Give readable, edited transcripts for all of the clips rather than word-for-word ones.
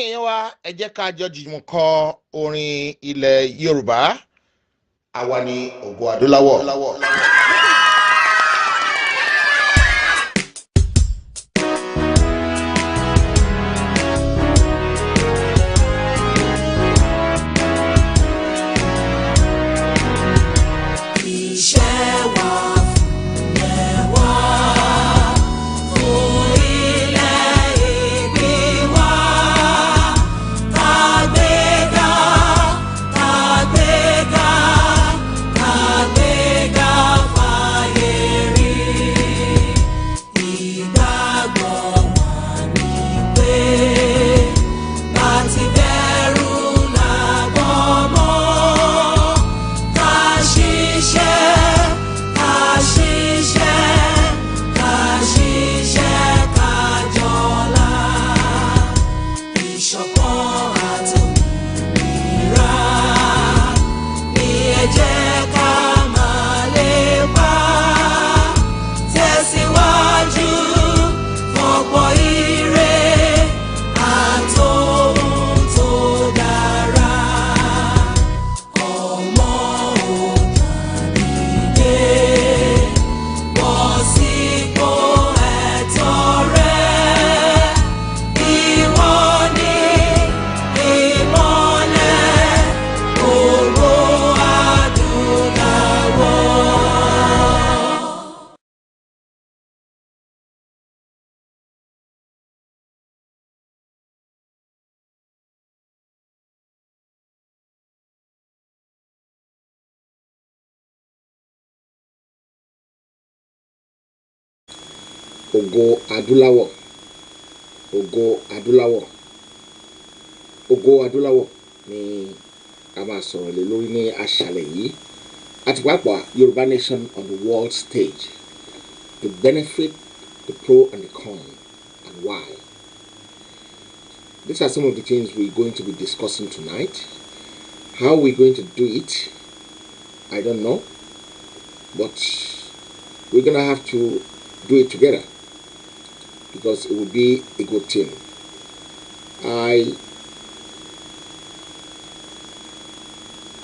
èèyàn wa ẹ jẹ́ ká jọ jùmọ̀ kọ orin ilẹ̀ Yorùbá àwa ni ògo adúláwọ̀. Ògo adúláwọ̀, ògo adúláwọ̀, ògo adúláwọ̀ ni a máa sọ̀rọ̀ lé lórí ní àṣálẹ́ yìí àti pàápàá Yoruba Nation on the world stage, the benefit, the pro and the con, and why. These are some of the things we're going to be discussing tonight. How we're going to do it, I don't know, but we're going to have to do it together, because it would be a good thing.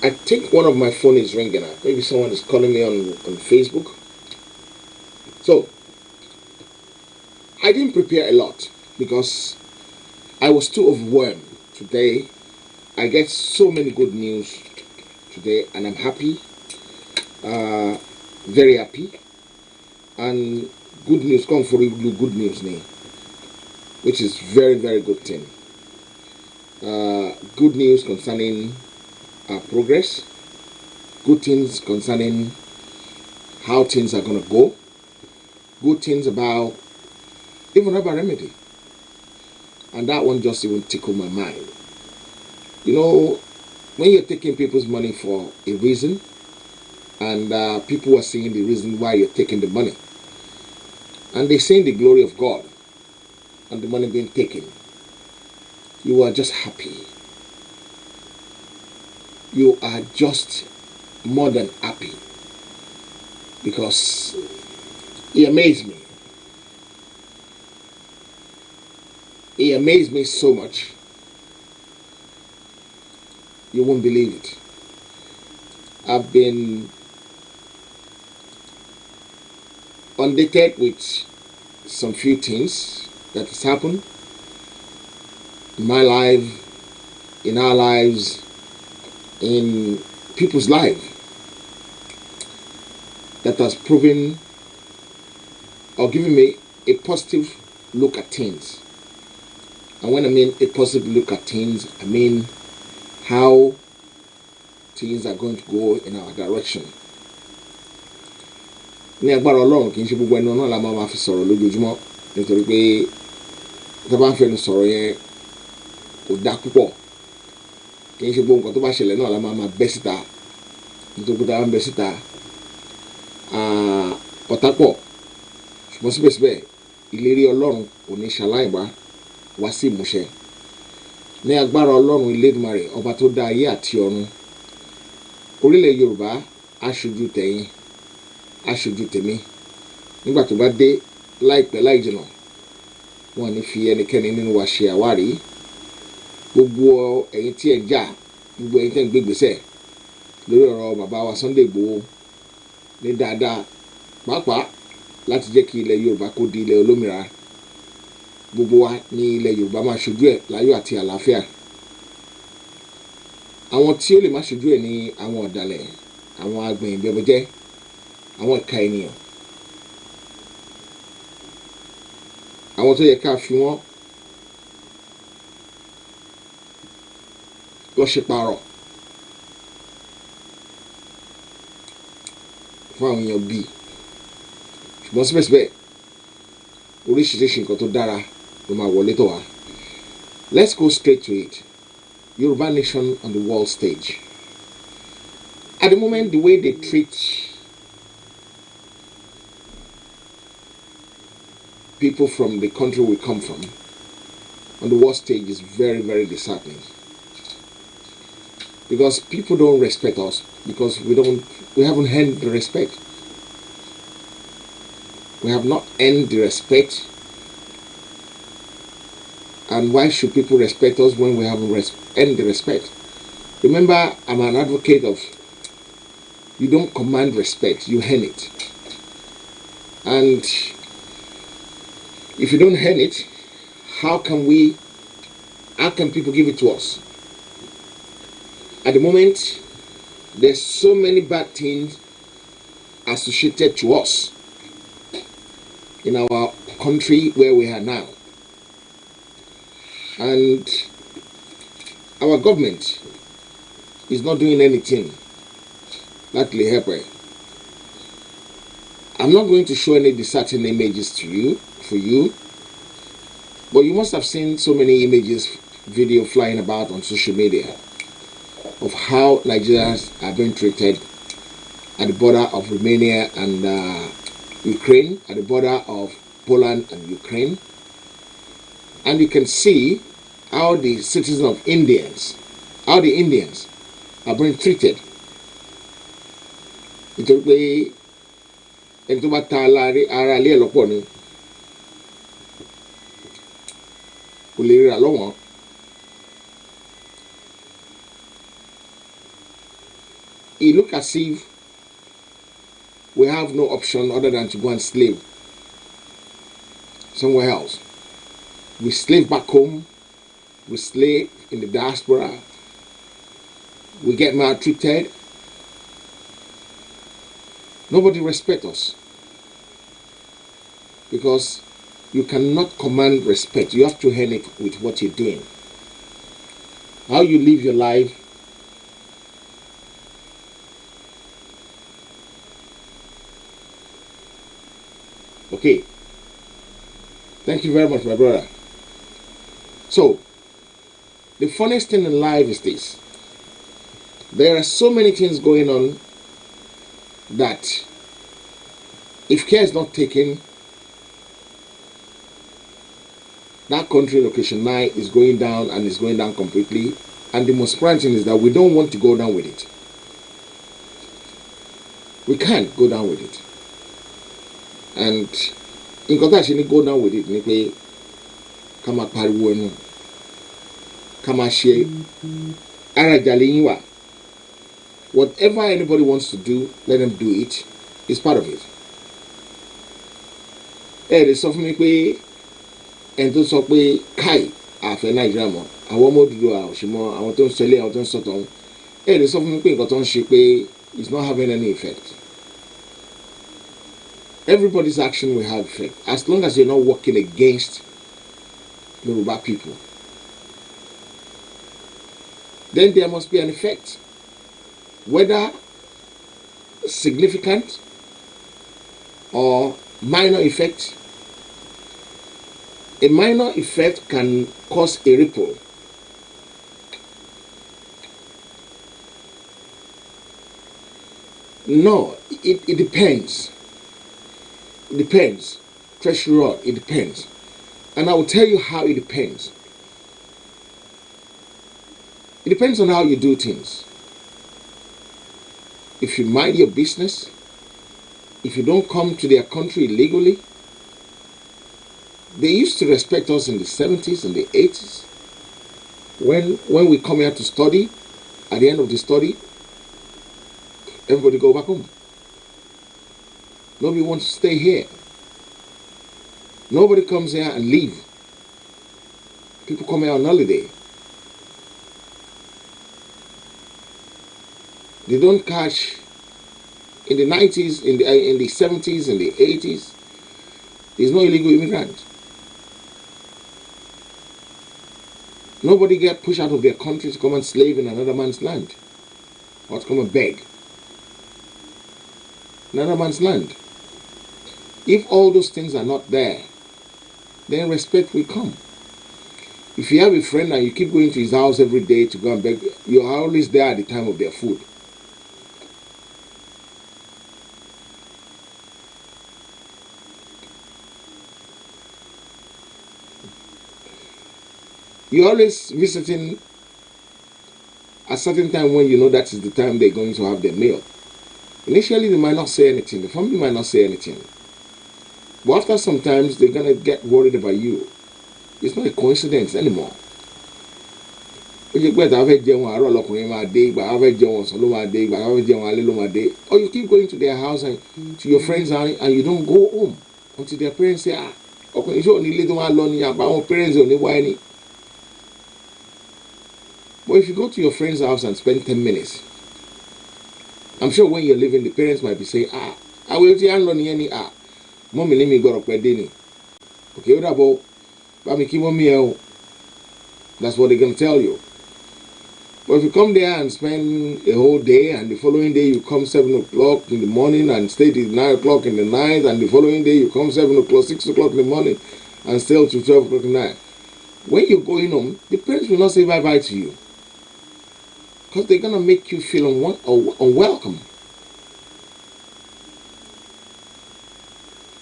I think one of my phone is ringing. Maybe someone is calling me on Facebook. So I didn't prepare a lot because I was too overwhelmed today. I get so many good news today, and I'm happy, very happy. And good news come for you, good news name, which is very, very good thing. Good news concerning our progress, good things concerning how things are going to go, good things about even about remedy. And that one just even tickled my mind. You know, when you're taking people's money for a reason, and people are seeing the reason why you're taking the money, and they're seeing the glory of God and the money being taken, you are just happy. You are just more than happy, because he amazed me. He amazed me so much, you won't believe it. I've been undated with some few things that has happened in my life, in our lives, in people's lives, that has proven or given me a positive look at things. And when I mean a positive look at things, I mean how things are going to go in our direction. Ní agbára Ọlọ́run kì í ṣe gbogbo ẹnu náà la máa fi sọ̀rọ̀ lójoojúmọ́, nítorí pé tá bá ń fẹnu sọ̀rọ̀ yẹn kò dá púpọ̀. Kì í ṣe gbogbo nǹkan tó bá ṣẹlẹ̀ náà la máa bẹ́ síta, nítorí pé tá bá ń bẹ́ síta ọ̀tá pọ̀. Ṣùgbọ́n síbẹ̀síbẹ̀ ìlérí Ọlọ́run kò ní ṣaláì wá sí ìmúṣẹ. Ní agbára Ọlọ́run Elédùmarè, ọba tó dá ayé àti ọ̀run, orílẹ̀ Yorùbá aṣojú tẹ̀yin, aṣojú tèmi. Nígbà tó bá dé láìpẹ́ láì jìnnà, wọn ní fi ẹnikẹ́ni nínú wa ṣe àwárí. gbogbo ẹ̀yin tí ẹ ń jà, gbogbo ẹ̀yin tí ẹ ń gbégbèsè lórí ọ̀rọ̀ bàbá wa Sunday Igboho ní dáadáa, pàápàá láti jẹ́ kí ilẹ̀ Yorùbá kó di ilẹ̀ olómìnira, gbogbo wa ní ilẹ̀ Yorùbá máa ṣojú ẹ̀ láyọ̀ àti àlàáfíà. Àwọn tí ó lè má ṣojú ẹ̀ ní àwọn ọ̀dàlẹ̀, àwọn agbẹ̀yìnbẹ̀bọ̀jẹ́, àwọn ìka ènìyàn, àwọn tó yẹ ká fi wọ́n lọ ṣe pààrọ̀ fún àwọn èèyàn bíi, ṣùgbọ́n síbẹ̀síbẹ̀ oríṣiríṣi nǹkan tó dára ló máa wọlé tọ̀ wá. Let's go straight to it. Yoruba Nation on the world stage. At the moment, the way they treat people from the country we come from on the world stage is very, very disheartening. Because people don't respect us, because we haven't earned the respect. We have not earned the respect. And why should people respect us when we haven't earned the respect? Remember, I'm an advocate of you don't command respect, you earn it. And if you don't earn it, how can people give it to us? At the moment, there's so many bad things associated to us in our country where we are now. And our government is not doing anything that will help her. I'm not going to show any disheartening images for you, but you must have seen so many images, video flying about on social media of how Nigerians are being treated at the border of Romania and Ukraine, at the border of Poland and Ukraine. And you can see how the citizens of how the Indians are being treated. Nítorí pé ẹni tó bá ta ara ilé ẹ̀ lọ́pọ̀ ni kò lè rà lọ́wọ́n. It looks as if we have no option other than to go and slave somewhere else. We slave back home, we slave in the diaspora, we get maltreated. Nobody respects us because you cannot command respect. You have to earn it with what you're doing. How you live your life okay. Thank you very much, my brother. So, the funniest thing in life is this. There are so many things going on that if care is not taken, that country location 9 is going down, and is going down completely. And the most important thing is that we don't want to go down with it. We can't go down with it. And nǹkan tá a ṣe ní go down with it ni pé ká máa pariwo ẹnu, ká máa ṣe ara ìjàlè yín wà. Whatever anybody wants to do, let them do it. It's part of it. Lè sọ fún mi pé ẹni tó sọ pé káì àfẹ́ Nàìjíríà mọ́, àwọn ọmọ Odùduwà àwòṣìmọ́, àwọn tó ń ṣẹlẹ̀, àwọn tó ń sọ̀tọ̀ ọ̀hún, lè sọ fún mi pé nǹkan tó ń ṣe pé it's not having any effect. Everybody's action will have effect as long as you're not working against Yoruba people. Then there must be an effect, whether significant or minor effect. A minor effect can cause a ripple. No, it depends. It depends. Treasury rod, it depends. And I will tell you how it depends. It depends on how you do things. If you mind your business, if you don't come to their country illegally, they used to respect us in the 70s and the 80s. When we come here to study, at the end of the study, everybody go back home. Nobody wants to stay here. Nobody comes here and leave. People come here on holiday. They don't catch. In the 90s, in the 70s, in the 80s, there's no illegal immigrant. Nobody get pushed out of their country to come and slave in another man's land, or to come and beg. Another man's land. If all those things are not there, then respect will come. If you have a friend and you keep going to his house every day to go and beg, you're always there at the time of their food. You're always visiting a certain time when you know that is the time they're going to have their meal. Initially, they might not say anything. The family might not say anything. But after some times, they're going to get worried about you. It's not a coincidence anymore. Or you keep going to their house and to your friends and you don't go home until their parents say, okay, parents only whiny. But if you go to your friend's house and spend 10 minutes, I'm sure when you're leaving, the parents might be saying, I will tell you, mommy, let me go up okay, what about, that's what they're going to tell you. But if you come there and spend a whole day, and the following day you come 7 o'clock in the morning and stay till 9 o'clock in the night, and the following day you come 7 o'clock, 6 o'clock in the morning, and stay till 12 o'clock in the night, when you're going home, the parents will not say bye-bye to you. Because they're going to make you feel unwelcome.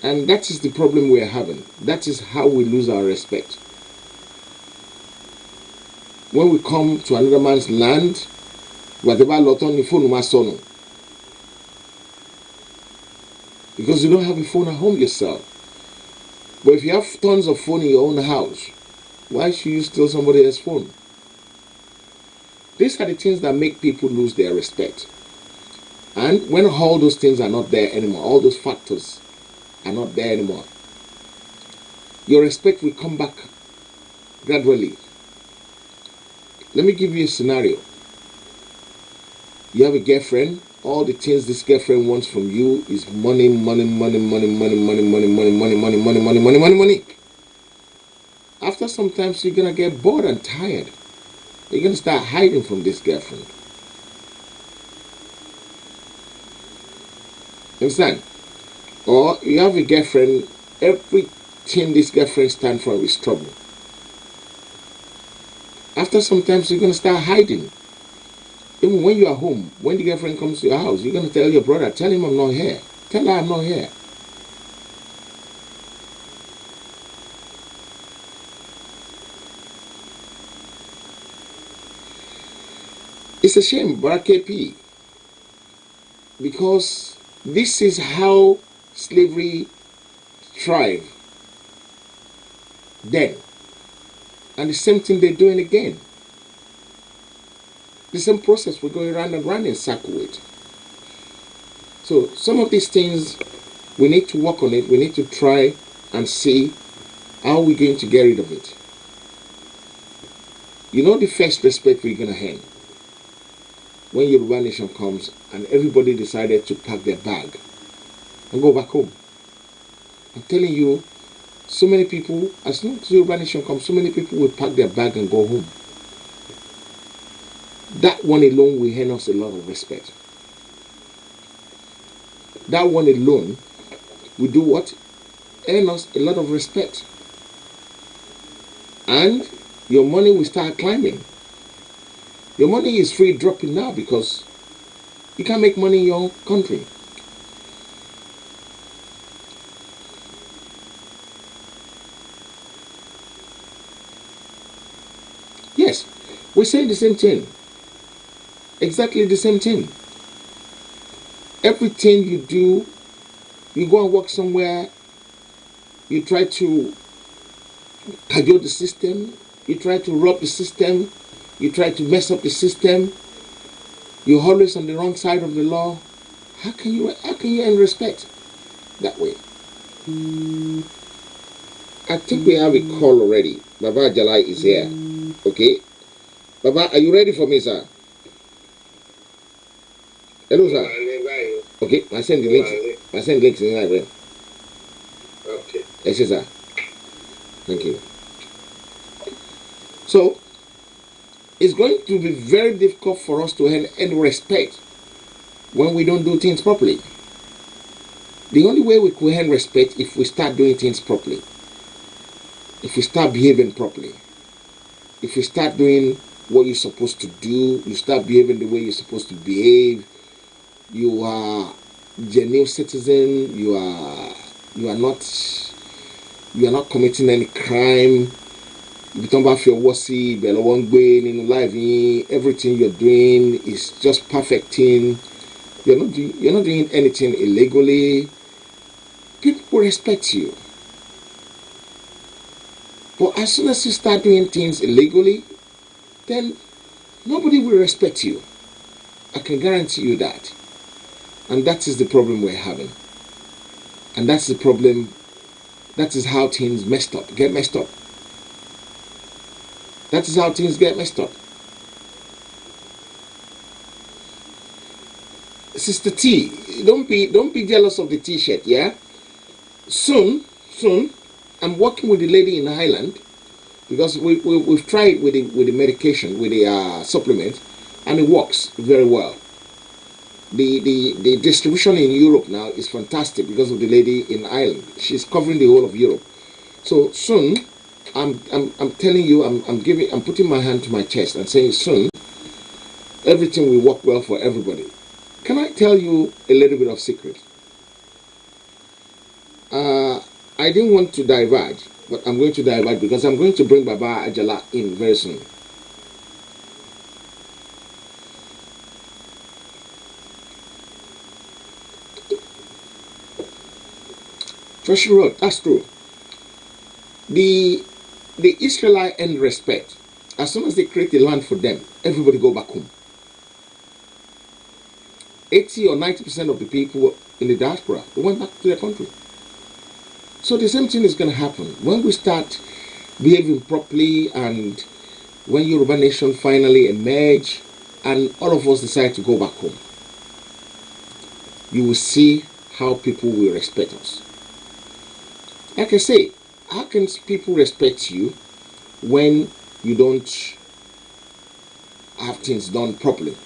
And that is the problem we're having. That is how we lose our respect. When we come to another man's land, whatever lot on the phone, because you don't have a phone at home yourself. But if you have tons of phone in your own house, why should you steal somebody else's phone? These are the things that make people lose their respect. And when all those things are not there anymore, all those factors are not there anymore, your respect will come back gradually. Let me give you a scenario. You have a girlfriend. All the things this girlfriend wants from you is money, money, money, money, money, money, money, money, money, money, money, money, money, money, money. After some time, you're gonna get bored and tired. You're gonna start hiding from this girlfriend. Understand? Or you have a girlfriend. Everything this girlfriend stands for is trouble. After some time, you're gonna start hiding. Even when you are home, when the girlfriend comes to your house, you're going to tell your brother, tell him I'm not here. Tell her I'm not here. It's a shame, Brother KP, because this is how slavery thrived then. And the same thing they're doing again. The same process we're going round and round in circle with. So some of these things, we need to work on it. We need to try and see how we're going to get rid of it. You know the first respect we're going to have when Yoruba Nation comes and everybody decided to pack their bag and go back home. I'm telling you, so many people, as soon as Yoruba Nation comes, so many people will pack their bag and go home. That one alone will earn us a lot of respect. That one alone will do what? Earn us a lot of respect. And your money will start climbing. Your money is free dropping now because you can't make money in your own country. Yes, we're saying the same thing. Exactly the same thing. Everything you do, you go and work somewhere, you try to cajole the system, You try to rob the system. You try to mess up the system. You're always on the wrong side of the law. How can you earn respect that way? I think we have a call already. Baba Jalai is here. Okay. Baba, are you ready for me, sir? Hello, sir. Okay, I send the links. I send links in library. Okay. Yes, sir. Thank you. So, it's going to be very difficult for us to earn any respect when we don't do things properly. The only way we could earn respect if we start doing things properly. If we start behaving properly. If you start doing what you're supposed to do, you start behaving the way you're supposed to behave, you are genuine citizen, you are not committing any crime. You don't have your wussy, in life, everything you're doing is just perfecting. You're not doing anything illegally. People will respect you. But as soon as you start doing things illegally, then nobody will respect you. I can guarantee you that. And that is the problem we're having. And that's the problem. That is how things get messed up. That is how things get messed up. Sister T, don't be jealous of the T-shirt, yeah? Soon, I'm working with the lady in Ireland because we've tried with the medication, with the supplement, and it works very well. The distribution in Europe now is fantastic because of the lady in Ireland. She's covering the whole of Europe. So soon, I'm telling you, I'm putting my hand to my chest and saying soon, everything will work well for everybody. Can I tell you a little bit of secret? I didn't want to diverge, but I'm going to diverge because I'm going to bring Baba Ajala in very soon. Treasury Road, that's true. The Israelites earn respect. As soon as they create a land for them, everybody go back home. 80 or 90% of the people in the diaspora, they went back to their country. So the same thing is going to happen. When we start behaving properly and when Yoruba Nation finally emerge and all of us decide to go back home, you will see how people will respect us. Like I say, how can people respect you when you don't have things done properly?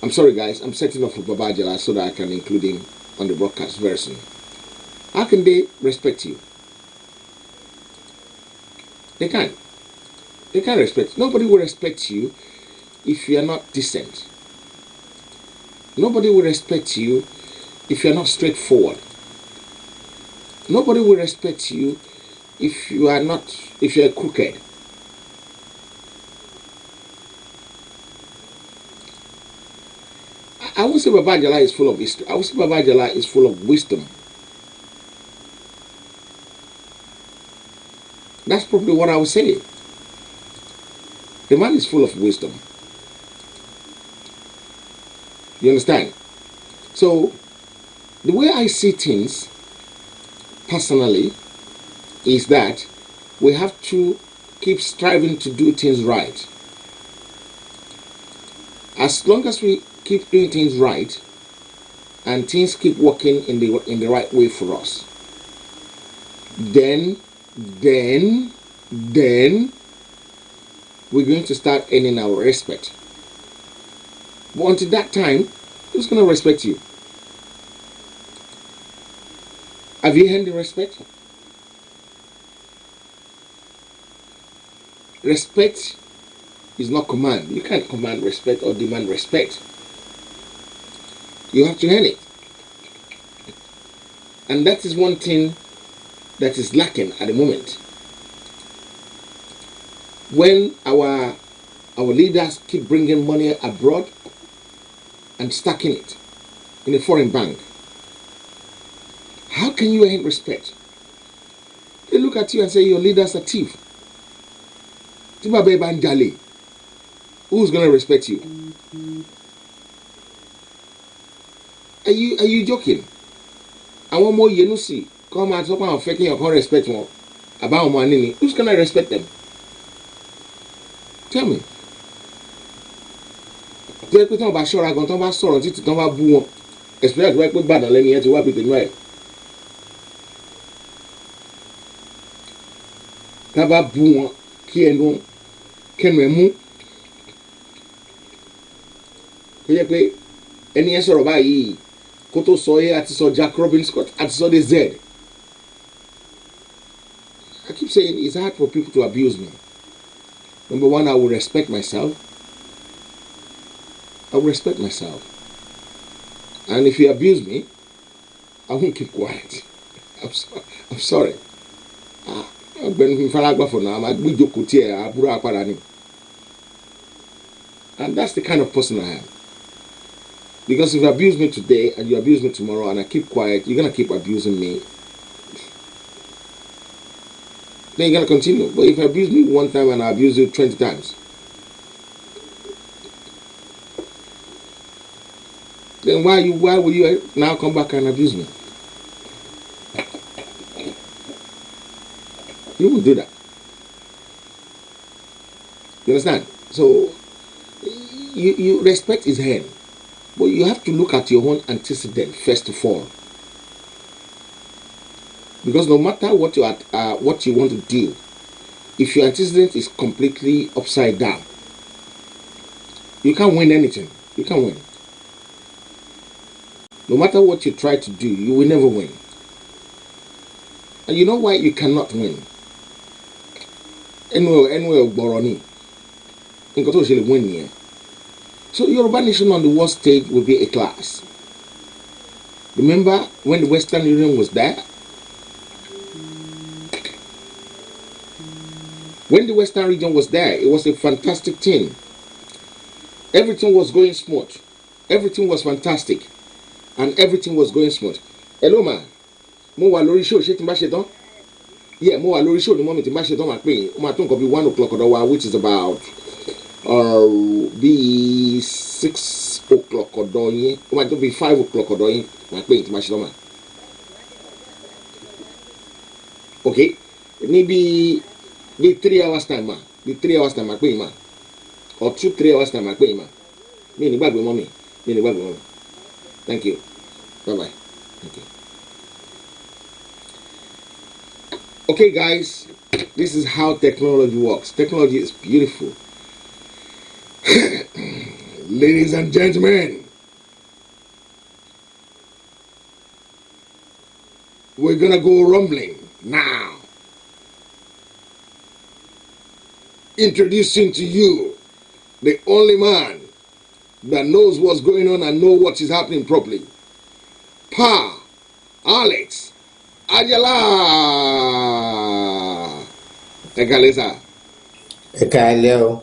I'm sorry guys, I'm setting up for Baba Jala so that I can include him on the broadcast very soon. How can they respect you? They can't. They can't respect. Nobody will respect you if you are not decent. Nobody will respect you if you are not straightforward. Nobody will respect you if you are crooked. I won't say Baba Jala is full of history. I will say Baba Jala is full of wisdom. That's probably what I would say. The man is full of wisdom. You understand? So, the way I see things, personally, is that we have to keep striving to do things right. As long as we keep doing things right, and things keep working in the right way for us, then we're going to start earning our respect. But until that time, who's going to respect you? Have you earned the respect? Respect is not command. You can't command respect or demand respect. You have to earn it. And that is one thing that is lacking at the moment. When our leaders keep bringing money abroad and stacking it in a foreign bank, how can you earn respect? They look at you and say your leaders are thieves. tí bàbá ẹ bá ń jalè, who's gonna respect you? Are you joking? Àwọn ọmọ yẹnu sí kọ́ máa sọ pé àwọn fẹ́ kí èèyàn kan respect wọn àbáwọn ọmọ anínì, who's gonna respect them? Tell me. Tó yẹ pé tí wọ́n bá ṣọ́ra gan, tí wọ́n bá sọ̀rọ̀ títí tí wọ́n bá bú wọn, especially tó yẹ pé Ìbàdàn lẹ́ni yẹn ti wá pété nú ẹ̀. Tá bá bú wọn kí kẹ́nu ẹ̀ mú, tó yẹ pé ẹni yẹn sọ̀rọ̀ báyìí kó tó sọ yẹ àti sọ Jack Robin Scott àti sọ de Z. I keep saying it's hard for people to abuse me. Number one, I will respect myself. I will respect myself. And if you abuse me, I won't keep quiet. I'm sorry. And that's the kind of person I am. Because if you abuse me today and you abuse me tomorrow and I keep quiet, you're going to keep abusing me. Then you're going to continue. But if you abuse me one time and I abuse you 20 times, then why will you now come back and abuse me? You won't do that. You understand? So you respect his hand, but you have to look at your own antecedent first of all. Because no matter what you want to do, if your antecedent is completely upside down, you can't win anything. You can't win. No matter what you try to do, you will never win. And you know why you cannot win? Anywhere Boroni. Win here. So Yoruba Nation on the world stage will be a class. Remember when the Western Union was there? When the Western region was there, it was a fantastic thing. Everything was going smooth. Everything was fantastic. And everything was going smooth. Hello, ma. Mo wà lórí show, ṣé tí n bá ṣe tán? Yeah, mo wà lórí show ní moment tí n bá ṣe tán máa pè é. Ó máa tó nǹkan bí 1 o'clock ọ̀dọ̀ wa, which is about bí 6 o'clock ọ̀dọ̀ yín. Ó máa tó bí 5 o'clock ọ̀dọ̀ yín máa pè é tí n bá ṣe tán máa. Okay, ní bí 3 hours time ma. Bí 3 hours time máa pè é ma. Or 2-3 hours time máa pè é ma. Mi ní gbàgbé mọ́ mi. Mi ní gbàgbé mọ́ mi. Thank you. Bye-bye. Thank you. Okay, guys, this is how technology works. Technology is beautiful. Ladies and gentlemen, we're gonna go rumbling now. Introducing to you the only man that knows what's going on and know what is happening properly. Pa Alex Ajala. Ekalesa. Ekaleo.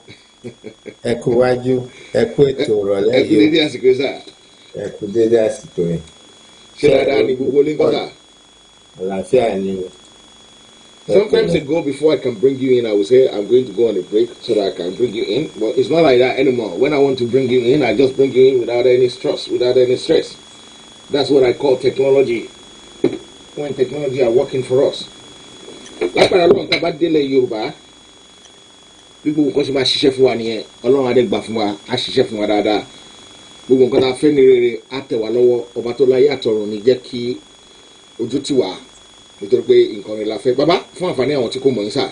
Ekuwaju. Eku ètò ìrọ̀lẹ́ yìí. Eku dédé àsìkò sá. Eku dédé àsìkò yìí. Ṣé dáadáa ni gbogbo lè ń kọ́ sá? Àlàáfíà ni o. Sometimes ago, before I can bring you in, I would say I'm going to go on a break so that I can bring you in. But it's not like that anymore. When I want to bring you in, I just bring you in without any stress, without any stress. That's what I call technology. When technology are working for us. Like when I long about dele Yoruba, people will come ṣiṣẹ́ fún wa nìyẹn. Ọlọ́run adé gbà fún wa, a ṣiṣẹ́ fún wa dáadáa. Gbogbo nǹkan tá a fẹ́ ní rere á tẹ̀ wá lọ́wọ́. Ọba tó láyé àtọ̀run ní jẹ́ kí ojú tì wá. Nítorí pé nǹkan rẹ̀ la fẹ́. Bàbá, fún àǹfààní àwọn tí kò mọ̀ ń sà,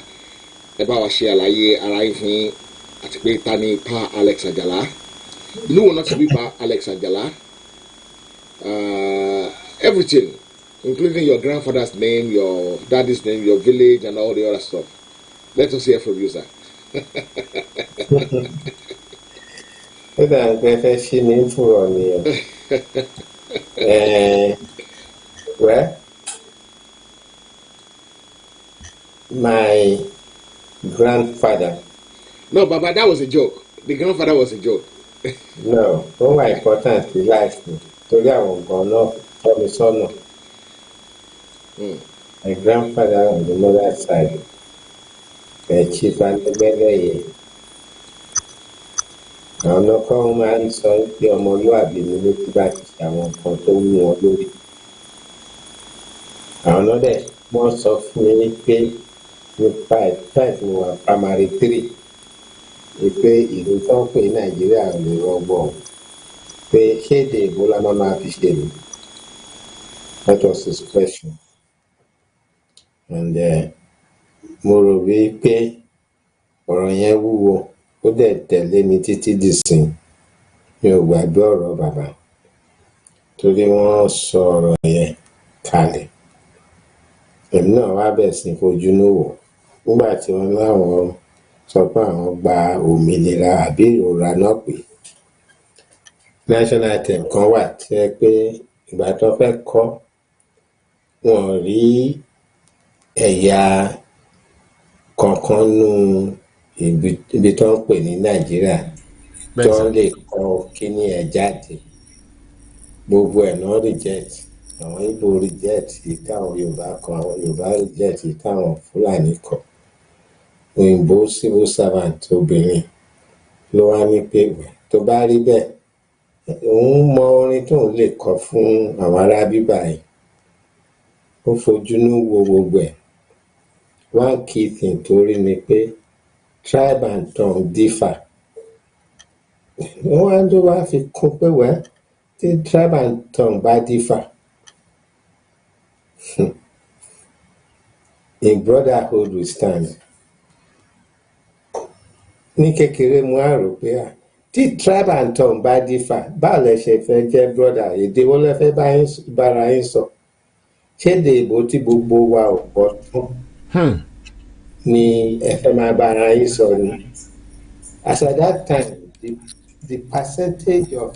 ẹ bá wa ṣe àlàyé ara yín fún yín àti pé ta ni Pa Alex Ajala. Ìlú wo náà ti bí Pa Alex Ajala? Everything, including your grandfather's name, your daddy's name, your village, and all the other stuff. Let us hear from you, sir. Ó dà ń pẹ́ fẹ́ ṣí ní fúnra mi o. Well, my grandfather. No, Baba, that was a joke. The grandfather was a joke. No, ó wà important in life mi. Torí àwọn nǹkan náà tọ́ mi sọ́nà. My grandfather on the mother's side. Chief Adegbeleye. Àwọn náà kọ́ máa ń sọ pé ọmọlúwàbí ni ló ti bá ti ṣe àwọn nǹkan tó wú wọn lórí. Àwọn náà dẹ̀ wọ́n sọ fún mi pé nípa five mo wà primary 3 pé ìlú tó ń pè Nàìjíríà ò lè rọgbọ pé ṣé èdè ìbò la máa fi ṣe ni. That was his question. And mo rò wí pé ọ̀rọ̀ yẹn wúwo ó dẹ̀ tẹ̀lé mi títí dìsìn. Mi ò gbàgbé ọ̀rọ̀ bàbá torí wọ́n sọ ọ̀rọ̀ yẹn kalẹ̀. Èmi náà wá bẹ̀ sí fojúnú wò nígbà tí wọ́n láwọn sọ pé àwọn gba òmìnira àbí ìrora náà pé national anthem kan wà tí ẹ pé ìgbà tó fẹ́ kọ́ wọn rí ẹ̀yà kankan nú ibi tó ń pè ní Nàìjíríà tó lè kọ́ kíní ẹ̀ jáde. Gbogbo ẹ̀ náà reject. Àwọn Igbo reject ìtàwọn Yorùbá kan, àwọn Yorùbá reject ìtàwọn Fúlàní kan. Òyìnbó civil servant obìnrin ló wá ní pé tó bá rí bẹ́ẹ̀ òun mọ orin tóun lè kọ fún àwọn ará bíbá yìí. Ó fojúnú wo gbogbo ẹ̀. One key thing tó rí ni pé tribe and tongue differ. Wọ́n á ló wá fi kún pé tí tribe and tongue bá differ in brotherhood we stand. Ní kékeré mo á rò pé tí tribe and tongue bá differ báwo lẹ ṣe fẹ́ jẹ́ brother? Èdè wo lẹ fẹ́ bára yín sọ? Ṣé èdè ìbò tí gbogbo wa ò gbọ́ tán ni ẹ fẹ́ máa bára yín sọ ni? As at that time the percentage of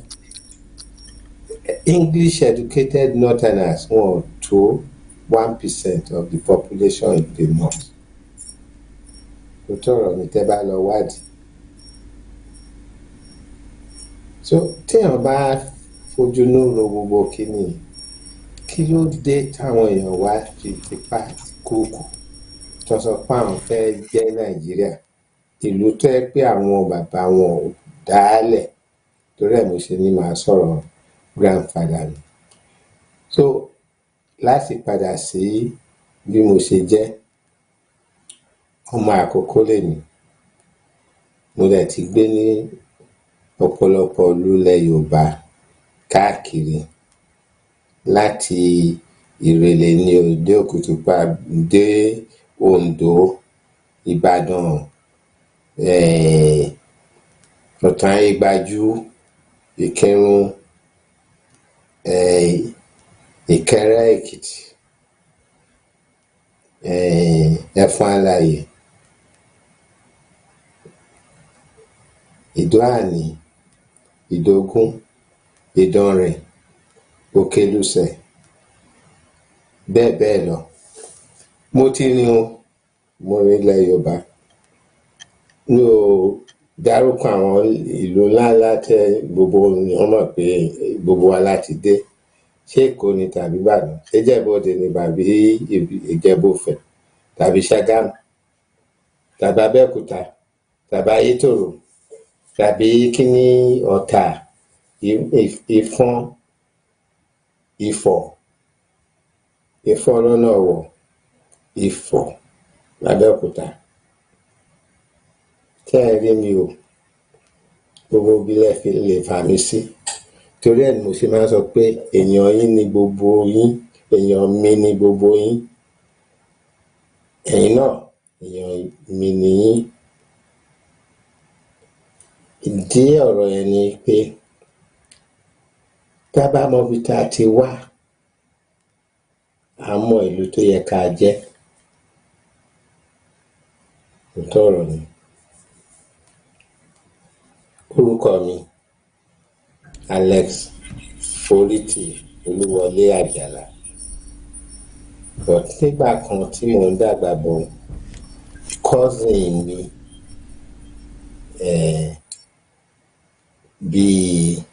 English educated northerners were to 1% of the population in the north. Kò tọrọ ní tẹ́ bá lọ wádìí. So téèyàn bá fojúnú ro gbogbo kíní kí ló dé táwọn èèyàn wá fi tipa kúkú tó sọ pé àwọn fẹ́ jẹ́ Nàìjíríà, ìlú tó yẹ pé àwọn bàbá wọn ò dálẹ̀. Torí ẹ̀ mo ṣe ní máa sọ̀rọ̀ grandfather mi. So láti padà sí bí mo ṣe jẹ́ ọmọ àkókò lèmi. Mo dẹ̀ ti gbé ní ọ̀pọ̀lọpọ̀ ìlú ilẹ̀ Yorùbá káàkiri láti Ìrẹ̀lẹ̀ ní Òde Òkìtìpupa dé Oǹdó, Ìbàdàn, Ọ̀tàn Ayégbájú, Ìkẹrùn, Ìkẹrẹ Èkìtì, Ẹ̀fọ̀n Alàyè, Ìdó-Àní, Ìdógún, Ìdànrè, Òkèlùsẹ̀, bẹ́ẹ̀ bẹ́ẹ̀ lọ. Mo ti rìn mo rìn ilẹ̀ Yorùbá. Mi ò dárúkọ àwọn ìlú ńláńlá tẹ́ gbogbo ènìyàn mọ̀ pé gbogbo wa láti dé. Ṣé Èkó ni tàbí Ìbàdàn? Ṣé Ìjẹ̀bú-Òde ni tàbí Ìjẹ̀bú-Òfẹ̀ tàbí Ṣàgámù tàbí Abẹ́òkúta tàbí Ayétòrò tàbí kíní Ọ̀tà, Ìfọ̀n, Ìfọ̀ lọ́nà Ọ̀wọ̀, Ifọ̀ l'Abẹ́òkúta. Tẹ́ ẹ rí mi o, gbogbo bí lẹ fi lè fà mí sí. Torí ẹ̀ ni mo ṣe máa ń sọ pé èèyàn yín ni gbogbo yín, èèyàn mi ni gbogbo yín. Ẹ̀yin náà èèyàn mi ni yín. Ìdí ọ̀rọ̀ yẹn ni pé tá bá mọ ibi tá a ti wá, a mọ ìlú tó yẹ ká jẹ́. Òótọ́ ọ̀rọ̀ ni. Orúkọ mi Alex Forítì Olúwọlé Àjàlá. But nígbà kan tí mò ń dàgbà bọ̀, cousin mi bíi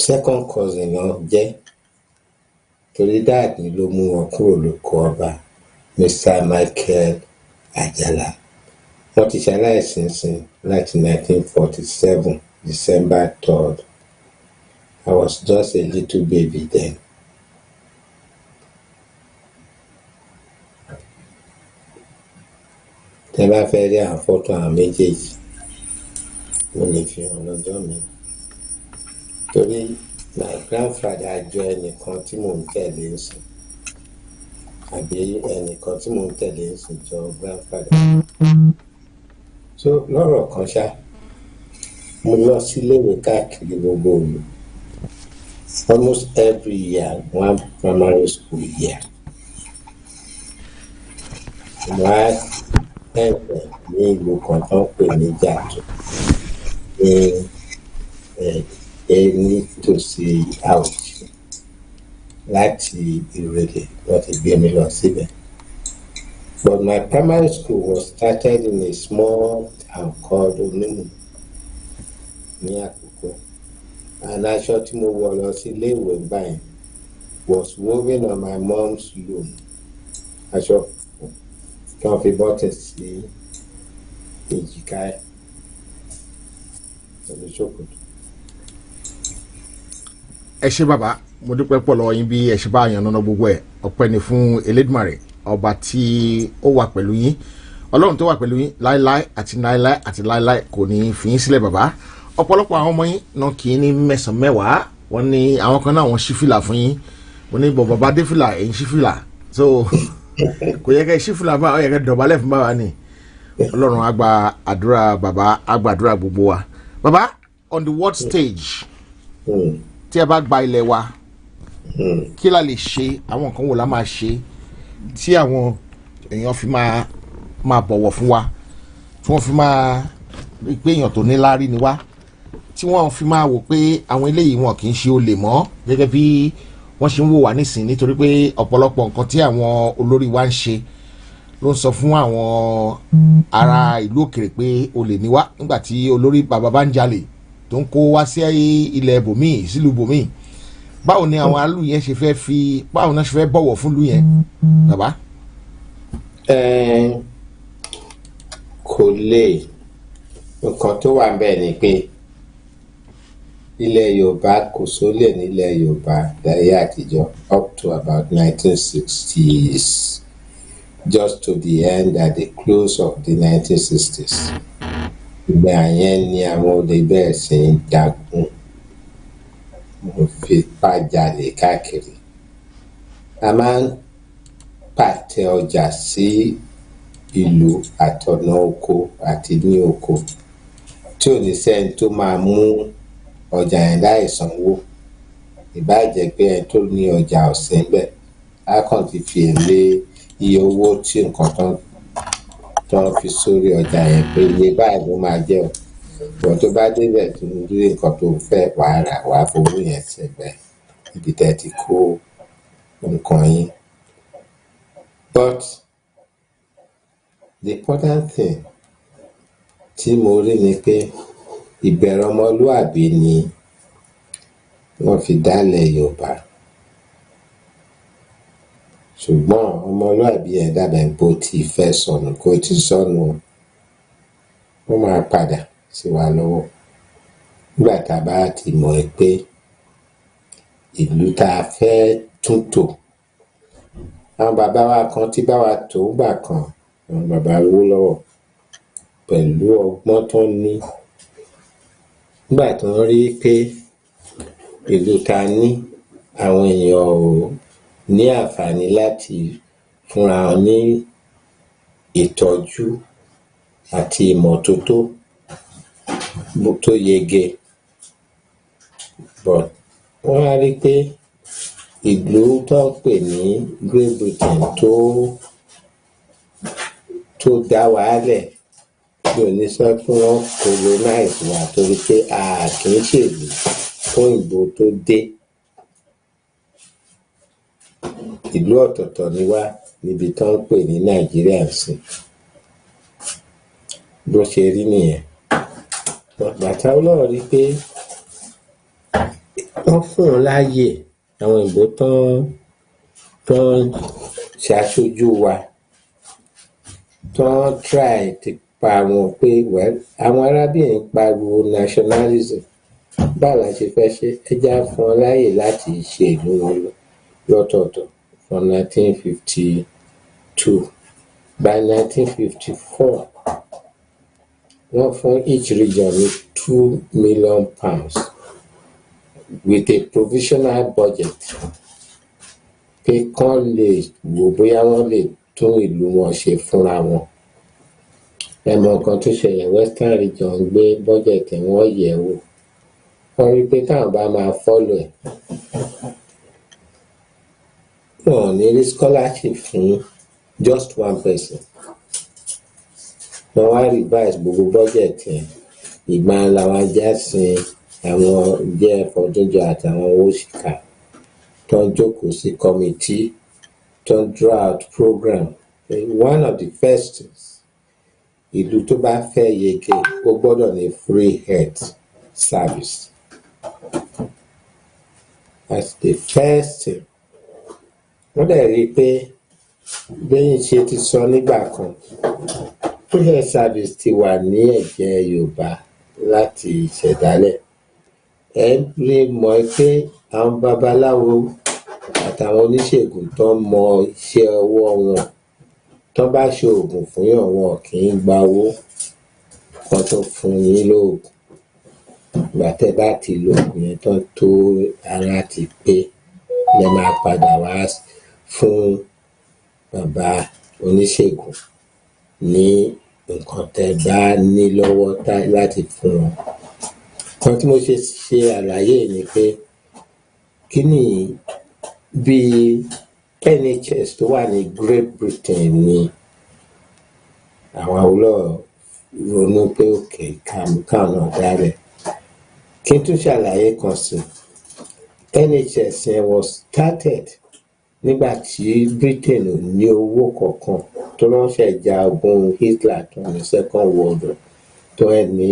second cousin náà jẹ́. Torí dad mi ló mú wọn kúrò lóko ọba, Mr. Michael Àjàlá. Wọ́n ti ṣaláìsí sìn láti 1947 December 3rd. I was just a little baby then. Tẹ́ bá fẹ́ rí àwọn fọ́tò àwọn méjèèjì, mo lè fi hàn lọ́jọ́ mi. Torí my grandfather jọ ẹnìkan tí mò ń tẹ̀lé ń sìn. Àbí ẹnìkan tí mò ń tẹ̀lé ń sìn jọ grandfather. So lọ́rọ̀ kan ṣá, mo lọ síléèwé káàkiri gbogbo ìlú. Almost every year, one primary school year. Mo á ẹ̀fẹ̀ ní ìlú kan tó ń pè ní Jàtò ní tòsí Àwùjì láti Ìrẹ̀lẹ̀ wọ́n ti gbé mi lọ síbẹ̀. But my primary school was started in a small town called Onumu ní Àkókò. And aṣọ tí mo wọ̀ lọ sí iléèwé báyìí was woven on my mom's loom. Aṣọ tí wọ́n fi bọ́tẹ̀ sí èjìká ẹ̀ pẹ̀lú ṣòkòtò. Ẹ ṣé bàbá, mo dúpẹ́ pọ̀ lọ́wọ́ yín bí ẹ ṣe bá yàn náà gbogbo ẹ̀. Ọpẹ́ ni fún Elédùmarè ọba tí ó wà pẹ̀lú yín. Ọlọ́run tó wà pẹ̀lú yín láéláé àti láéláé àti láéláé kò ní fi yín sílẹ̀ bàbá. Ọ̀pọ̀lọpọ̀ àwọn ọmọ yín náà kì í ní mẹ́sàn-án mẹ́wàá. Wọ́n ní àwọn kan náà wọ́n ṣí fìlà fún yín. Wọ́n ní bọ̀ bàbá dé fìlà èyí ṣí fìlà. So kò yẹ kẹ́ ṣí fìlà bá ọ yẹ kẹ́ dọ̀bálẹ̀ fún bàbá ni. Ọlọ́run á gba àdúrà bàbá, á gba àdúrà gbogbo wa. Bàbá, on the world stage, tí ẹ bá gba ilẹ̀ wa, kí la lè ṣe, àwọn nǹkan wo la máa ṣe tí àwọn èèyàn fi máa bọ̀wọ̀ fún wa, tí wọ́n fi máa rí pé èèyàn tó níláárí ni wá, tí wọ́n fi máa wò pé àwọn eléyìí wọn kì í ṣe olè mọ́ gẹ́gẹ́ bí wọ́n ṣe ń wò wá nísìnyí, nítorí pé ọ̀pọ̀lọpọ̀ nǹkan tí àwọn olórí wa ń ṣe ló ń sọ fún àwọn ará ìlú òkèrè pé olè ni wá, nígbà tí olórí bàbá bá ń jalè tó ń kó wá sí ilẹ̀ bòmíì sílùú bòmíì. Báwo ni àwọn alú yẹn ṣe fẹ́ báwo náà ṣe fẹ́ bọ̀wọ̀ fún ìlú yẹn bàbá? Kò lè. Nǹkan tó wà bẹ́ẹ̀ ni pé ilẹ̀ Yorùbá kò sólè nílẹ̀ Yorùbá láyé àtijọ́ up to about 1960s, just to the end at the close of the 1960s. Ìgbà yẹn ni àwọn olè bẹ̀rẹ̀ sí ń jagun, fipá jalè káàkiri. A máa ń pàtẹ ọjà sí ìlú àtọ̀nà oko àti ní oko tí ò ní sẹ́ni tó máa mú ọjà yẹn láì sanwó. Ìbá jẹ́ pé ẹni tó ní ọjà ọ̀sìn bẹ́ẹ̀ á kàn ti fi èlé iye owó tí nǹkan tó ń fi sórí ọjà yẹn pé iye báyìí ló máa jẹ́ o. Ìwọ̀n tó bá débẹ̀ tó ń rí nǹkan tó fẹ́ wàá rà wàá fowó yẹn sẹ́gbẹ̀ ibi tẹ́ ti kó nǹkan yín. But the important thing tí mo rí ni pé ìbẹ̀rù ọmọlúàbí ni wọ́n fi dálẹ̀ Yorùbá. Ṣùgbọ́n ọmọlúàbí ẹ̀ dábàá bó ti fẹ́ sọnù kó ti sọnù, ó máa padà sí wa lọ́wọ́ nígbà tá a bá ti mọ̀ pé ìlú tá a fẹ́ tún tò. Àwọn bàbá wa kan tí bá wa tó gbà kan, àwọn bàbá wó lọ́wọ́ pẹ̀lú ọgbọ́n tó ní. Nígbà tó ń rí pé ìlú ta ní àwọn èèyàn ò ní àǹfààní láti fúnra wọn ní ìtọ́jú àti ìmọ́tótó tó yege. But wọ́n á rí pé ìlú tó ń pè ní Great Britain tó dá wàhálẹ̀ bí ò ní sọ pé wọ́n colonize wa torí pé a kì í ṣèlú fún ìbò tó dé. Ìlú ọ̀tọ̀ọ̀tọ̀ ni wá níbi tó ń pè ní Nàìjíríà sí. Bó ṣe rí nìyẹn. Bàtà Ọlọ́run rí pé wọ́n fún un láàyè àwọn ìbò tó ń ṣaṣojú wa tó ń try ti pa wọn pé well àwọn arábìnrin pariwo nationalism báwo la ṣe fẹ́ ṣe ẹjá fún ọ láàyè láti ṣe ìlú wọn lọ́tọ̀ọ̀tọ̀ from 1952. By 1954 wọ́n fún each region ní £2 million with a provisional budget pé kán lè wò bóyá wọ́n lè tún ìlú wọn ṣe fúnra wọn. Ẹmọ kan tó ṣẹlẹ̀ Western region gbé budget wọ́n yẹ̀ wò wọ́n rí pé táwọn bá máa follow ẹ̀ wọn ò ní rí scholarship fún just one person. Wọ́n wá revise gbogbo budget yẹn ìgbà làwọn ajásin àwọn jẹ́ Ọdúnjọ àtàwọn Owóṣìkà tó ń jókòó sí committee tó ń draw out program. One of the first things ìlú tó bá fẹ́ yege ó gbọ́dọ̀ ní free health service. That's the first thing. Wọ́n dẹ̀ rí i pé bẹ́yìn ṣe ti sọ nígbà kan free health service ti wà ní ẹ̀jẹ̀ Yorùbá láti ìṣẹ̀dálẹ̀. Ẹ rí mọ̀ pé àwọn babaláwo àtàwọn oníṣègùn tó mọ iṣẹ́ ọwọ́ wọn tó bá ṣe oògùn fún yàn wọn kì í gba owó kan tó fún yín lóògùn. Ìgbà tẹ́ bá ti lo oògùn yẹn tán tó ara ti pé lẹ máa padà wá fún bàbá oníṣègùn ní nǹkan tẹ́ bá ní lọ́wọ́ láti fún wọn. Kan tí mo ṣe àlàyé ni pé kí ni bí NHS tó wà ní Great Britain ni àwọn àwòlọ́ ronú pé òkè káwọn náà dálẹ̀. Kí n tún ṣàlàyé kan sí NHS yẹn was started nígbà tí Britain ò ní owó kankan tó ránṣẹ́ jagun Hitler tó ní Second World War tó ẹ̀ ní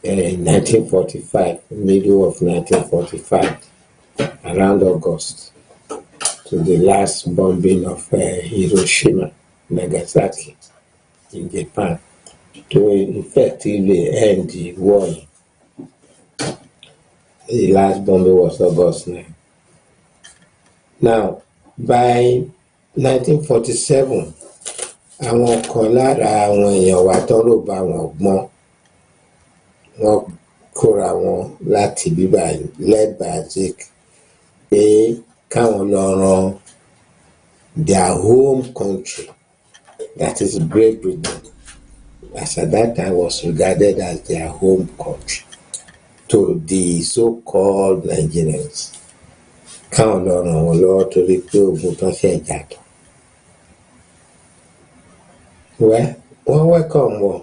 1945, middle of 1945, around August, to the last bombing of Hiroshima, Nagasaki in Japan, to effectively end the war. The last bombing was August 9. Now, by 1947, àwọn kan lára àwọn èèyàn wa tó rò bá wọn gbọ́n wọ́n kóra wọn láti bíbá led by Zik pé káwọn lọ ran their home country, that is Great Britain, as at that time was regarded as their home country, to the so-called Nigerians. Káwọn lọ ràn wọ́n lọ́wọ́ torí pé ogun tó ṣe jà tó. Well, wọ́n welcome wọn.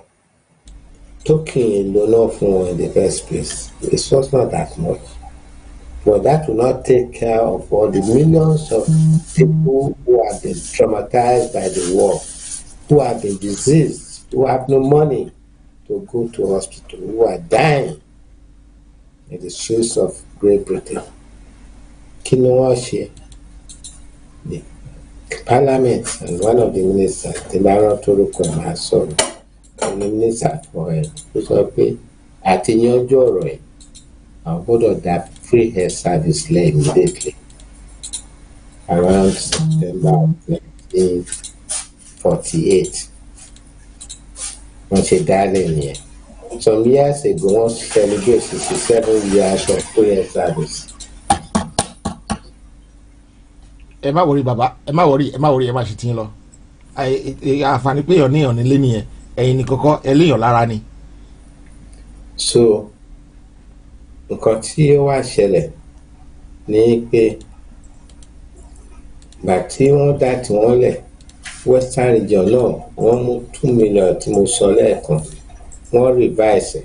Talking alone for in the first place, it was not that much. But that will not take care of all the millions of people who have been traumatized by the war, who have been diseased, who have no money to go to hospital, who are dying in the streets of Great Britain. Kí ni wọ́n ṣe? The Parliament and one of the ministers, the Baron Toruko Masoro, the minister for it, ó sọ pé àti yanjú ọ̀rọ̀ ẹ̀ àwọn gbọ́dọ̀ dá free health service lẹ̀ immediately around September 1948. Wọ́n ṣe dálẹ̀ nìyẹn. Some years ago wọ́n celebrate 67 years of free health service. Ẹ má wọrí bàbá, ẹ má wọrí, ẹ má ṣe tí ń lọ. Àǹfààní pé èèyàn níyàn nílé nìyẹn, ẹ̀yin ní kọ́kọ́ ẹ léèyàn lára ni. So nǹkan tí ó wá ṣẹlẹ̀ ní pé gbà tí wọ́n dá tí wọ́n lẹ̀ Western region náà wọ́n mú 2 million tí mo sọ lẹ́ẹ̀kan wọ́n revise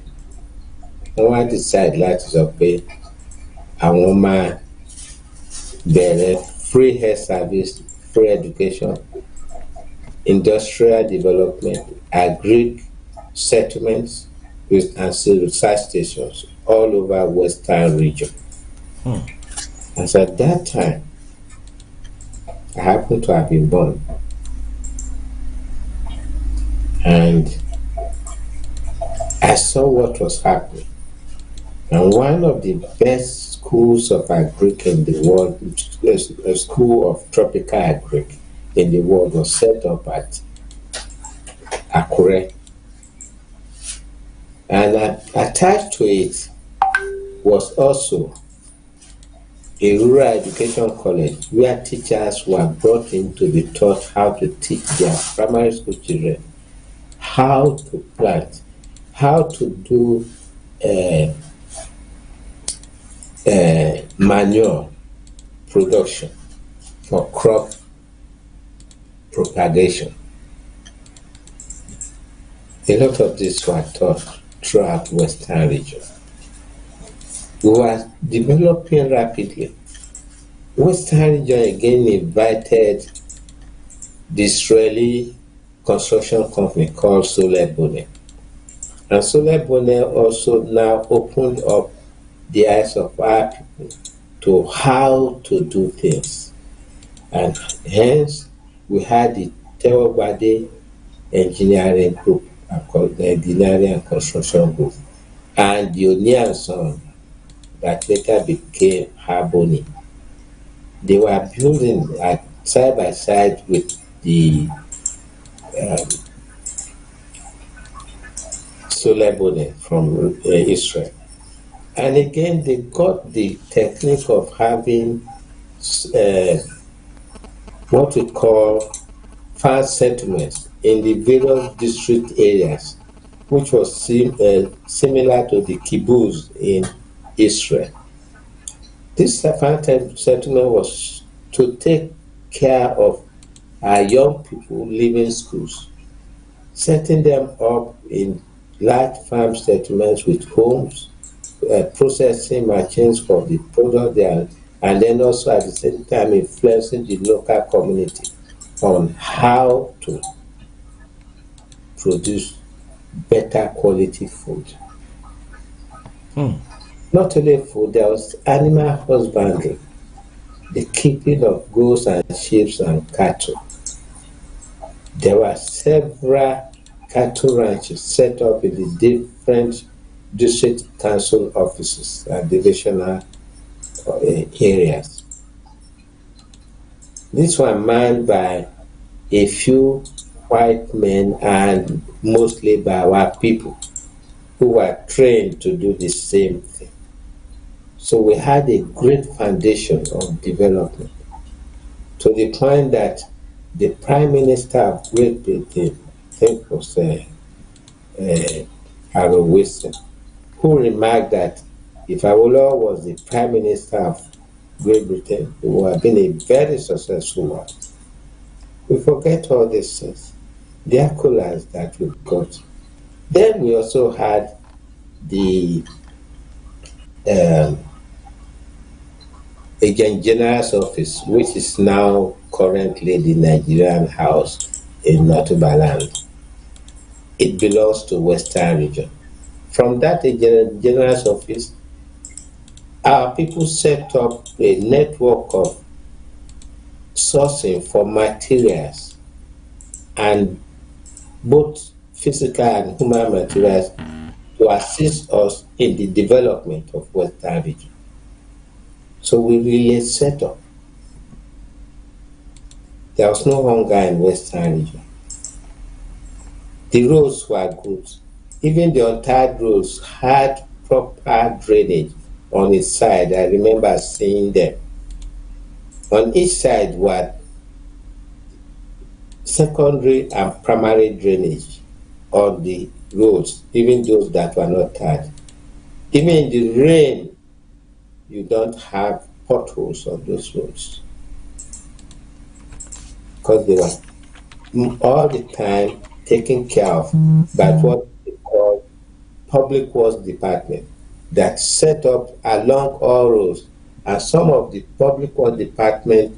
ẹ̀ wọ́n wá decide láti sọ pé àwọn máa bẹ̀rẹ̀ free health service, free education, industrial development, agric settlements and research stations all over Western region. As at that time, I happened to have been born. and I saw what was happening. And one of the best schools of agric in the world, a school of tropical agric in the world, was set up at Akure. And attached to it was also a rural education college where teachers were brought in to be taught how to teach their primary school children how to plant, how to do manure production for crop propagation. A lot of this were taught throughout Western region. We were developing rapidly. Western region again invited the Israeli construction company called Solebone. And Solebone also now opened up the eyes of our people to how to do things. And hence, we had the Tewobade engineering group, called the engineering and construction group, and the Oni and Son that later became Harboni. They were building at side by side with the Solebone from Israel. And again, they got the technique of having what we call farm settlements in the various district areas, which was similar to the kibbutz in Israel. This farm settlement was to take care of our young people leaving schools, setting them up in large farm settlements with homes, processing machines for the product there, and then also at the same time influencing the local community on how to produce better quality food. Not only food, there was animal husbandry, the keeping of goats and sheep and cattle. There were several cattle ranches set up in the different district council offices and divisional areas. These were manned by a few white men and mostly by our people who were trained to do the same thing. So we had a great foundation of development, to the point that the Prime Minister of Great Britain, I think was Harold Wilson, who remarked that if Awolowo was the Prime Minister of Great Britain, it would have been a very successful one. We forget all these things, the accolades that we've got. Then we also had the Agent General's office, which is now currently the Nigerian House in Yoruba Land. It belongs to Western region. From that Agent General's office, our people set up a network of sourcing for materials, and both physical and human materials, to assist us in the development of Western region. So we really set up. There was no hunger in Western region. The roads were good. Even the untarred roads had proper drainage on its side. I remember seeing them. On each side were secondary and primary drainage on the roads, even those that were not tarred. Even in the rain, you don't have potholes on those roads, because they were all the time taken care of by what they call Public Works Department, that set up along all roads, and some of the Public Works Department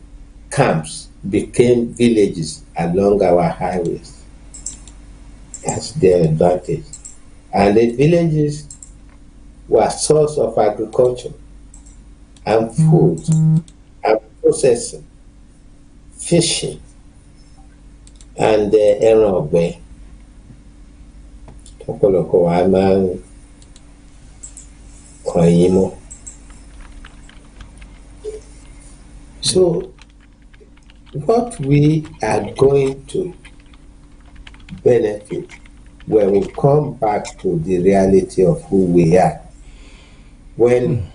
camps became villages along our highways. That's their advantage. And the villages were source of agriculture and food and processing, fishing, and ẹran ọ̀gbẹ́. tọ́pọ̀lọpọ̀ wa máa ń kàn yín mọ́. So what we are going to benefit when we come back to the reality of who we are, when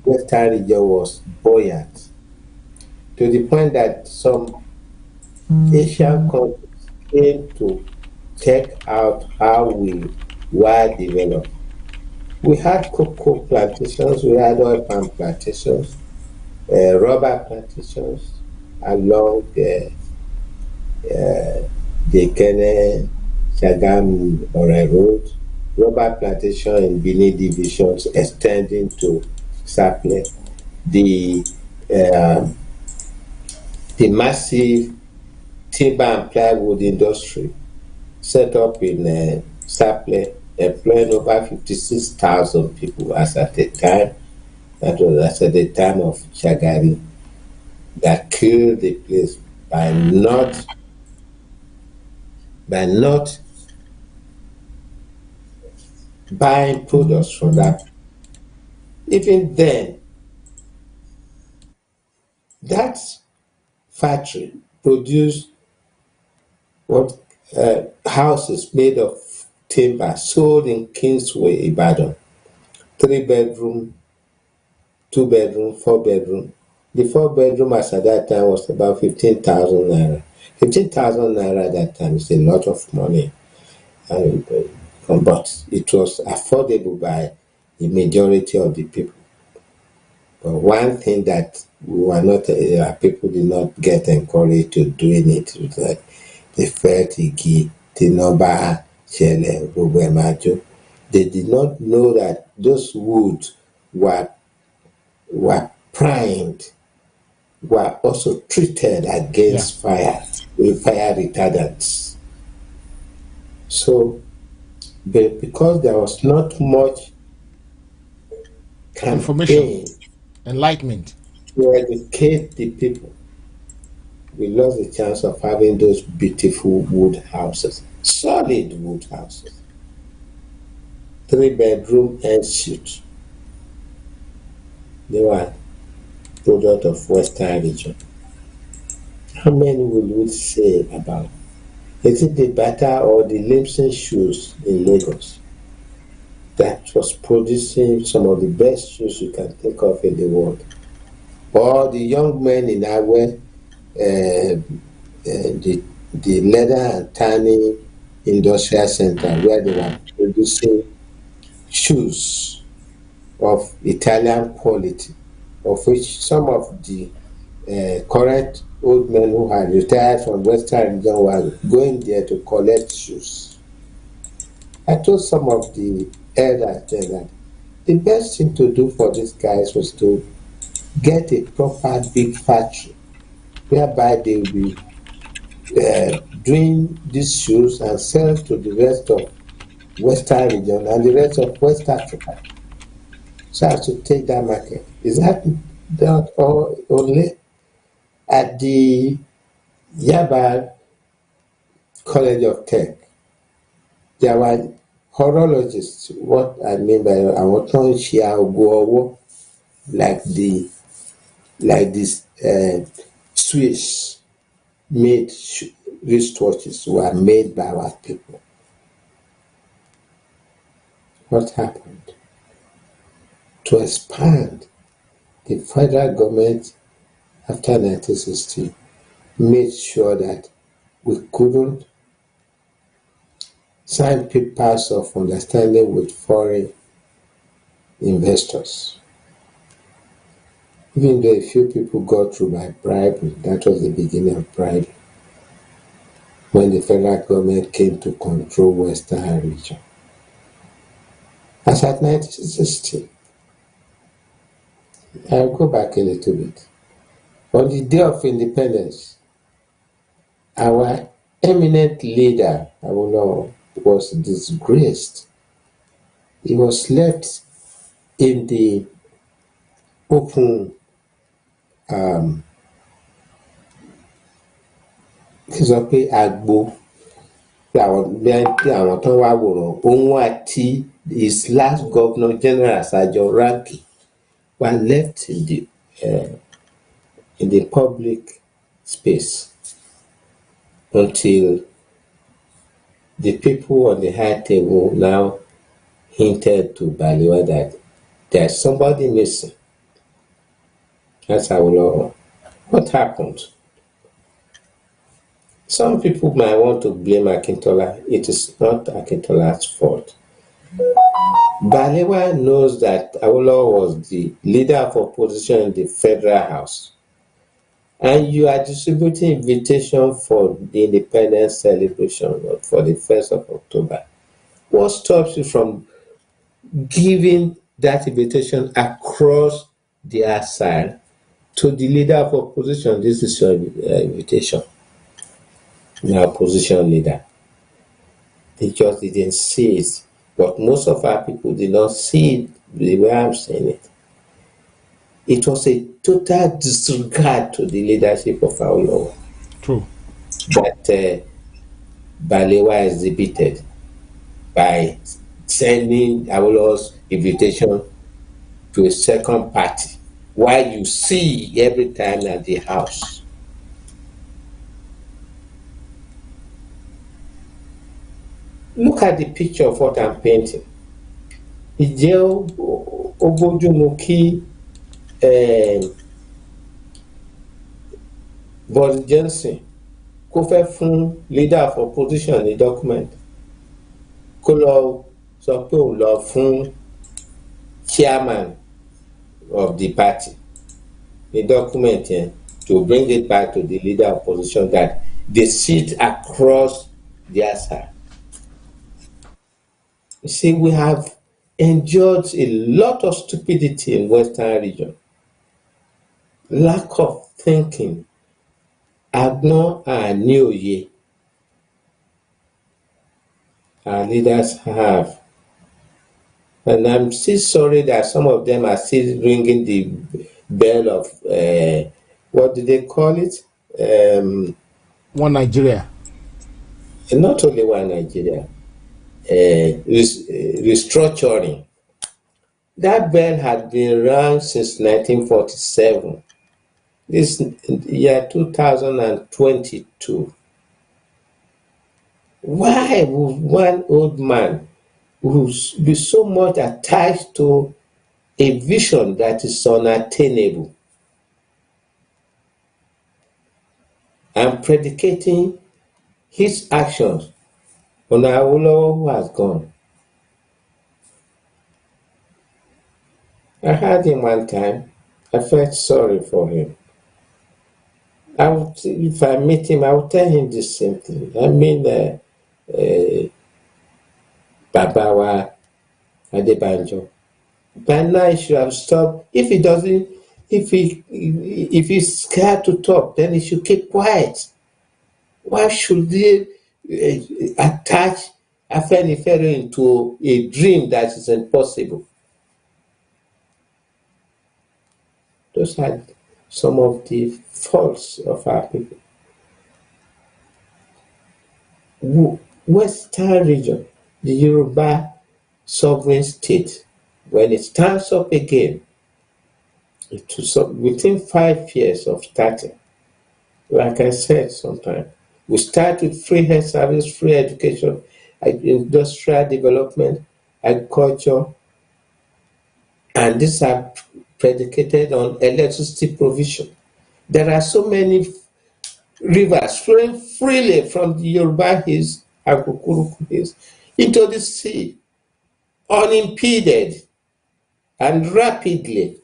Western region was buoyant to the point that some Asian countries came to check out how we were developed. We had cocoa plantations, we had oil palm plantations, rubber plantations along the Kene Shagam Ore Road, rubber plantation in Benin divisions extending to Saple, the massive timber and plywood industry set up in Saple, employing over 56,000 people as at the time. That was as at the time of Shagari, that killed the place by not buying products from that. Even then, that factory produced what houses made of timber sold in Kingsway, Ibadan. 3-bedroom, 2-bedroom, 4-bedroom. The 4-bedroom as at that time was about 15,000 naira. 15,000 naira at that time is a lot of money. But it was affordable by the majority of the people. But one thing that we were not, people did not get encouraged to doing it was that they felt they did not know that those woods were primed, were also treated against fire with fire retardants. So, because there was not much information, enlightenment to educate the people, we lost the chance of having those beautiful wood houses, solid wood houses, 3-bedroom and suite. They were product of Western region. How many will we say about? Is it the Bata or the Limson shoes in Lagos that was producing some of the best shoes you can think of in the world? Or the young men in Awe, the leather and tanning industrial center, where they were producing shoes of Italian quality, of which some of the current old men who had retired from Western region were going there to collect shoes. I told some of the elders there that the best thing to do for these guys was to get a proper big factory whereby they will be doing these shoes and sell to the rest of Western region and the rest of West Africa, so as to take that market. Is that only? At the Yaba College of Tech, there were horologists. What I mean by like this Swiss made wristwatches were made by our people. What happened? To expand, the federal government after 1960 made sure that we couldn't sign papers of understanding with foreign investors. Even though a few people got through by bribery, that was the beginning of bribery, when the federal government came to control Western region. As at 1960, I'll go back a little bit. On the day of independence, our eminent leader, Awolowo, was disgraced. He was left in the open agbo Bí àwọn tán wá wòran, òun àti his last governor general Sajo Ranki were left in the public space until the people on the high table now hinted to Baliwa that there's somebody missing. That's how what happened. Some people might want to blame Akintola. It is not Akintola's fault. Baliwa knows that Awolowo was the leader of opposition in the Federal House. And you are distributing invitation for the independence celebration for the 1st of October. What stops you from giving that invitation across the aisle to the leader of opposition? This is your invitation. The opposition leader. They just didn't see it. But most of our people did not see it the way I'm saying it. It was a total disregard to the leadership of Awolowo. True. That Balewa exhibited by sending Awolowo's invitation to a second party, while you see every time at the house. Look at the picture of what I'm painting. Ìjẹ́ ó bójúmu kí Boris Johnson kó fẹ́ fún leader of opposition ní document, kó lọ sọ pé òun lọ fún chairman of the party ní document yẹn to bring it back to the leader of opposition that they sit across their side. You see, we have endured a lot of stupidity in Western region. Lack of thinking. Àgbọ́n àní òye. Our leaders have. And I'm still sorry that some of them are still ringing the bell of, what do they call it? One Nigeria. Not only one Nigeria. Restructuring. That bell had been rung since 1947. This year 2022. Why would one old man who be so much attached to a vision that is unattainable and predicating his actions on Awolowo who has gone? I heard him one time. I felt sorry for him. If I meet him, I will tell him the same thing. I mean, Babawa Adebanjo. By now, he should have stopped. If he's scared to talk, then he should keep quiet. Why should they attach Afenifere into a dream that is impossible? Those are some of the faults of our people. Western region, the Yoruba sovereign state, when it stands up again, within 5 years of starting, like I said sometime, we start with free health service, free education, industrial development, agriculture, and these are predicated on electricity provision. There are so many rivers flowing freely from the Yoruba Hills and Kukuruku Hills into the sea, unimpeded and rapidly,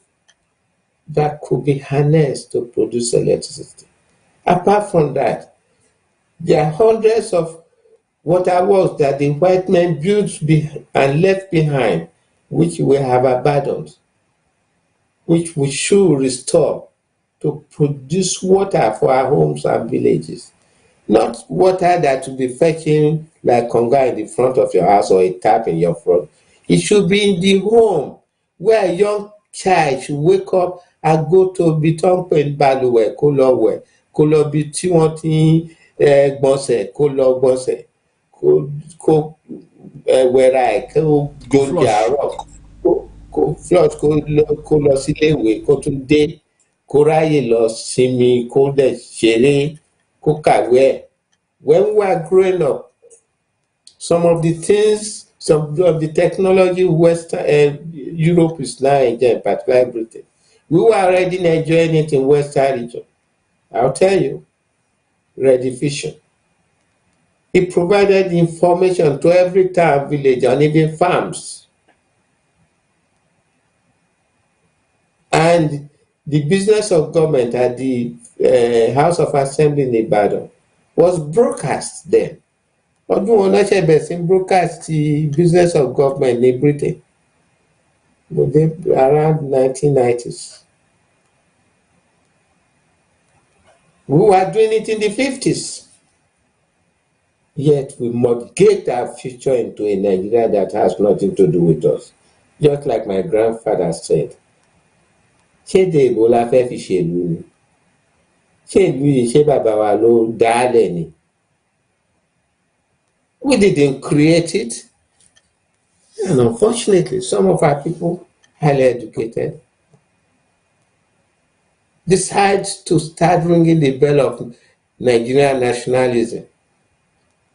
that could be harnessed to produce electricity. Apart from that, there are hundreds of waterworks that the white men built and left behind, which we have abandoned, which we should restore to produce water for our homes and villages. Not water that will be fetching like conga in the front of your house or a tap in your front. It should be in the home where a young child should wake up and go to Bitonpe in Baluwe, kó lọ wẹ̀, kó lọ bí tí wọ́n ti gbọ̀nsẹ̀, kó lọ gbọ̀nsẹ̀, kó wẹra ẹ̀ kó jóúnjẹ àárọ̀ kó flush kó lọ síléèwé kó tún dé kó ráyè lọ sinmi kó dẹ̀ ṣeré kó kàwé ẹ̀. When we are growing up, some of the the technology Europe is now enjoying, particularly Britain, we were already enjoying it in Western region. I'll tell you, Rediffusion. It provided information to every town, village, and even farms. And the business of government at the House of Assembly in Ibadan was broadcast then. Ọdún wọn náà ṣe bẹ̀rẹ̀ sí broadcast the business of government in Britain around 1990s. We were doing it in the 50s. Yet we mortgage our future into a Nigeria that has nothing to do with us. Just like my grandfather said, ṣé èdè Ìgbò la fẹ́ fi ṣèlú ni? Ṣé ìlú yìí ṣé bàbá wa ló dálẹ̀ ni? We didn't create it. And unfortunately, some of our people, highly educated, decide to start ringing the bell of Nigerian nationalism.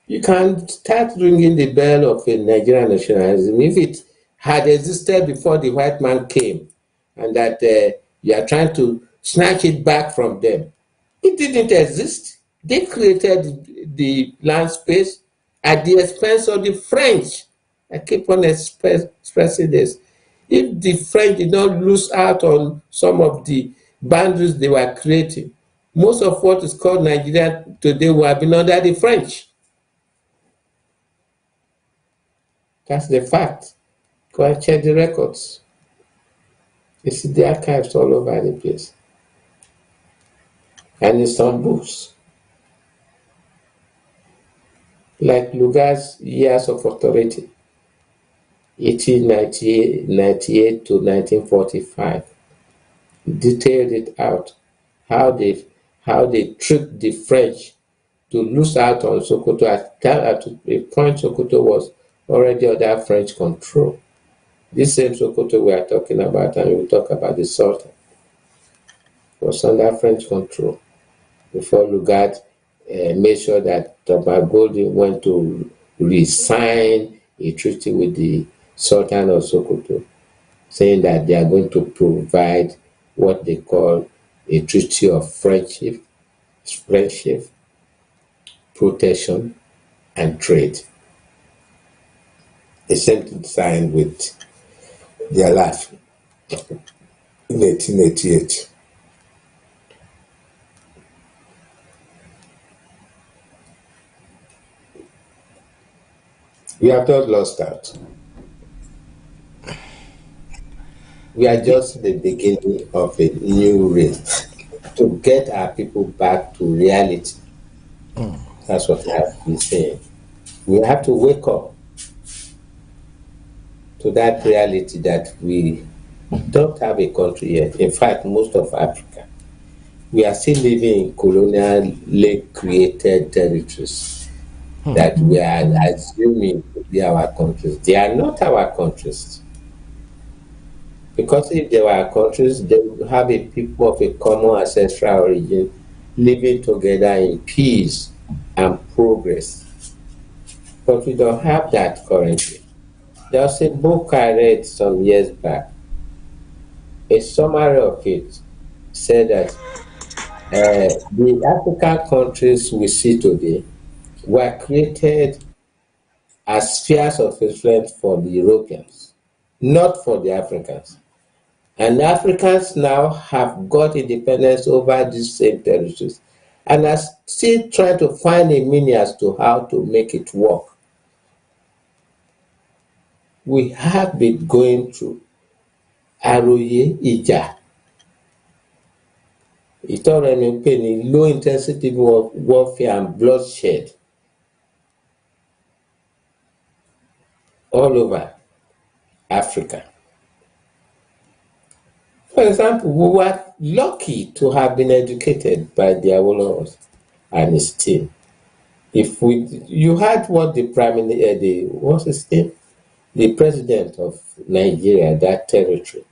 You can start ringing the bell of a Nigerian nationalism if it had existed before the white man came and that you are trying to snatch it back from them. It didn't exist. They created the land space at the expense of the French. I keep on expressing this. If the French did not lose out on some of the boundaries they were creating, most of what is called Nigeria today would have been under the French. That's the fact. Go and check the records. You see the archives all over the place. And in some books. Like Lugar's Years of Authority, 1898 to 1945, detailed it out, how they tricked the French to lose out on Sokoto. At a point, Sokoto was already under French control. This same Sokoto we are talking about, and we'll talk about the Sultan, was under French control before Lugard made sure that Tobagodi went to re-sign a treaty with the Sultan of Sokoto, saying that they are going to provide what they call a treaty of friendship, protection, and trade. The same thing signed with their life in 1888. We have not lost out. We are just the beginning of a new race to get our people back to reality. That's what I have been saying. We have to wake up to that reality that we don't have a country yet. In fact, most of Africa, we are still living in colonially created territories that we are assuming to be our countries. They are not our countries. Because if they were our countries, they would have a people of a common ancestral origin living together in peace and progress. But we don't have that currently. There was a book I read some years back. A summary of it said that the African countries we see today were created as spheres of influence for the Europeans, not for the Africans. And Africans now have got independence over these same territories and are still trying to find a meaning as to how to make it work. We have been going through Aroye Ija. Low intensity warfare and bloodshed all over Africa. For example, we were lucky to have been educated by the Awolowo and his team you heard what the prime minister, what's his name? The president of Nigeria, that territory,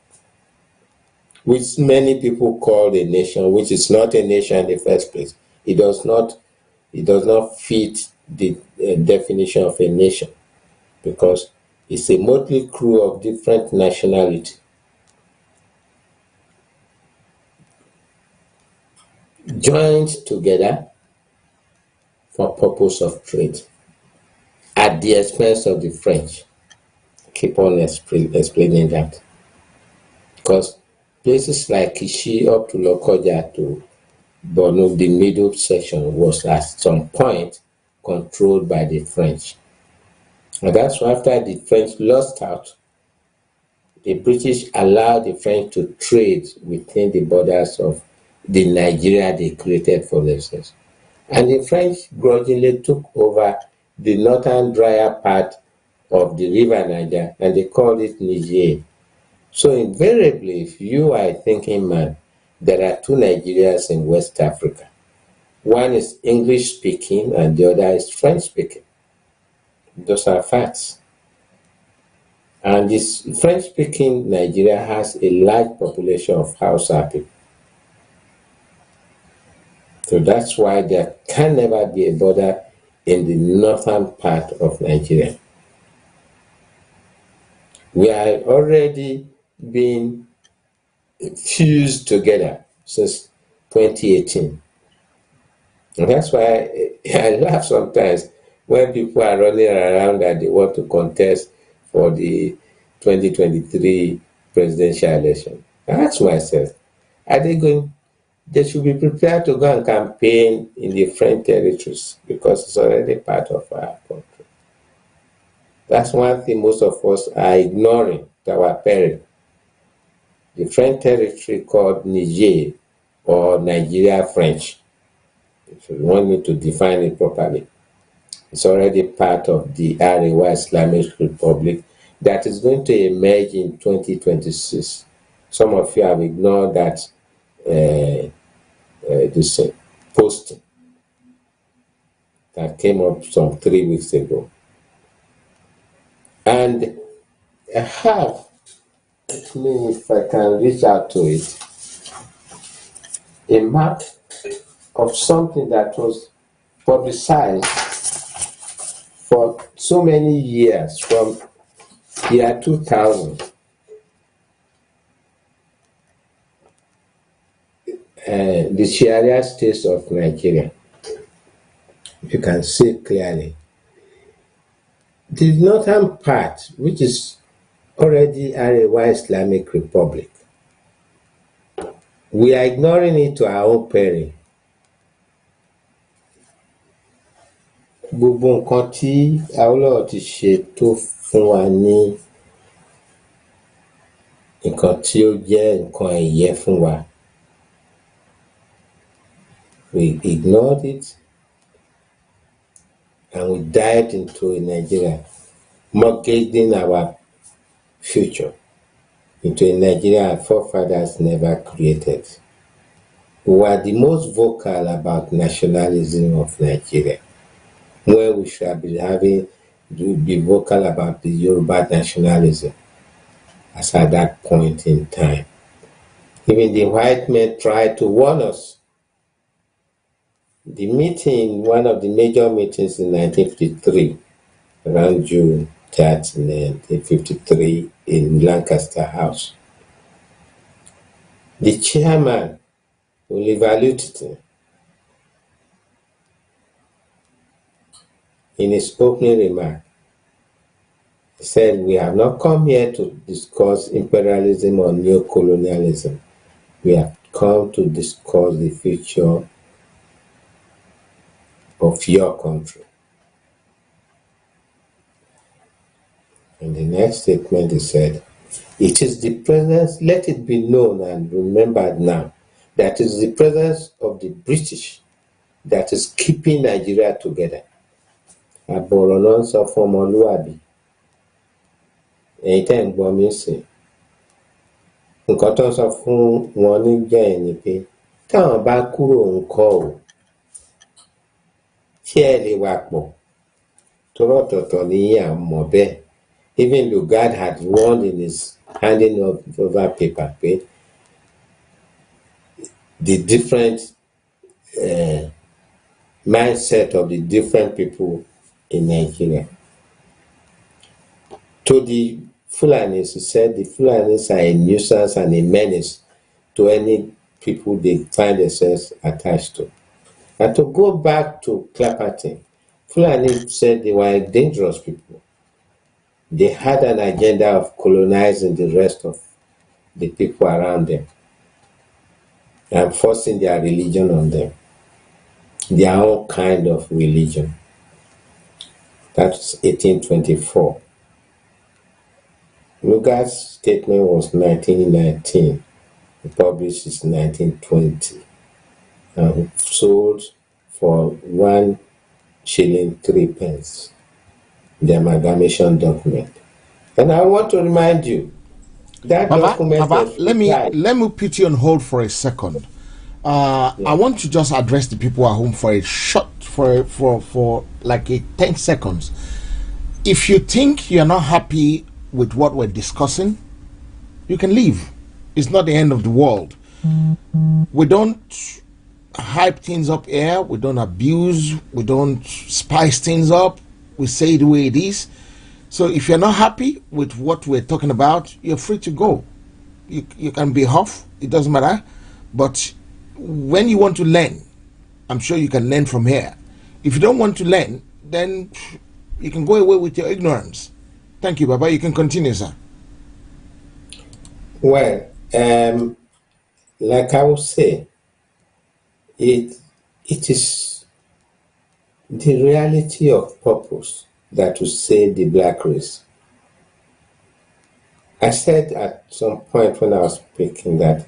which many people call a nation, which is not a nation in the first place. It does not fit the definition of a nation, because it's a motley crew of different nationality joined together for purpose of trade at the expense of the French. Keep on explaining that, because places like Kishi up to Lokoja to Borno, the middle section, was at some point controlled by the French. And that's why after the French lost out, the British allowed the French to trade within the borders of the Nigeria they created for themselves. And the French grudgingly took over the northern drier part of the river Niger, and they called it Niger. So invariably, if you are a thinking man, there are two Nigerias in West Africa. One is English speaking and the other is French speaking. Those are facts. And this French speaking Nigeria has a large population of Hausa people. So that's why there can never be a border in the northern part of Nigeria. We are already being fused together since 2018. And that's why I laugh sometimes when people are running around that they want to contest for the 2023 presidential election. I ask myself, are they going? They should be prepared to go and campaign in the French territories, because it's already part of our country. That's one thing most of us are ignoring to our peril. The French territory called Niger, or Nigeria French, if you want me to define it properly, it's already part of the Arewa Islamic Republic that is going to emerge in 2026. Some of you have ignored that this posting that came up some 3 weeks ago. And I have, let me, if I can reach out to it, a map of something that was publicized for so many years, from year 2000. The Sharia states of Nigeria. You can see clearly. The northern part, which is already Arewa Islamic Republic, we are ignoring it to our own peril. Gbogbo nǹkan tí Awólọ́wọ̀ ti ṣe tó fún wa ní nǹkan tí ó jẹ́ nǹkan ẹ̀yẹ fún wa, we ignored it and we dived into Nigeria, mortgaging our future into a Nigeria our forefathers never created. We were the most vocal about nationalism of Nigeria, where we should be vocal about the Yoruba nationalism as at that point in time. Even the white men tried to warn us. The meeting, one of the major meetings in 1953, around June 30, 1953, in Lancaster House, the chairman, Oliver Lutyens, in his opening remark, said, "We have not come here to discuss imperialism or neocolonialism. We have come to discuss the future of your country." In the next statement, he said, "It is the presence, let it be known and remembered now, that it is the presence of the British that is keeping Nigeria together." Àbọ̀rọ̀ ló ń sọ fún ọmọlúwàbí. Ẹ̀yin tẹ́ ń gbọ́ mi sìn. Nǹkan tó ń sọ fún wọn níjọ́ yẹn ni pé táwọn bá kúrò ńkọ́ o. ṣé ẹ lè wà pọ̀ tọrọ ọ̀tọ̀ọ̀tọ̀ ní àmọ́ bẹ́ẹ̀. Even Lugard had warned in his handing over paper pé the different mindset of the different people in Nigeria. To the Fulanis, he said the Fulanis are a nuisance and a menace to any people they find themselves attached to. And to go back to Clapperton, Fulani said they were dangerous people. They had an agenda of colonizing the rest of the people around them and forcing their religion on them, their own kind of religion. That's 1824. Lugard's statement was 1919. It published in 1920 and sold for 1 shilling 3 pence. The amalgamation document. And I want to remind you that document. Baba, let me put you on hold for a second. I want to just address the people at home for a short, for like 10 seconds. If you think you're not happy with what we're discussing, you can leave. It's not the end of the world. We don't hype things up here. We don't abuse. We don't spice things up. We say it the way it is. So if you're not happy with what we're talking about, you're free to go. You can be off. It doesn't matter. But when you want to learn, I'm sure you can learn from here. If you don't want to learn, then you can go away with your ignorance. Thank you, Baba. You can continue, sir. Well, like I would say, it is the reality of purpose that will save the black race. I said at some point when I was speaking that,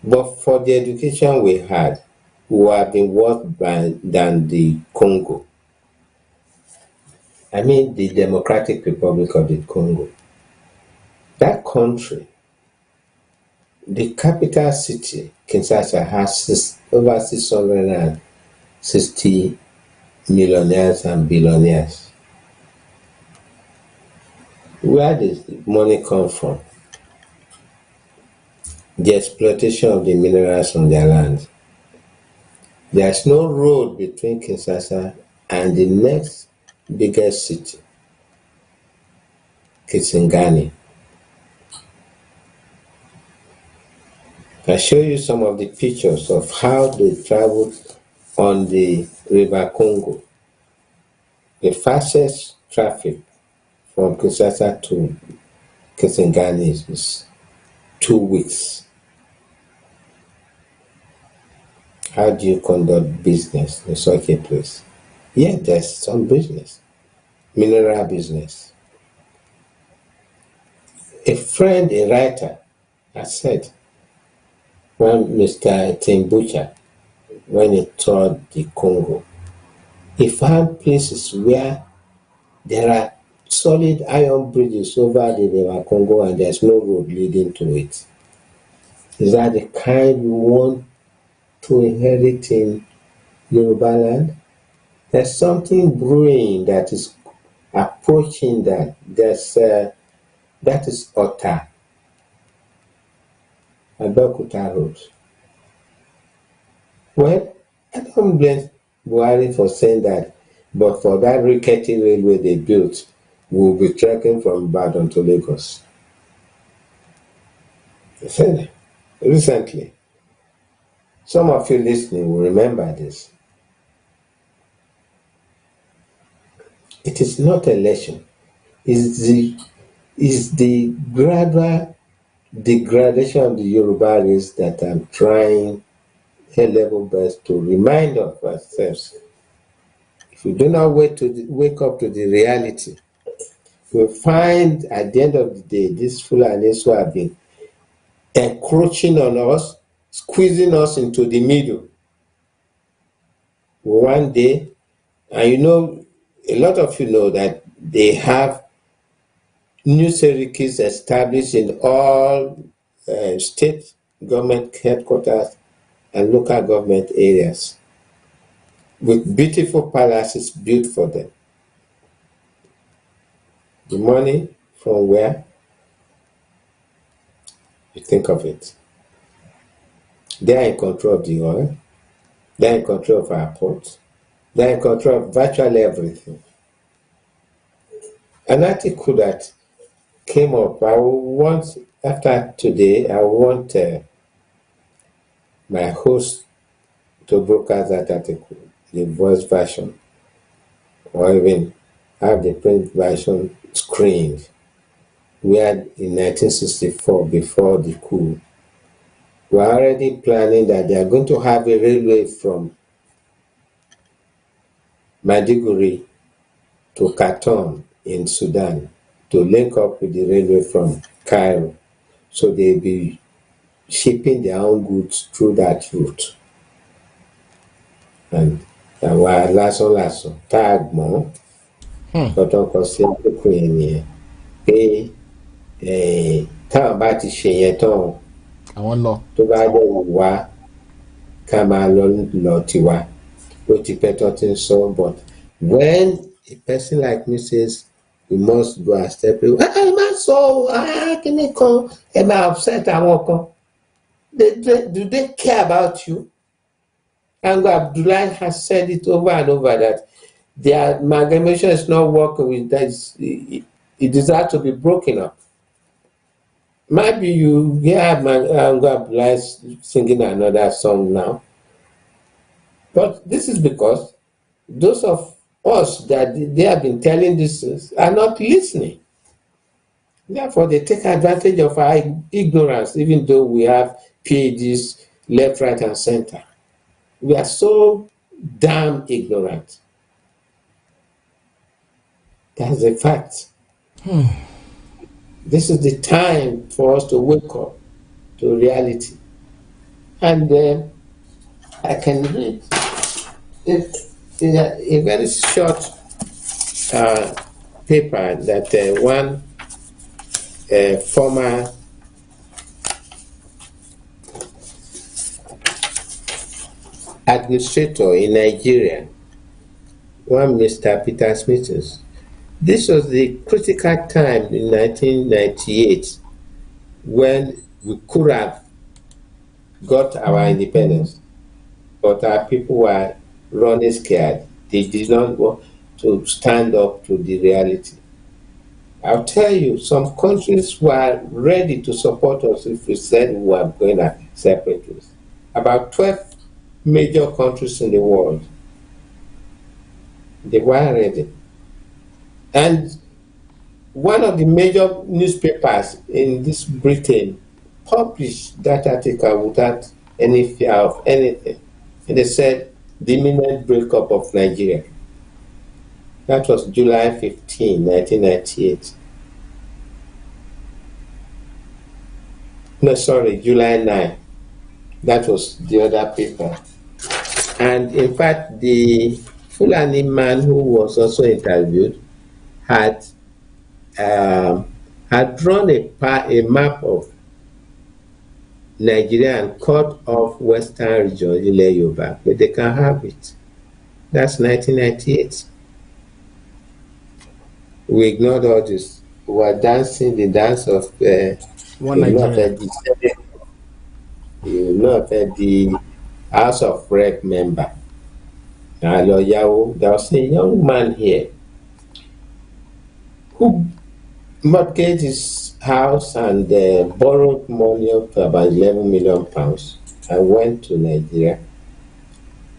but for the education we had, we would have been worse than the Congo. I mean the Democratic Republic of the Congo. That country, the capital city, Kinshasa, has over 660 millionaires and billionaires. Where does the money come from? The exploitation of the minerals on their land. There's no road between Kinshasa and the next biggest city, Kisangani. I'll show you some of the pictures of how they traveled on the River Congo. The fastest traffic from Kinshasa to Kisangani is 2 weeks. How do you conduct business in such a place? Yeah, there's some business, mineral business. A friend, a writer, has said, when Mr. Timbucha, when he toured the Congo, he found places where there are solid iron bridges over the River Congo and there's no road leading to it. Is that the kind you want to inherit in Yoruba Land? There's something brewing that is approaching that. That is Ota, Abeokuta Road. Well, I don't blame Buhari for saying that, but for that rickety railway they built, we'll be trekking from Ibadan to Lagos. They said recently. Some of you listening will remember this. It is not election. It's the gradual degradation of the Yoruba race that I'm trying a level best to remind of ourselves. If we do not wake up to the reality, we'll find at the end of the day, these Fulanis who have been encroaching on us, squeezing us into the middle. One day, and you know, a lot of you know that they have new serities established in all state government headquarters and local government areas. with beautiful palaces built for them. The money from where? You think of it. They are in control of the oil. They are in control of our ports. They are in control of virtually everything. An article that came up, I want, after today, I want my host to broadcast that article, the voice version, or even have the print version screened, where in 1964, before the coup, we are already planning that they are going to have a railway from Maiduguri to Khartoum in Sudan to link up with the railway from Cairo. So they'll be shipping their own goods through that route. And àwa lásán tá a gbọ́n tọ́tọ́ kan sí àkókò yẹn nìyẹn pé táwọn bá ti ṣe yẹn tán àwọn lọ. tó bá dẹ̀ wá ká máa lọ tiwa ó ti pẹ́ tó ti ń sọ, but when a person like me says we must go and step away, ẹ má sọ kíní kan, ẹ máa upset àwọn kan. Do they care about you? And Abdullah has said it over and over that their amalgamation is not working with that. It deserves to be broken up. Maybe you hear Abdullah singing another song now. But this is because those of us that they have been telling this are not listening. Therefore, they take advantage of our ignorance, even though we have PhDs left, right, and center. We are so damn ignorant. That's a fact. This is the time for us to wake up to reality. And I can read a very short paper that one former administrator in Nigeria, one Mr. Peter Smithers. This was the critical time in 1998 when we could have got our independence, but our people were running scared. They did not want to stand up to the reality. I'll tell you, some countries were ready to support us if we said we were going to separate ways. About 12 major countries in the world, they were ready. And one of the major newspapers in this Britain published that article without any fear of anything. And they said, the imminent breakup of Nigeria. That was July 15, 1998. No, sorry, July 9. That was the other paper. And in fact, the Fulani man who was also interviewed had drawn a map of Nigeria and cut off Western region, Ilẹ̀ Yorùbá, but they can have it. That's 1998. We ignored all this. We were dancing the dance of One Nigeria. You not the House of Rep member. There was a young man here who mortgaged his house and borrowed money up to about 11 million pounds and went to Nigeria,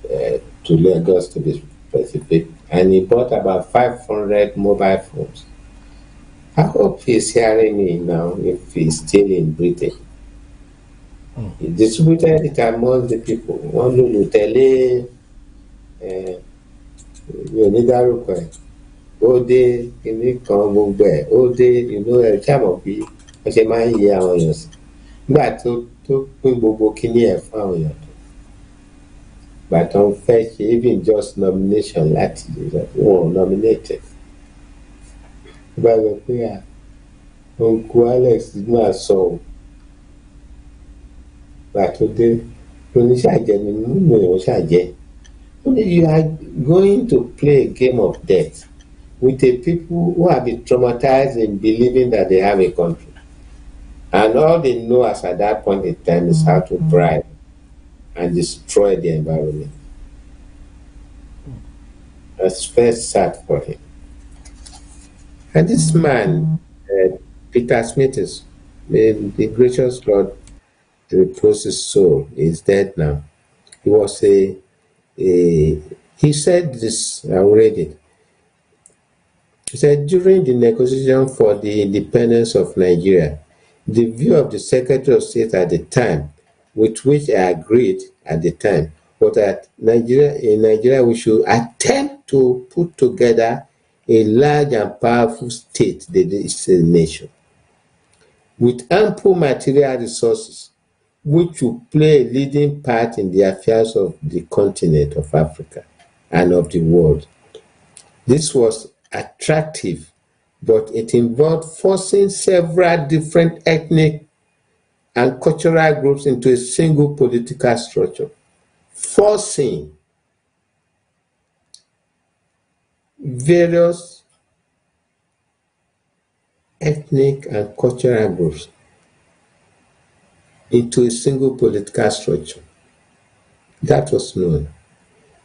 to Lagos to be specific, and he bought about 500 mobile phones. I hope he's hearing me now if he's still in Britain. He distributed it among the people. One lulu tele onídàrúkọ ẹ̀ ó dé kíní kan gbogbo ẹ̀ ó dé inú ẹ̀ ṣàmọ̀ bí wọ́n ṣe máa ń yẹ àwọn èèyàn sí nígbà tó pín gbogbo kíní ẹ̀ fún àwọn èèyàn tó gbà tó ń fẹ́ ṣe even just nomination láti wọn ò nominate bá lọ pé uncle Alex máa sọ ọ́ gbà tó dé oníṣàjẹ́ ni mímú èèyàn ṣàjẹ́ You are going to play a game of death with a people who have been traumatized in believing that they have a country. And all they know as at that point in time is how to bribe and destroy the environment. That's very sad for him. And this man, Peter Smith, the gracious Lord repose his soul, is dead now. He was he said this, I read it. He said, during the negotiation for the independence of Nigeria, the view of the Secretary of State at the time, with which I agreed at the time, was that in Nigeria we should attempt to put together a large and powerful state, the nation, with ample material resources, which will play a leading part in the affairs of the continent of Africa and of the world. This was attractive, but it involved forcing several different ethnic and cultural groups into a single political structure. Forcing various ethnic and cultural groups into a single political structure. That was known.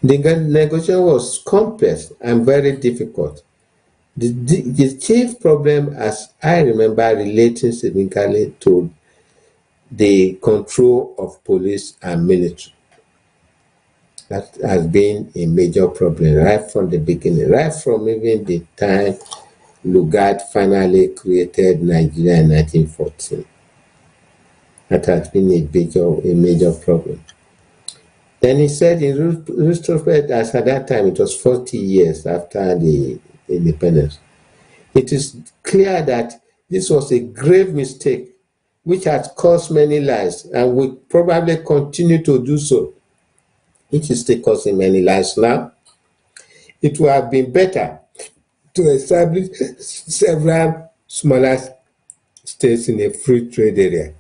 The negotiation was complex and very difficult. The chief problem, as I remember, relating significantly to the control of police and military. That has been a major problem right from the beginning, right from even the time Lugard finally created Nigeria in 1914. That has been a major problem. Then he said in retrospect, as at that time it was 40 years after the independence, it is clear that this was a grave mistake which has caused many lives and will probably continue to do so. It is still causing many lives now. It would have been better to establish several smaller states in a free trade area.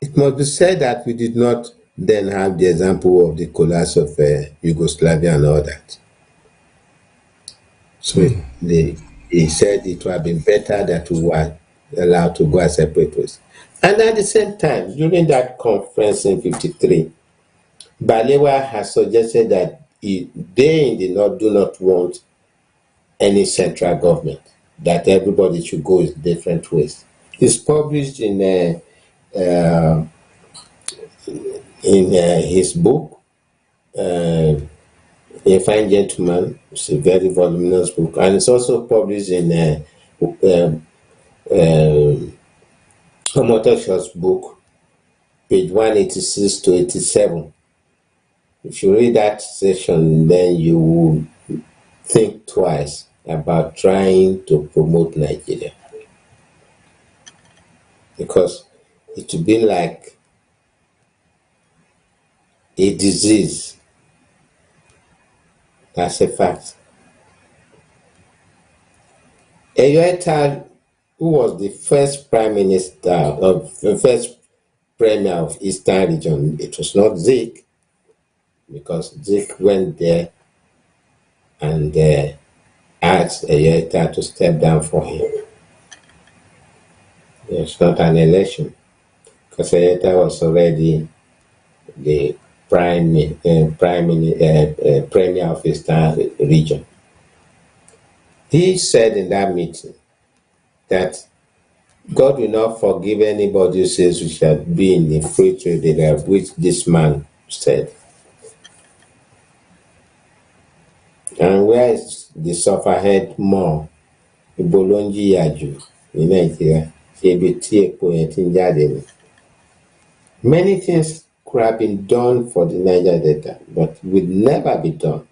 It must be said that we did not then have the example of the collapse of Yugoslavia and all that. So he said it would have been better that we were allowed to go our separate ways. And at the same time, during that conference in 1953, Balewa has suggested that they in the North do not want any central government, that everybody should go different ways. It's published in his book, A Fine Gentleman. It's a very voluminous book, and it's also published in Omotosho's book, page 186 to 87. If you read that section, then you will think twice about trying to promote Nigeria, because it would be like a disease. That's a fact. Eyoeta, who was the first prime minister of the first premier of Eastern region, it was not Zik, because Zik went there and asked Eyoeta to step down for him. It's not an election, because Eyoeta was already the premier of Eastern region. He said in that meeting that God will not forgive anybody who says we shall be in the free trade area, which this man said. And where is the sufferhead more? Ibolonji Yaju in Nigeria. Many things could have been done for the Niger Delta, but will never be done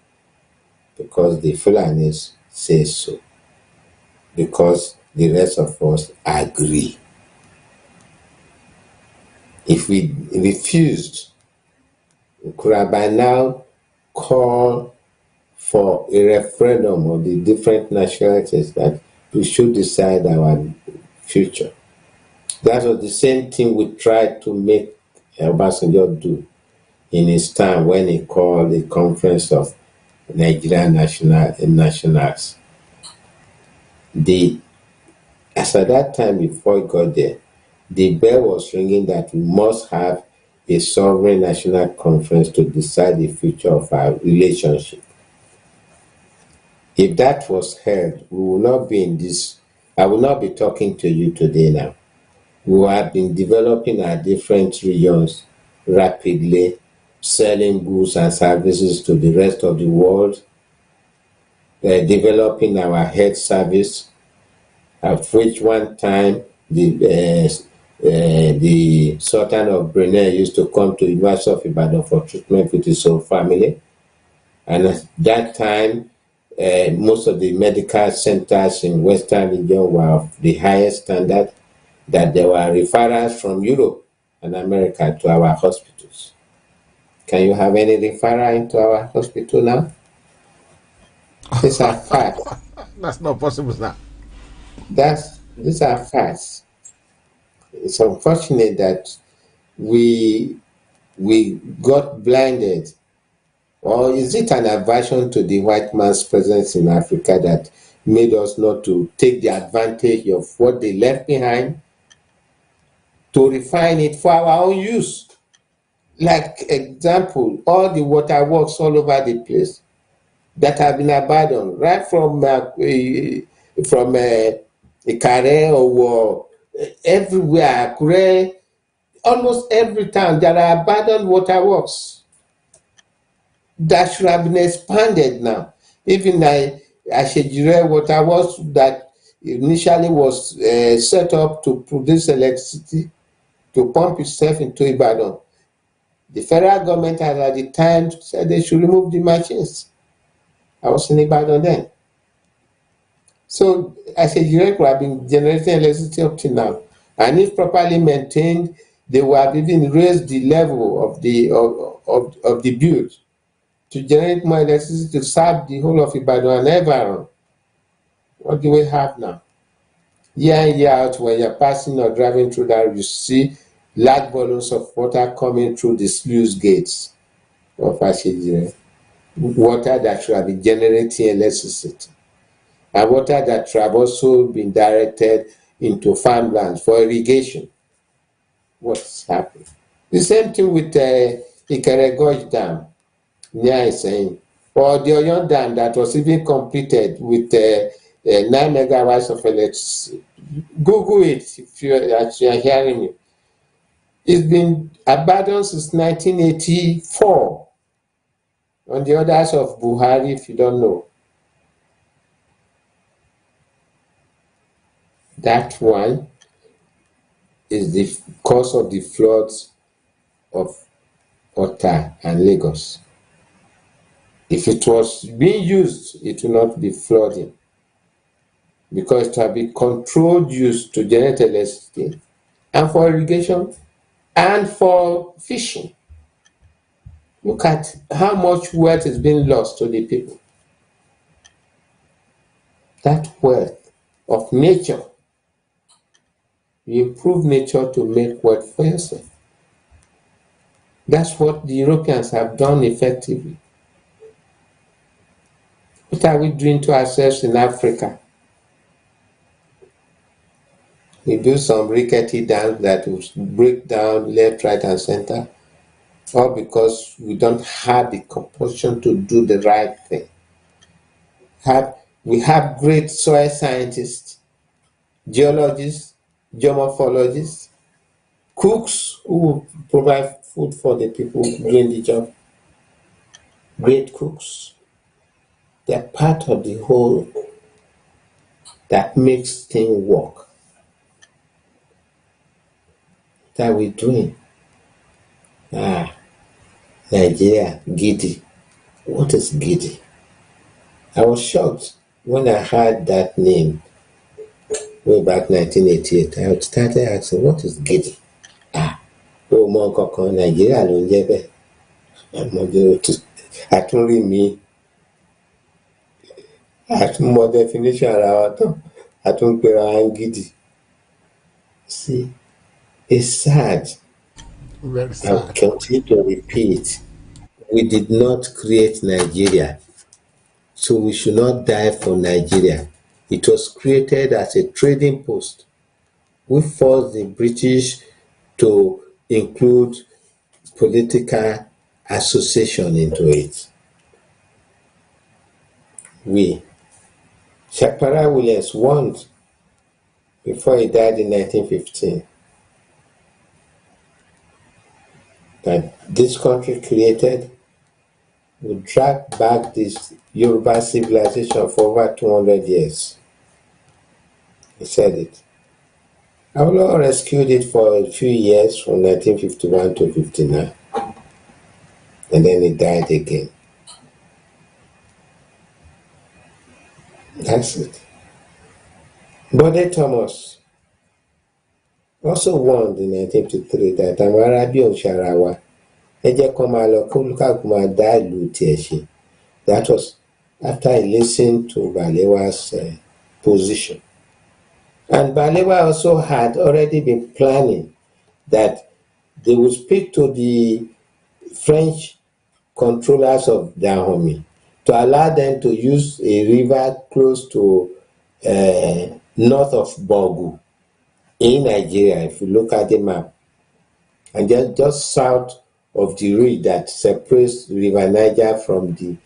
because the Fulanis say so. Because the rest of us agree. If we refused, we could have by now called for a referendum of the different nationalities that we should decide our future. That was the same thing we tried to make Obasanjo do in his time when he called the conference of Nigerian nationals. As at that time, before he got there, the bell was ringing that we must have a sovereign national conference to decide the future of our relationship. If that was held, we will not be in this. I will not be talking to you today now. We have been developing our different regions rapidly, selling goods and services to the rest of the world, developing our health service, at which one time the Sultan of Brunei used to come to University of Ibadan for treatment with his whole family. And at that time, most of the medical centers in Western region were of the highest standard, that there were referrals from Europe and America to our hospitals. Can you have any referral into our hospital now? These are facts. That's not possible, sir. These are facts. It's unfortunate that we got blinded, or is it an aversion to the white man's presence in Africa that made us not to take the advantage of what they left behind to refine it for our own use? Like example, all the waterworks all over the place that have been abandoned, right from Ikare or everywhere, Akure, almost every town there are abandoned waterworks that should have been expanded now. Even Ashejire waterworks that initially was set up to produce electricity to pump itself into Ibadan. The federal government had at the time said they should remove the machines. I was in Ibadan then. So Ashejire could have been generating electricity up till now. And if properly maintained, they would have even raised the level of the build to generate more electricity to serve the whole of Ibadan and everyone. What do we have now? Year in, year out, when you're passing or driving through that, you see large volumes of water coming through the sluice gates of Ashejire. Water that should have been generating electricity. And water that should have also been directed into farmlands for irrigation. What's happening? The same thing with Ikere Gorge Dam near Iseyin, or the Oyon Dam that was even completed with 9 megawatts of electricity. Google it if you are hearing me. It's been abandoned since 1984 on the orders of Buhari, if you don't know. That one is the cause of the floods of Ota and Lagos. If it was being used, it will not be flooding, because it will be controlled use to generate electricity and for irrigation and for fishing. Look at how much wealth is being lost to the people. That wealth of nature, you improve nature to make wealth for yourself. That's what the Europeans have done effectively. What are we doing to ourselves in Africa? We do some rickety dams that will break down left, right, and center, all because we don't have the compulsion to do the right thing. We have great soil scientists, geologists, geomorphologists, cooks who provide food for the people doing the job. Great cooks. They're part of the whole that makes things work. What are we doing? Nigeria, Gidi. What is Gidi? I was shocked when I heard that name way back 1988. I started asking, what is Gidi? Oh, mọ kankan, Nigeria ló ń jẹ́ bẹ́ẹ̀. Àtúnrí mi, àtúnmọ̀ definition ara wa tán, àtúnpera wa ń Gidi. See, it's sad. Very I will sad. continue to repeat. We did not create Nigeria, so we should not die for Nigeria. It was created as a trading post. We forced the British to include political association into it. We. Shakpara Williams warned before he died in 1915 that this country created would drag back this Yoruba civilization for over 200 years. He said it. Awolowo rescued it for a few years from 1951 to 59, and then he died again. That's it. Bode Thomas also warned in 1953 that àwọn ará bí òun ṣara wa, ẹ jẹ́ kó máa lọ kó olúkàkú máa dá ìlú tiẹ̀ ṣe. That was after he listened to Balewa's position. And Balewa also had already been planning that they would speak to the French controllers of Dahomey to allow them to use a river close to north of Bogu in Nigeria, if you look at the map, and just south of the ridge that separates River Niger from the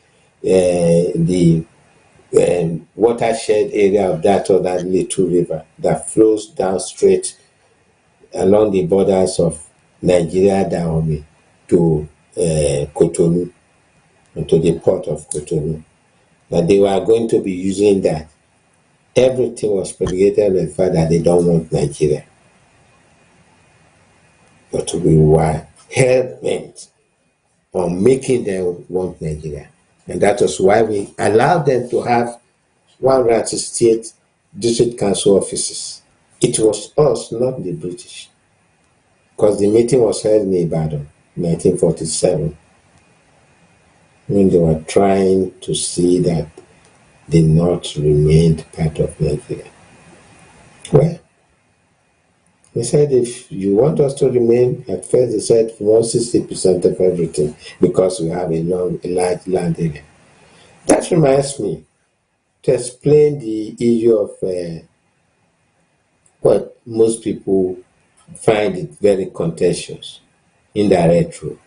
watershed area of that other little river that flows down straight along the borders of Nigeria Dahomey to Cotonou, to the port of Cotonou. That they were going to be using that. Everything was predicated on the fact that they don't want Nigeria. But we were hell-bent on making them want Nigeria. And that was why we allowed them to have 168 district council offices. It was us, not the British. Because the meeting was held in Ibadan in 1947, when they were trying to see that the North remained part of Nigeria. Well, they said, if you want us to remain, at first they said we want 60% of everything because we have a large land area. That reminds me to explain the issue of what most people find it very contentious, indirect rule.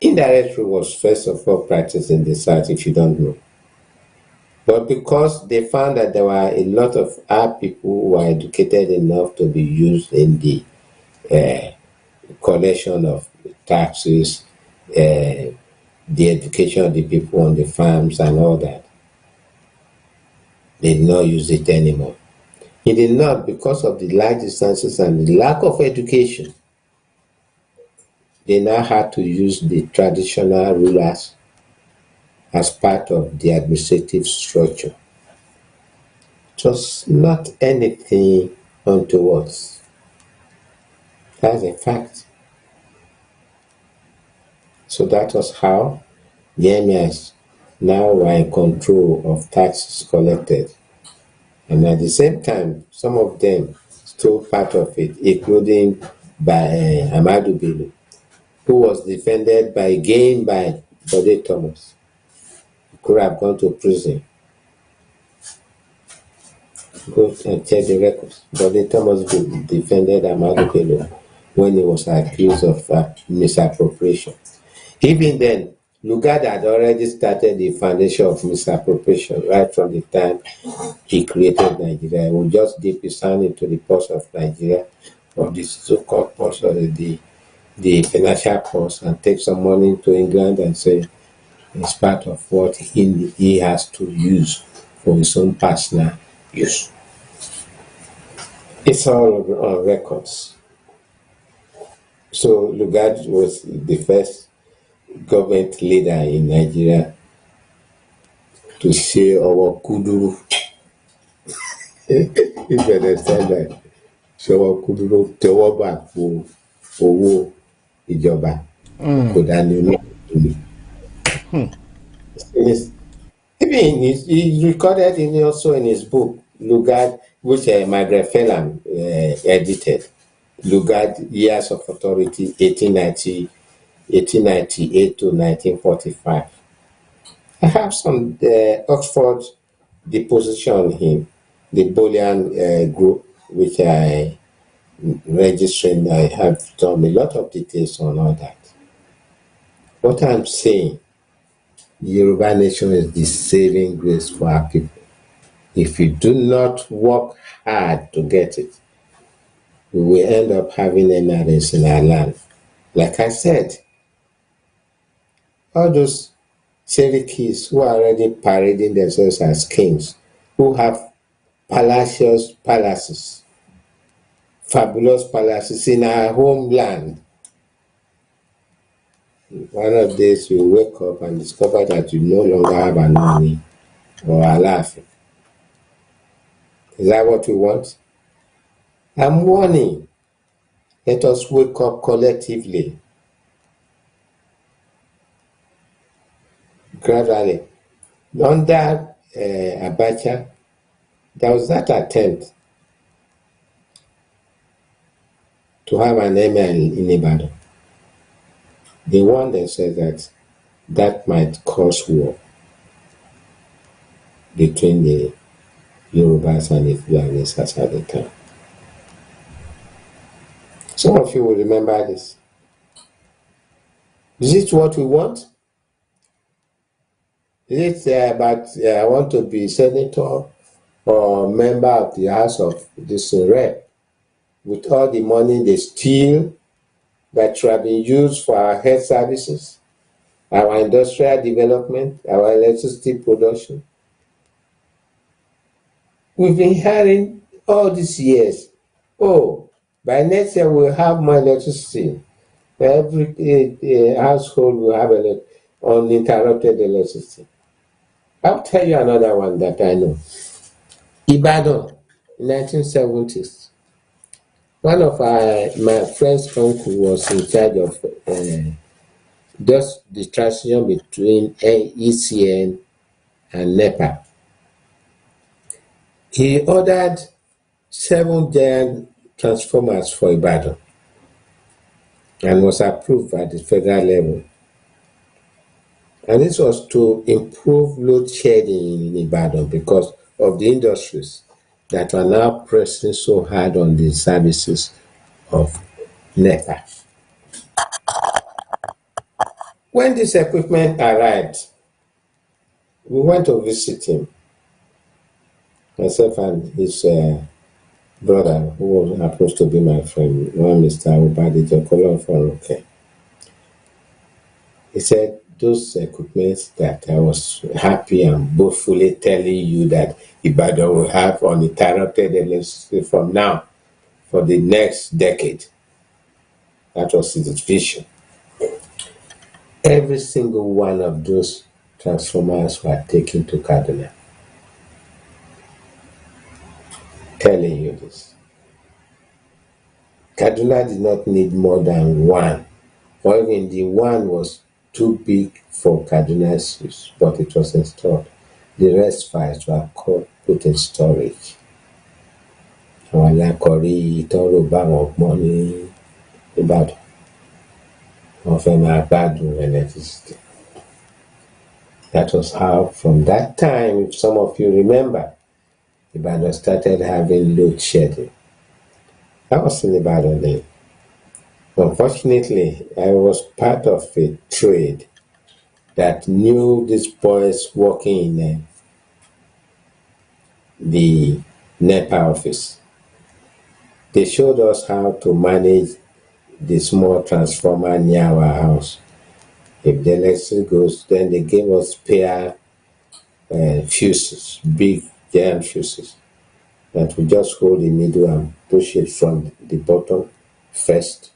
Indirect rule was first of all practiced in the South, if you don't know. But because they found that there were a lot of our people who were educated enough to be used in the collection of taxes, the education of the people on the farms and all that, they did not use it anymore. It did not, because of the large distances and the lack of education. They now had to use the traditional rulers as part of the administrative structure. It was not anything untoward. That's a fact. So that was how the emirs now were in control of taxes collected. And at the same time, some of them stole part of it, including by Ahmadu Bello, who was defended by Bode Thomas. He could have gone to prison. Go and check the records. Bode Thomas defended Ahmadu Bello when he was accused of misappropriation. Even then, Lugard had already started the foundation of misappropriation right from the time he created Nigeria. He would just dip his hand into the purse of Nigeria, or the so-called purse of the financial purse, and take some money to England and say it's part of what he has to use for his own personal use. It's all on records. So Lugard was the first government leader in Nigeria to say our kuduru. If you understand that, ṣé ọwọ́ kúdúró tẹwọ́ bà po owó ìjọba kò dání oníkùnrin. Even he recorded also in his book, Lugard, which Margaret Phelan edited. Lugard years of authority, 1898 to 1945. I have some Oxford deposition on him, the Boolean group, which I registered. I have done a lot of details on all that. What I'm saying, the Yoruba Nation is the saving grace for our people. If you do not work hard to get it, we will end up having NRS in our land. Like I said, all those Cherokees who are already parading themselves as kings, who have palaces, fabulous palaces in our homeland. One of these you wake up and discover that you no longer have an army or a laugh. Is that what we want? I'm warning. Let us wake up collectively, gradually. Under Abacha, there was that attempt to have an emir in Ibadan. They warned themselves that might cause war between the Yorubas and the Fulanis at the time. Some of you will remember this. Is it what we want? Is it about I want to be senator or member of the House of this rep with all the money they steal that should have been used for our health services, our industrial development, our electricity production? We've been hearing all these years, oh, by next year we'll have more electricity. Every household will have uninterrupted electricity. I'll tell you another one that I know. Ibadan, 1970s. One of my friend's uncle was in charge of just the transition between ECN and NEPA. He ordered 7 giant transformers for Ibadan and was approved at the federal level. And this was to improve load shedding in Ibadan because of the industries that are now pressing so hard on the services of NEPA. When this equipment arrived, we went to visit him, myself and his brother, who was supposed to be my friend, one Mr. Ubadi. He said, those equipments that I was happy and boastfully telling you that Ibadan will have uninterrupted electricity from now for the next decade. That was his vision. Every single one of those transformers were taken to Kaduna. Telling you this. Kaduna did not need more than one, or even the one was too big for Kaduna's use, but it was installed. The rest files were put in storage. Àwọn alákọ̀rí tọ́rọ̀ bá wọn pọ́n ní Ìbàdàn. Wọ́n fẹ́ máa gbádùn electricity. That was how, from that time, if some of you remember, Ibadan started having load shedding. That was in Ibadan then. Unfortunately, I was part of a trade that knew these boys working in the NEPA office. They showed us how to manage the small transformer near our house. If the electricity goes, then they gave us spare fuses, big giant fuses, that we just hold the middle and push it from the bottom first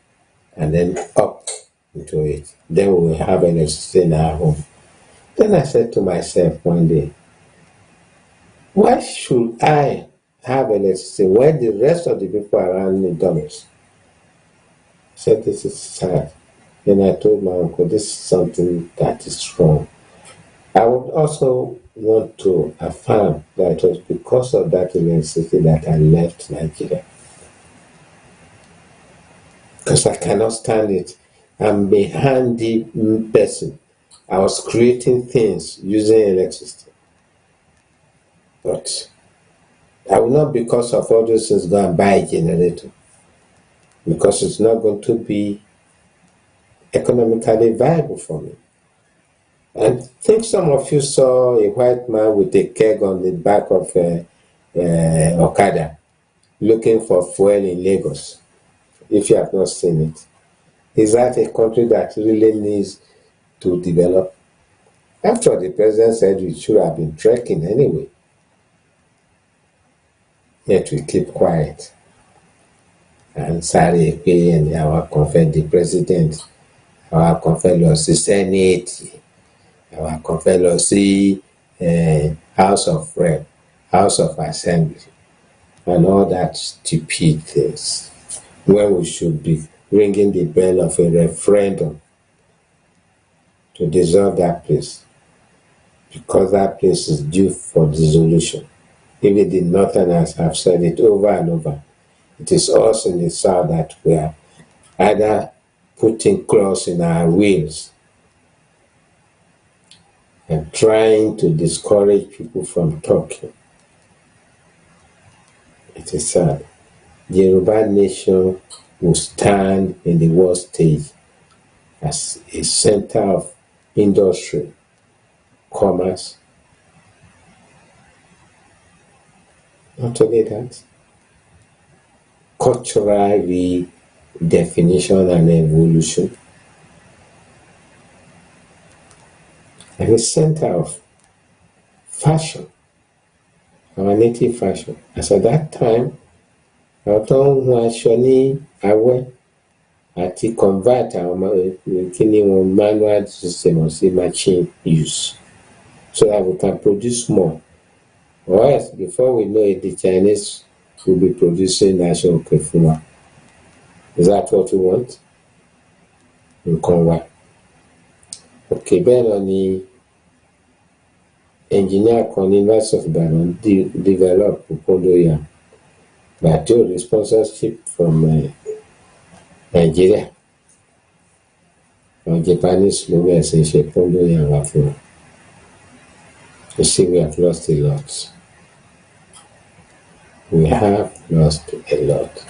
and then up into it. Then we will have electricity in our home. Then I said to myself one day, why should I have electricity when the rest of the people around me don't? I said, this is sad. Then I told my uncle, this is something that is wrong. I would also want to affirm that it was because of that electricity that I left Nigeria. because I cannot stand it. I'm a handy person. I was creating things using electricity. But I will not, because of all those things, go and buy a generator. Because it's not going to be economically viable for me. And I think some of you saw a white man with a keg on the back of Okada looking for fuel in Lagos. If you have not seen it, is that a country that really needs to develop? After all, the president said we should have been trekking anyway. Yet we keep quiet. And sorry, and our confed the president, our confed was the Senate, our confed was the House of Rep, House of Assembly, and all that stupid things, when we should be ringing the bell of a referendum to dissolve that place, because that place is due for dissolution. Even the Northerners have said it over and over. It is us in the South that we are either putting claws in our wheels and trying to discourage people from talking. It is sad. The Yoruba Nation will stand in the world stage as a center of industry, commerce. Not only that, cultural redefinition and evolution, and a center of fashion, our native fashion. As at that time, àwọn tó ń hun aṣọ ní awẹ́ àti convert àwọn kíní wọn manual system sí machine use, so that we can produce more. Or else, before we know it, the Chinese will be producing aṣọ òkè fún wa. Is that what we want? Nǹkan wa. Okay, bẹ́ẹ̀ lọ ni engineer kan ní University of Ibadan develop Pondoya, but with sponsorship from Nigeria. Or Japanese ló bẹ̀rẹ̀ sí ṣe Pondoya wá fún wa. You see, we have lost a lot. We have lost a lot.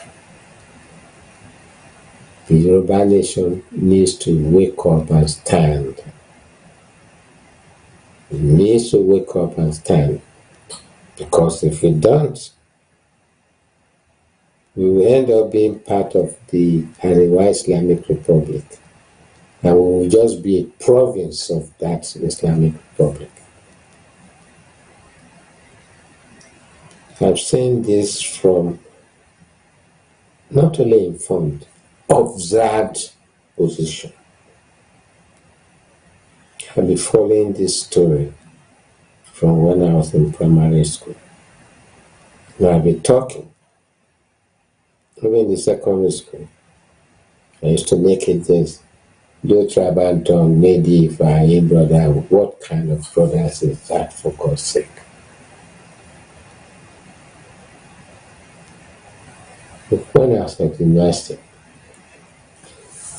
The Yoruba Nation needs to wake up and stand. It needs to wake up and stand. Because if we don't, we will end up being part of the Arewa Islamic Republic. And we will just be a province of that Islamic Republic. I've seen this from not only informed, observed position. I've been following this story from when I was in primary school. Now I've been talking, even in the secondary school. I used to make it this, do tribal tongue, maybe if I ain't brother, what kind of brothers is that, for God's sake? When I was at university,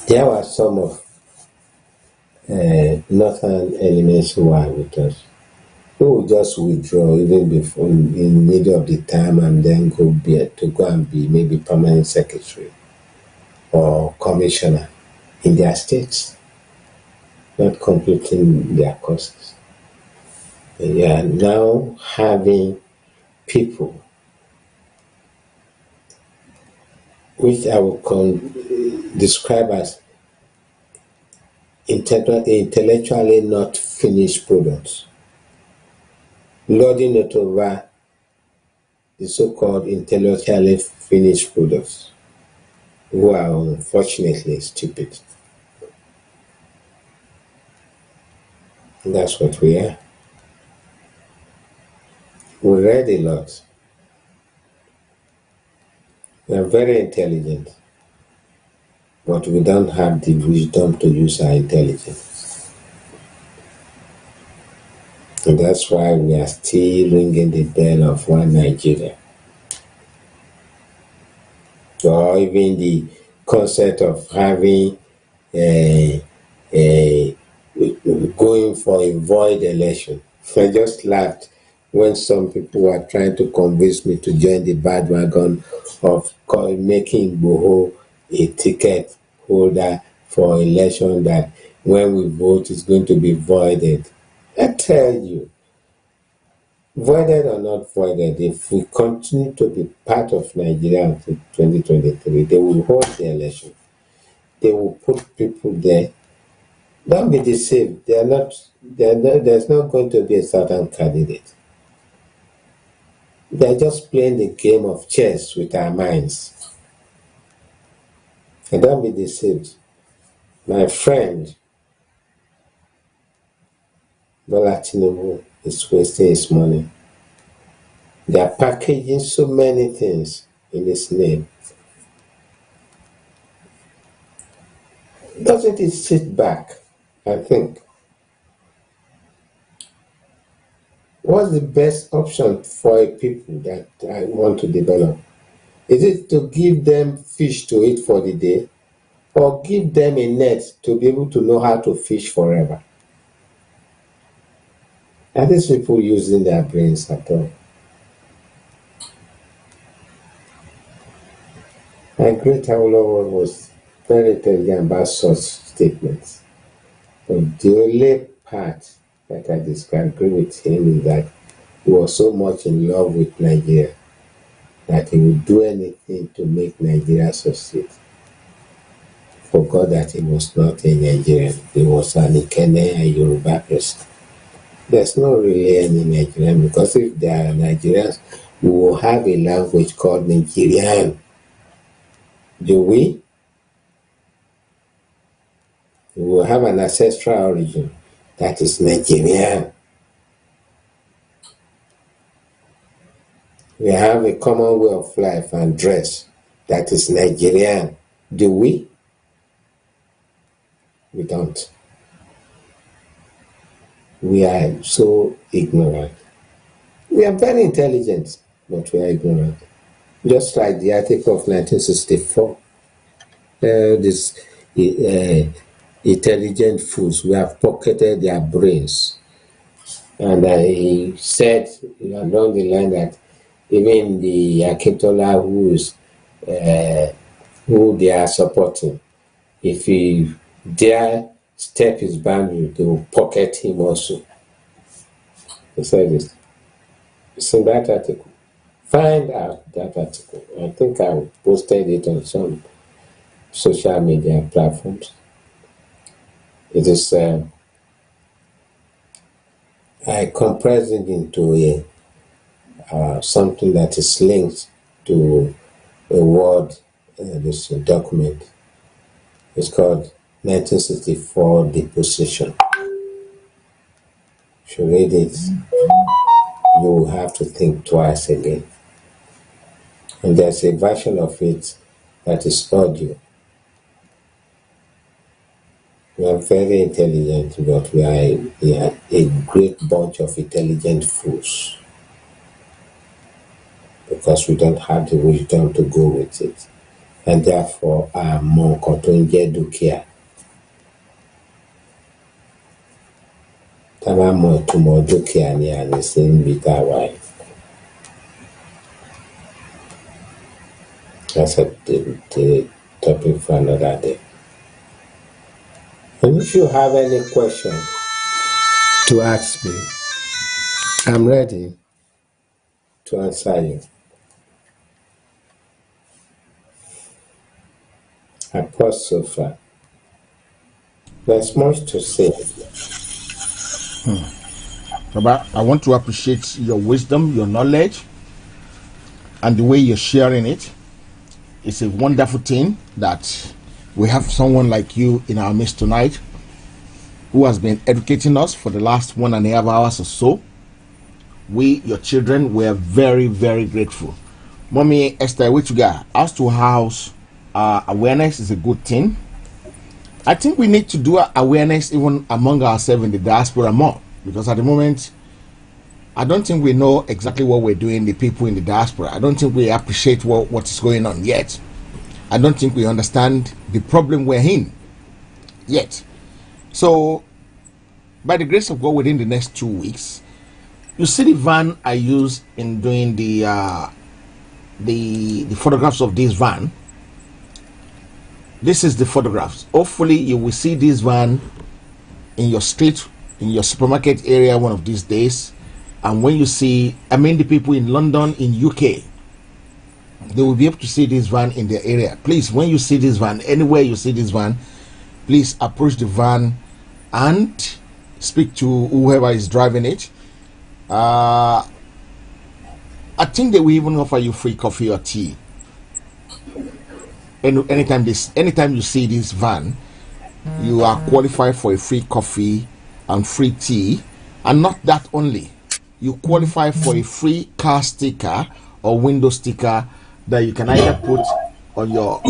there were some of northern elements who were with us, who would just withdraw even before in the middle of the time and then go and be maybe permanent secretary or commissioner in their states, not completing their courses. They are now having people which I will describe as intellectually not finished products, lording it over the so-called intellectually finished products, who are unfortunately stupid. And that's what we are. We read a lot. We are very intelligent, but we don't have the wisdom to use our intelligence. And that's why we are still ringing the bell of one Nigeria. Or even concept of having a going for a void election. I just laughed when some people were trying to convince me to join the bandwagon of making Igboho a ticket holder for election, that when we vote is going to be voided. I tell you, voided or not voided, if we continue to be part of Nigeria until 2023, they will hold the election. They will put people there. Don't be deceived. There's not going to be a certain candidate. They're just playing the game of chess with our minds. And don't be deceived. My friend, Bola Tinubu, is wasting his money. They are packaging so many things in his name. Doesn't it sit back and think, what's the best option for a people that I want to develop? Is it to give them fish to eat for the day, or give them a net to be able to know how to fish forever? Are these people using their brains at all? And great Awolowo was very intelligent about such statements. But the only part that I disagree with him is that he was so much in love with Nigeria that he would do anything to make Nigeria succeed. Forgot that he was not a Nigerian. He was an Ikene, a Yoruba person. There's not really any Nigerian, because if there are Nigerians, we will have a language called Nigerian. Do we? We will have an ancestral origin that is Nigerian. We have a common way of life and dress that is Nigerian. Do we? We don't. We are so ignorant. We are very intelligent, but we are ignorant. Just like the article of 1964, these intelligent fools, we have pocketed their brains. And he said along the line that even the Akintola who they are supporting, if he dare step his boundary, they will pocket him also. He said this. It's in that article. Find out that article. I think I posted it on some social media platforms. It is, I compressed it into something that is linked to a word, this document. It's called 1964 Deposition. If you read it, you will have to think twice again. And there's a version of it that is audio. We are very intelligent, but we are a great bunch of intelligent fools, because we don't have the wisdom to go with it. And therefore, our more contingent dukia. Tama mo tumo dukia ni anisin bita wai. That's the topic for another day. And if you have any question to ask me, I'm ready to answer you. I pause so far. There's much to say. Baba, I want to appreciate your wisdom, your knowledge, and the way you're sharing it. It's a wonderful thing that we have someone like you in our midst tonight who has been educating us for the last 1.5 hours or so. We, your children, were very, very grateful. Mommy Esther, which you got? House to house awareness is a good thing. I think we need to do awareness even among ourselves in the diaspora more, because at the moment, I don't think we know exactly what we're doing, the people in the diaspora. I don't think we appreciate what is going on yet. I don't think we understand the problem we're in yet. So, by the grace of God, within the next 2 weeks, you see the van I use in doing the photographs of this van. This is the photographs. Hopefully, you will see this van in your street, in your supermarket area one of these days. And when you see, I mean, the people in London, in UK, they will be able to see this van in their area. Please, when you see this van, anywhere you see this van, please approach the van and speak to whoever is driving it. I think they will even offer you free coffee or tea. And anytime you see this van, you are qualified for a free coffee and free tea. And not that only, you qualify for a free car sticker or window sticker that you can either put on your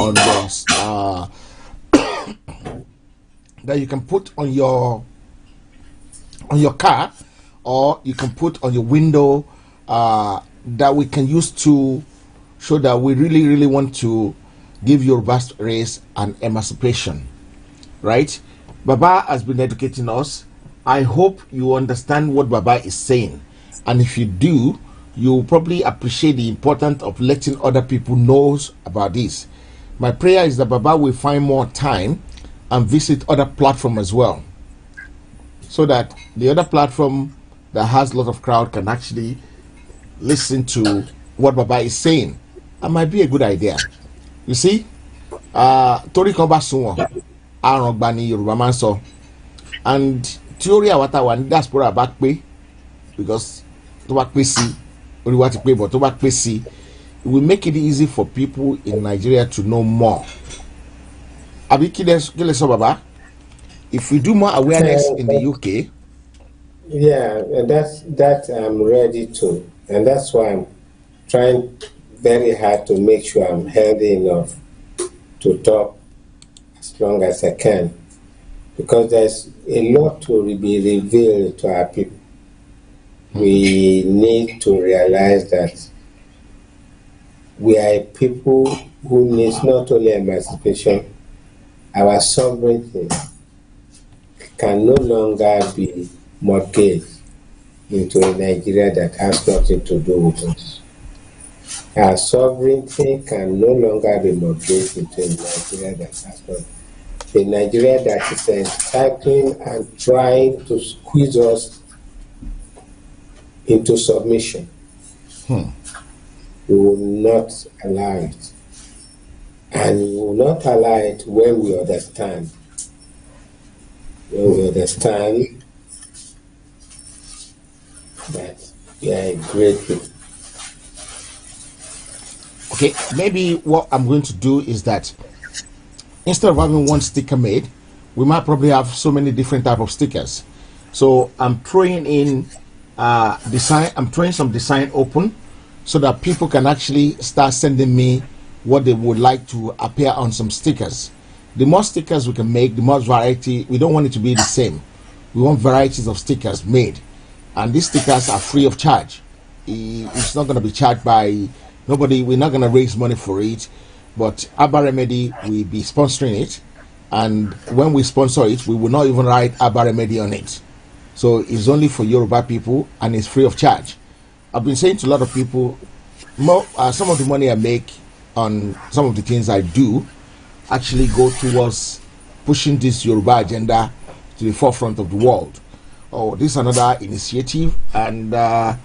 that you can put on your car, or you can put on your window, that we can use to show that we really want to give Yoruba race an emancipation, right? Baba has been educating us. I hope you understand what Baba is saying, and if you do, you will probably appreciate the importance of letting other people know about this. My prayer is that Baba will find more time and visit other platforms as well, so that the other platform that has a lot of crowd can actually listen to what Baba is saying. That might be a good idea. You see, Tori kan ba sunwon arun gba ni Yoruba man so, and theory awata wa ni diaspora ba pe, because to ba pe si ori wa ti pe, but to ba pe si, it will make it easy for people in Nigeria to know more. Abi kile so Baba, if we do more awareness in the UK. Yeah, and that I'm ready to, and that's why I'm trying very hard to make sure I'm healthy enough to talk as long as I can, because there's a lot to be revealed to our people. We need to realize that we are a people who needs not only emancipation, our sovereignty can no longer be mortgaged into a Nigeria that has nothing to do with us. Our sovereignty can no longer be mortgaged into a Nigeria that has nothing. A Nigeria that is entitled and trying to squeeze us into submission. We will not allow it. And we will not allow it when we understand. When we understand that we are a great people. Okay, maybe what I'm going to do is that instead of having one sticker made, we might probably have so many different type of stickers. So I'm throwing in design. I'm throwing some design open so that people can actually start sending me what they would like to appear on some stickers. The more stickers we can make, the more variety. We don't want it to be the same. We want varieties of stickers made, and these stickers are free of charge. It's not going to be charged by nobody. We're not going to raise money for it, but Abba Remedy will be sponsoring it, and when we sponsor it, we will not even write Abba Remedy on it. So it's only for Yoruba people, and it's free of charge. I've been saying to a lot of people, some of the money I make on some of the things I do actually go towards pushing this Yoruba agenda to the forefront of the world. Oh, this is another initiative, and I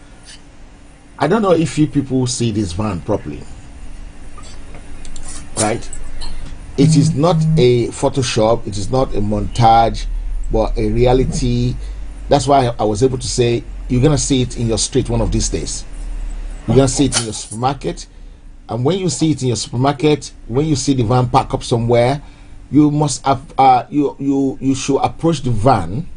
don't know if you people see this van properly, right? It is not a Photoshop, it is not a montage, but a reality. That's why I was able to say you're gonna see it in your street one of these days. You're gonna see it in your supermarket, and when you see it in your supermarket, when you see the van park up somewhere, you must have you should approach the van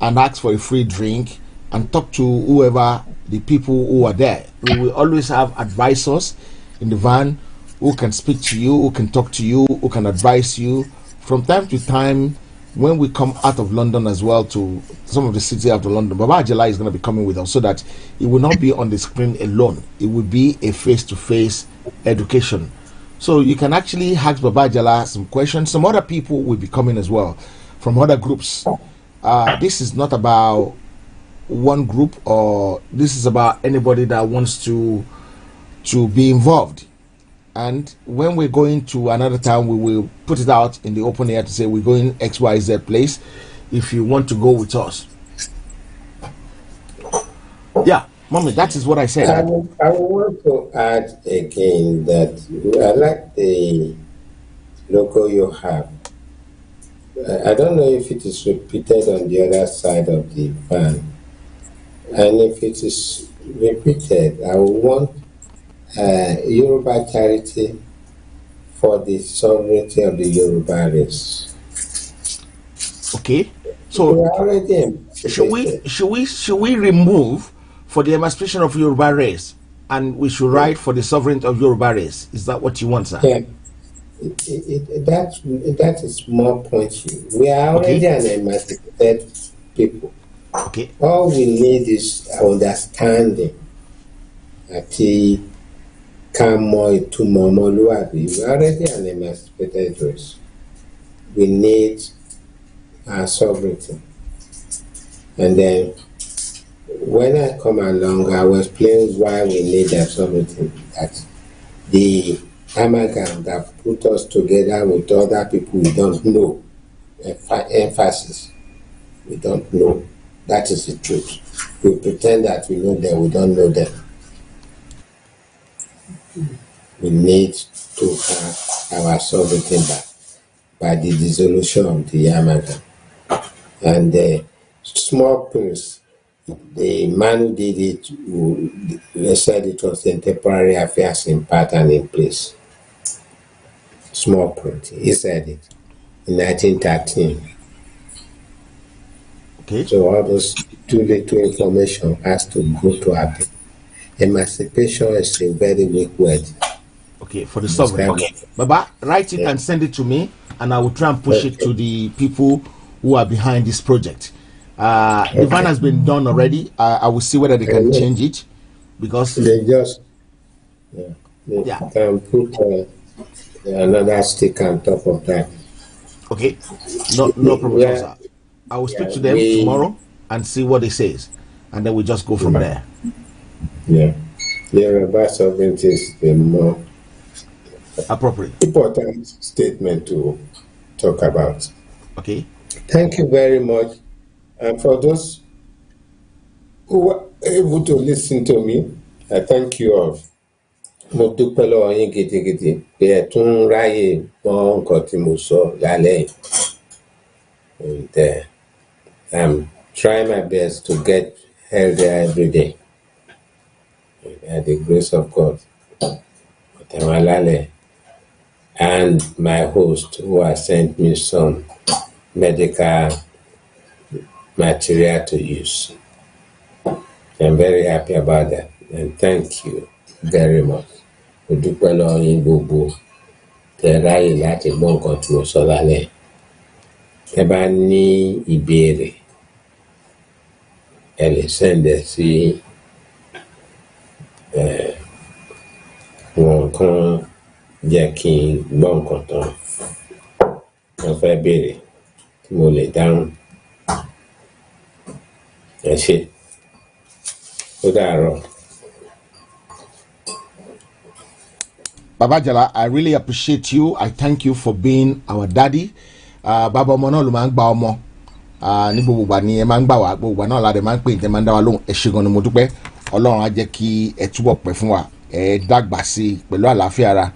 and ask for a free drink and talk to whoever the people who are there. We will always have advisors in the van who can speak to you, who can talk to you, who can advise you. From time to time, when we come out of London as well to some of the cities out of London, Baba Ajala is going to be coming with us, so that it will not be on the screen alone. It will be a face-to-face education, So you can actually ask Baba Jala some questions. Some other people will be coming as well from other groups. This is not about one group, or this is about anybody that wants to be involved. And when we're going to another town, we will put it out in the open air to say we're going XYZ place if you want to go with us. Yeah, mommy, that is what I said. I want to add again that I like the logo you have. I don't know if it is repeated on the other side of the van. And if it is repeated, I want Yoruba charity for the sovereignty of the Yoruba race. Okay, so should we remove for the emancipation of Yoruba race, and we should write for the sovereignty of Yoruba race? Is that what you want, sir? Yeah, that is more pointy. We are already an emancipated people. Okay. All we need is understanding. Ati kamo itumo omoluabi. We are already an emancipated race. We need our sovereignty. And then when I come along, I will explain why we need that sovereignty. That the amalgam that put us together with other people we don't know. Emphasis. We don't know. That is the truth. We pretend that we know them, we don't know them. We need to have our sovereignty back by the dissolution of the amalgam. And the small prince, the man who did it, they said it was in temporary affairs in part and in place. Small print. He said it in 1913. Okay. So all those too little information has to go to happen. Emancipation is a very weak word. Okay, for the sovereign. Okay. Baba, write it and send it to me, and I will try and push it to the people who are behind this project. The van has been done already. I will see whether they can change it, because they just can put another stick on top of that. Okay, no problem, sir. I will speak to them tomorrow and see what they says, and then we just go from there. Yeah, Yoruba sovereignty is the more appropriate, important statement to talk about. Okay. Thank you very much, and for those who were able to listen to me, I thank you all. Mo dúpẹ́ lọ́wọ́ yín gidigidi pé ẹ tún ráyè gbọ́ nǹkan tí mo sọ lálẹ́ yìí. And I'm trying my best to get healthier every day. By the grace of God. And my host, who has sent me some medical material to use. I'm very happy about that. And thank you very much. Mo dúpẹ́ lọ́wọ́ yín gbogbo tẹ́ ráyè láti gbọ́ nǹkan tí mo sọ lálẹ́. Tẹ́ bá ní ìbéèrè, ẹ lè send ẹ sí wọn kan jẹ́ kí n gbọ́ nǹkan tán. Wọ́n fẹ́ béèrè tí mo lè dáhùn. Ẹ ṣé. Ó dàárọ̀. Baba Jala, I really appreciate you. I thank you for being our daddy. Baba ọmọ náà ló máa ń gba ọmọ. Ní gbogbo ìgbà ni ẹ máa ń gbà wá, gbogbo ìgbà náà la dẹ̀ máa ń pè ní ẹ máa ń dá wa lóhùn. Ẹ ṣé gan ni mo dúpẹ́. Ọlọ́run á jẹ́ kí ẹ túbọ̀ pẹ́ fún wa. Ẹ dàgbà sí i pẹ̀lú àlàáfíà ara.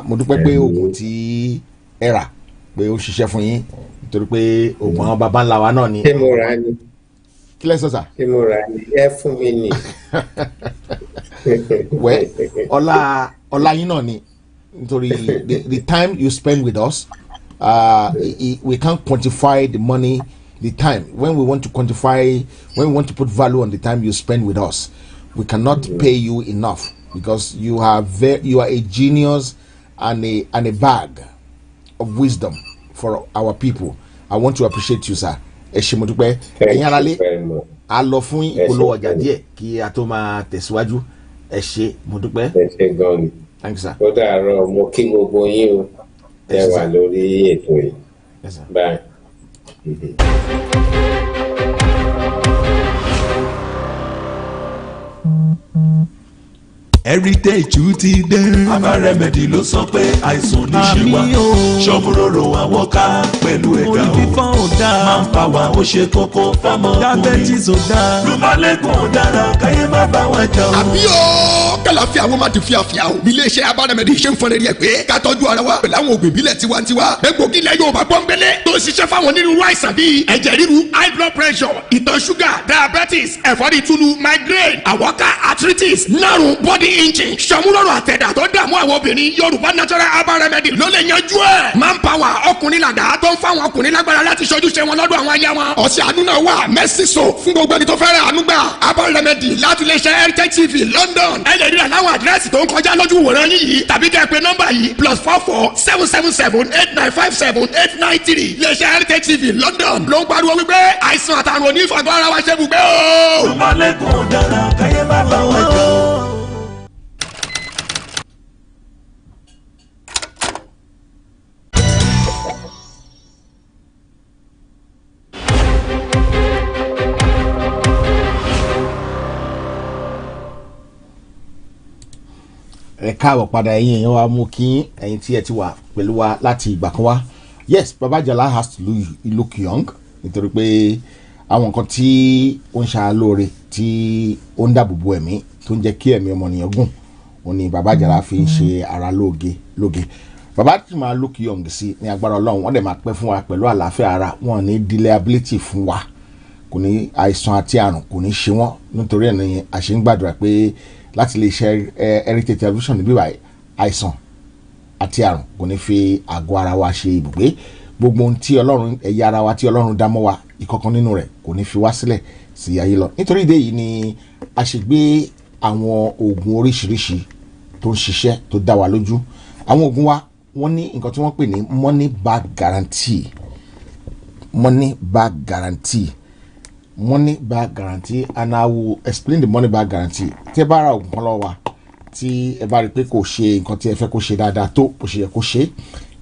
Mo dúpẹ́ pé oògùn tí ẹ rà pé ó ṣiṣẹ́ fún yín, nítorí pé oògùn àwọn baba ńlá wa náà ni. Ṣé mo rà ni? Kí lẹ sọ sà? Ṣé mo rà ni? Ẹ fún mi ni. Well, ọlá yín náà ni, nítorí the time you spend with us, we can't quantify the money, the time. When we want to quantify, when we want to put value on the time you spend with us, we cannot pay you enough, because you are a genius and a bag of wisdom for our people. I want to appreciate you, sir. Thank you very much. A lọ fún ìpolówó ọjà díẹ̀ kí a tó máa tẹ̀síwájú. Ẹ ṣé, mo dúpẹ́. Ẹ ṣé gan. Thank you, sir. Ó dàárọ̀ mo kí gbogbo yín o tẹ́ wà lórí ètò yìí. Yes, sir. Bye. Heritage ti dé. Aba Remedy ló sọ pé àìsàn ní ṣe wá. Ṣọ́múròrò àwọn ká pẹ̀lú ẹ̀dá o. Orí fífọ́ ò dáa. Manpower ó ṣe kókó fọ́mọ ọkùnrin. Diabetes ò dáa. Rúmọ́lẹ́gùn ò dára káyé má bá wọn jà o. àbí o kàlàfíà wọn máa ti fíafíà o. iléeṣẹ́ Aba Remedy ṣe ń fọn rẹ̀ pé ká tọ́jú ara wa pẹ̀lú àwọn òògùn ìbílẹ̀ tiwantiwa. egbògi ilẹ̀ Yorùbá pọ́nbélé tó ń ṣiṣẹ́ fáwọn onírúurú àìsàn bíi ẹ̀jẹ̀ ríru high blood pressure ìtọ̀ ṣúgà diabetes ẹ̀fọ́rí túlù migraine àwọ̀ká arthritis nárùn body inching ṣọmúlọ́rọ̀ àtẹ̀dá tó dààmú àwọn obìnrin Yorùbá natural Aba Remedy ló lè yanjú ẹ̀. manpower ọkùnrin làdá tó ń fáwọn ọkùnrin lágbára láti ṣojúṣe wọn lọ́dọ̀ àwọn aya wọn. ọ̀sẹ̀ àánú náà wà Mercy Soap fún gbogbo ẹni tó fẹ́ràn àánú gbà. Aba Remedy láti lè ṣe Heritage TV London. ẹ lè rí àláwọ̀ àdírẹ́sì tó ń kọjá lójú wòran yín yìí tàbí kẹ́ ẹ pè nọ́mbà yìí +44 777 8957 893. lè ṣe Heritage TV London ló ń pariwo wípé àìsàn àtàrùn onífàgọ́ ara wa ṣe bùgbé o. Rúmọ́lẹ́gùn ò dára káyé má bá wọn jà o. Ẹ káàbọ̀ padà ẹ̀yin èèyàn wa mú kí ẹ̀yin tí ẹ ti wà pẹ̀lú wa láti ìgbà kan wá. Yes, Baba Ajala has to look young nítorí pé àwọn nǹkan tí ó ń ṣara lóore tí ó ń dáàbò bo ẹ̀mí tó ń jẹ́ kí ẹ̀mí ọmọnìyàn gùn òun ni Baba Ajala fi ń ṣe ara lóge. Baba ti máa look young sí ní agbára Ọlọ́run wọ́n dẹ̀ máa pẹ́ fún wa pẹ̀lú àlàáfíà ara wọn ní delayability fún wa kò ní àìsàn àti àrùn kò ní ṣe wọ́n nítorí ẹ̀ ní a ṣe ń gbàdúrà pé láti lè ṣe Heritage Television níbí báyìí àìsàn àti àrùn kò ní fi àgọ́ ara wa ṣe ibùgbé gbogbo ohun tí Ọlọ́run ẹ̀yà ara wa tí Ọlọ́run dá mọ́ wa ìkọ̀kan nínú rẹ̀ kò ní fi wá sílẹ̀ sí ayé lọ. Nítorí ìdí èyí ni a ṣe gbé àwọn oògùn oríṣiríṣi tó ń ṣiṣẹ́ tó dá wa lójú. Àwọn oògùn wa wọ́n ní nǹkan tí wọ́n pè ní money back guarantee and I will explain the money back guarantee. Tí ẹ bá ra oògùn kan lọ́wọ́ wa tí ẹ bá rí pé kò ṣe nǹkan tí ẹ fẹ́ kó ṣe dáadáa tó bó ṣe yẹ kó ṣe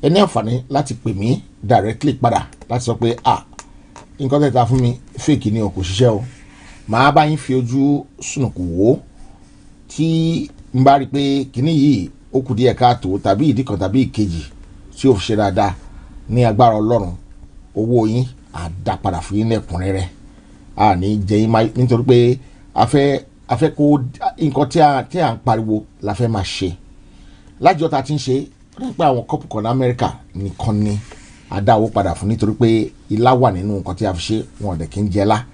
ẹ ní àǹfààní láti pè mí directly padà láti sọ pé nǹkan tẹ́ ta fún mi fake ni o kò ṣiṣẹ́ o. Màá bá yín fi ojú sùnùkù wò tí n bá rí pé kíní yìí ó kù díẹ̀ káàtó tàbí ìdí kan tàbí ìkejì tí ó fi ṣe dáadáa ní agbára Ọlọ́run owó yín á dá padà fún yín lẹ́kùnrẹ́rẹ́ ní jẹ́ yín máa nítorí pé a fẹ́ kó nǹkan tí à ń pariwo la fẹ́ máa ṣe lájọ́ ta ti ń ṣe ó dẹ́ pé àwọn kọ́pù kan ní Amẹ́ríkà nìkan ni a dá owó padà fún nítorí pé ilá wà nínú nǹkan tí a fi ṣe wọn ọ̀dẹ̀ kì í jẹ́ lá.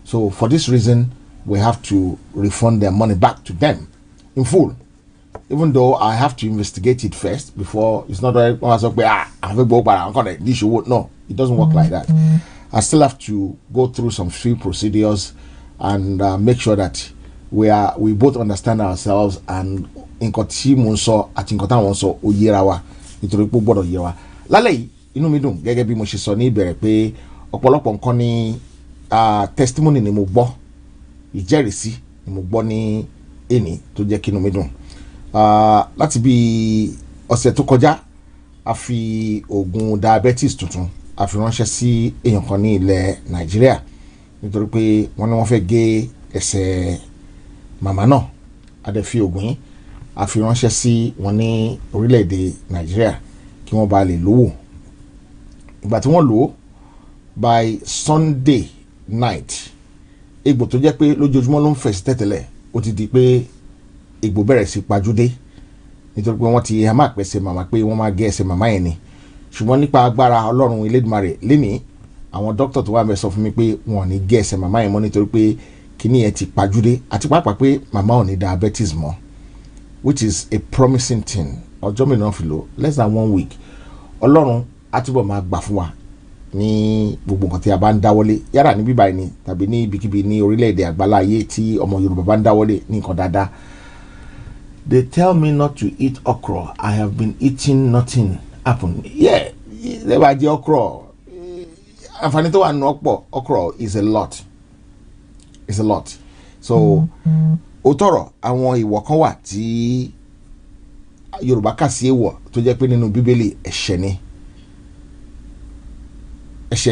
So for this reason we have to refund their money back to them in full, even though I have to investigate it first before. It's not that I sọ pé àfẹ́ gbọ́ padà nǹkan rẹ̀ ní ìṣòwò. No, it doesn't work like that. I still have to go through some few procedures and make sure that we both understand ourselves and nǹkan tí mo ń sọ àti nǹkan táwọn ń sọ ó yẹra wa nítorí pé ó gbọ́dọ̀ yẹra wa. Lálẹ́ yìí inú mi dùn gẹ́gẹ́ bí mo ṣe sọ ní ìbẹ̀rẹ̀ pé ọ̀pọ̀lọpọ̀ nǹkan ní testimony ni mo gbọ́ ìjẹ́rìísí ni mo gbọ́ ní èní tó jẹ́ kí inú mi dùn. Láti bí ọ̀sẹ̀ tó kọjá a fi oògùn diabetes tuntun a fi ránṣẹ́ sí èèyàn kan ní ilẹ̀ Nàìjíríà nítorí pé wọ́n ní wọ́n fẹ́ gé ẹsẹ̀ màmá náà a dẹ̀ fi oògùn yìí a fi ránṣẹ́ sí wọn ní orílẹ̀-èdè Nàìjíríà kí wọ́n bá lè lówó. Ìgbà tí wọ́n lò ó by Sunday night egbò tó jẹ́ pé lójoojúmọ́ ló ń fẹ̀ sí tẹ̀tẹ̀lẹ̀ ó ti di pé egbò bẹ̀rẹ̀ sí pajúdé nítorí pé wọ́n ti máa pèsè màmá pé wọ́n máa gé ẹsẹ̀ màmá yẹn ni ṣùgbọ́n nípa agbára Ọlọ́run Elédùmarè lénìí àwọn dókítà tó wà mẹ́ sọ fún mi pé wọn ò ní gé ẹsẹ̀ màmá yẹn mọ́ nítorí pé kíní yẹn ti pajúdé àti pàápàá pé màmá ò ní diabetes mọ́, which is a promising thing. Ọjọ́ mìíràn fi lò less than 1 week Ọlọ́run á túbọ̀ máa gbà fún wa ní gbogbo nǹkan tí a bá ń dáwọ́lé yára ní bíbá ẹni tàbí ní ibikíbi ní orílẹ̀-èdè àgbáláyé tí ọmọ Yorùbá bá ń dáwọ́lé ní nǹkan dáadáa. They tell me not to eat okra. I have been eating, nothing happened. Yeah, lẹ́bàá jẹ́ okra. Àǹfààní tó wà nínú okra is a lot. It's a lot. So ó tọrọ àwọn ìwọ̀ kan wà tí Yorùbá kà sí èèwọ̀ tó jẹ́ pé nínú Bíbélì ẹ̀ṣẹ̀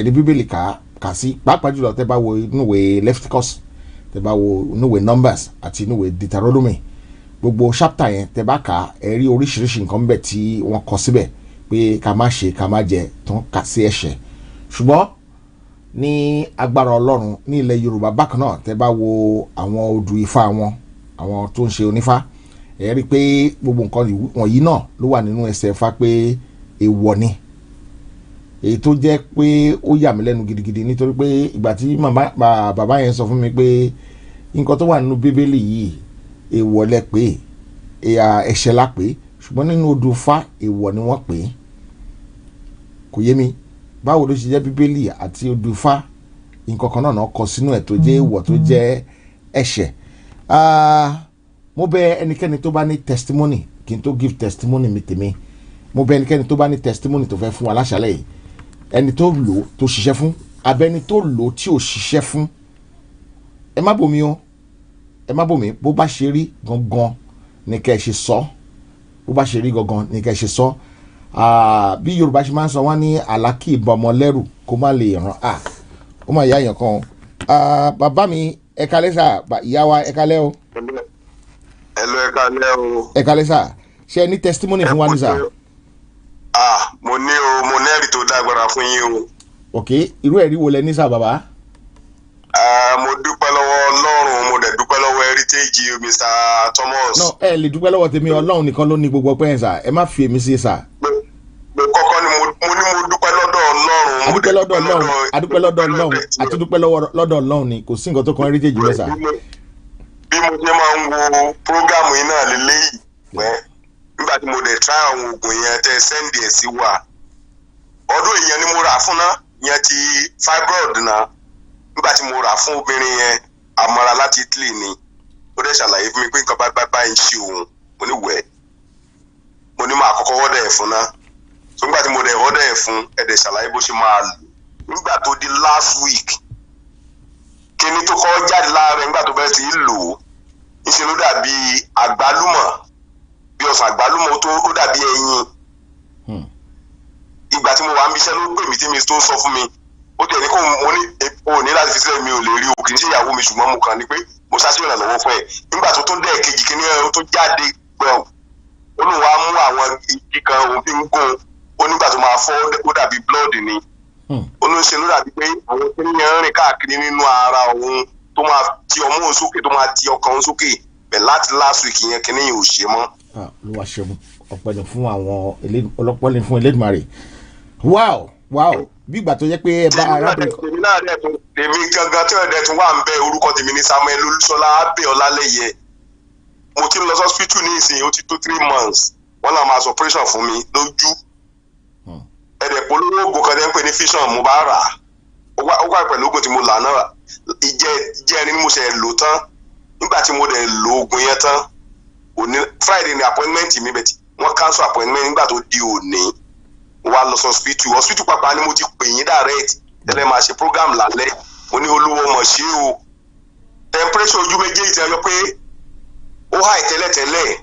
ni Bíbélì kà sí, pàápàá jùlọ tẹ́ bá wo inú ìwé Leviticus, tẹ́ bá wo inú ìwé Numbers àti inú ìwé Deuteronomy, gbogbo chapter yẹn tẹ́ bá kà ẹ rí oríṣiríṣi nǹkan bẹ̀ tí wọ́n kọ síbẹ̀ pé ká má ṣe ká má jẹ tó ń kà sí ẹ̀ṣẹ̀. Ṣùgbọ́n ní agbára Ọlọ́run ní ilẹ̀ Yorùbá bákan náà tẹ́ bá wo àwọn odù Ifá àwọn tó ń ṣe onífá, ẹ rí pé gbogbo nǹkan wọ̀nyí náà ló wà nínú ẹsẹ̀ Ifá pé èèwọ̀ ni, èyí tó jẹ́ pé ó yà mí lẹ́nu gidigidi nítorí pé ìgbà tí bàbá yẹn sọ fún mi pé nǹkan tó wà nínú Bíbélì yìí èèwọ̀ lẹ pé ẹ̀ṣẹ̀ la pé, ṣùgbọ́n nínú odù Ifá èèwọ̀ ni wọ́n pè é. Kò yé mi báwo ló ṣe jẹ́ Bíbélì àti odù Ifá nǹkan kan náà kọ sínú ẹ̀ tó jẹ́ èèwọ̀ tó jẹ́ ẹ̀ṣẹ̀. Mo bẹ̀ ẹnikẹ́ni tó bá ní testimony kí n tó give testimony mi tèmi, mo bẹ̀ ẹnikẹ́ni tó bá ní testimony tó fẹ́ fún wa láṣálẹ́ yìí, ẹni tó lò tó ṣiṣẹ́ fún abẹ́ni tó lò tí ò ṣiṣẹ́ fún, ẹ má bò mí o, ẹ má bò mí, bó bá ṣe rí gangan ní kẹ́ ẹ ṣe sọ, bó bá ṣe rí gangan ní kẹ́ ẹ ṣe sọ. Bí Yorùbá ṣe máa ń sọ wọ́n ní àlákì ìbọn ọmọ lẹ́rù kó má lè ràn ó mà yá èèyàn kan. Bàbá mi ẹ kálẹ́ sà, ìyá wa ẹ kálẹ́ o. Hello, ẹ kálẹ́ o. Ẹ kálẹ́ sà, ṣé ẹ ní testimony fún wa ní sà? Mo ní o, mo ní ẹ̀rí tó dágbára fún yín o. Ok, irú ẹ̀rí wo lẹ ní sà bàbá? Mo dúpẹ́ lọ́wọ́ Ọlọ́run, mo dẹ̀ dúpẹ́ lọ́wọ́ Heritage Mr. Thomas. No, ẹ lè dúpẹ́ lọ́wọ́ tèmi, Ọlọ́run nìkan ló ní gbogbo ọpẹ́ yẹn sà, ẹ má fi èmi sí sà. Kọ́kọ́ ni mo dúpẹ́ lọ́dọ̀ Ọlọ́run. Adúpẹ́ lọ́dọ̀ Ọlọ́run, adúpẹ́ lọ́dọ̀ Ọlọ́run, àti dúpẹ́ lọ́dọ̀ Ọlọ́run ni kò sí nǹkan tó kan Heritage mẹ́sà. Bí mo ṣe máa ń wo program yìí náà lélẹ́yìí nígbà tí mo dẹ̀ try àwọn oògùn yẹn tẹ́ sẹ́ndì ẹ̀ sí wa, ọdún ìyẹn ni mo rà fún náà, ìyẹn ti fibroid náà. Nígbà tí mo rà fún obìnrin yẹn àmọ́ra láti Italy ni, ó dẹ̀ ṣàlàyé fún mi pé nǹkan báyìí ń ṣe òun, mo ní wẹ̀, mo ní máa kọ́kọ́ wọ́dẹ̀ ẹ̀ fún náà. So nígbà tí mo dẹ̀ wọ́dẹ̀ ẹ̀ fún ẹ̀dẹ̀ ṣàlàyé bó ṣe máa lò. Nígbà tó di last week kíní tó kọ́ jáde láàárẹ̀ nígbà tó bẹ̀rẹ̀ sí í lò ó, ìṣe ló dàbí àgbálùmọ̀, bí ọsàn àgbálùmọ̀ ó dàbí ẹyin. Ìgbà tí mo wà ń bíṣẹ́ ló pè mí tí mi tó sọ fún mi, ó tẹ̀ ní kó mo ní o ní láti fi sílẹ̀, mi ò lè rí o, kì í ṣe ìyàwó mi, ṣùgbọ́n mo kàn ní pé mo ṣáṣí ìrànlọ́wọ́ fún ẹ. Nígbà tó tó dẹ̀ kejì kíní ẹ tó jáde gbọ̀n, ó lóun wá mú àwọn igi kan òun fi ń gún, ó nígbà tó máa fọ́ ó dàbí blood ni. Ó ló ń ṣe ló dàbí pé àwọn kíní yẹn ń rìn káàkiri nínú ara òun tó máa ti ọmú òun sókè, tó máa ti ọkàn òun sókè, bẹ̀ láti last week yẹn kíní yẹn ò ṣe mọ́. Ló wá ṣẹ́gun ọ̀pẹ ní fún àwọn ọlọ́pọ̀ ní fún Elédùmarè. Wow, bí ìgbà tó yẹ pé ẹ bá arábìnrin kan. Èmi náà dẹ̀ tún, èmi gangan tí ọ̀dẹ̀ tún wà ń bẹ, orúkọ tèmi ní Samuel Olúṣọlá Abẹ́ Ọlálẹ́yẹ. Mo ti lọ hospital ní ìsìn, ó ti tó 3 months, wọ́n náà máa sọ operation fún mi lójú. Ẹ̀dẹ̀ polówó oògùn kan tẹ́ ń pè ní fission, mo bá rà á, ó wà pẹ̀lú oògùn tí mo là náà, ìjẹrin ni mo ṣe lò tán. Nígbà tí mo dẹ̀ lo oògùn yẹn tán, òní Friday ni appointment mi, bẹ̀ tí wọ́n cancel appointment nígbà tó di òní. Wá lọ hospital pàpà ni mo ti pè yín direct tẹ́lẹ̀ máa ṣe program lálẹ́, mo ní olúwo mọ̀ ṣé o. Temperature ojú méjèèjì tẹ́ lọ pé ó high tẹ́lẹ̀tẹ́lẹ̀,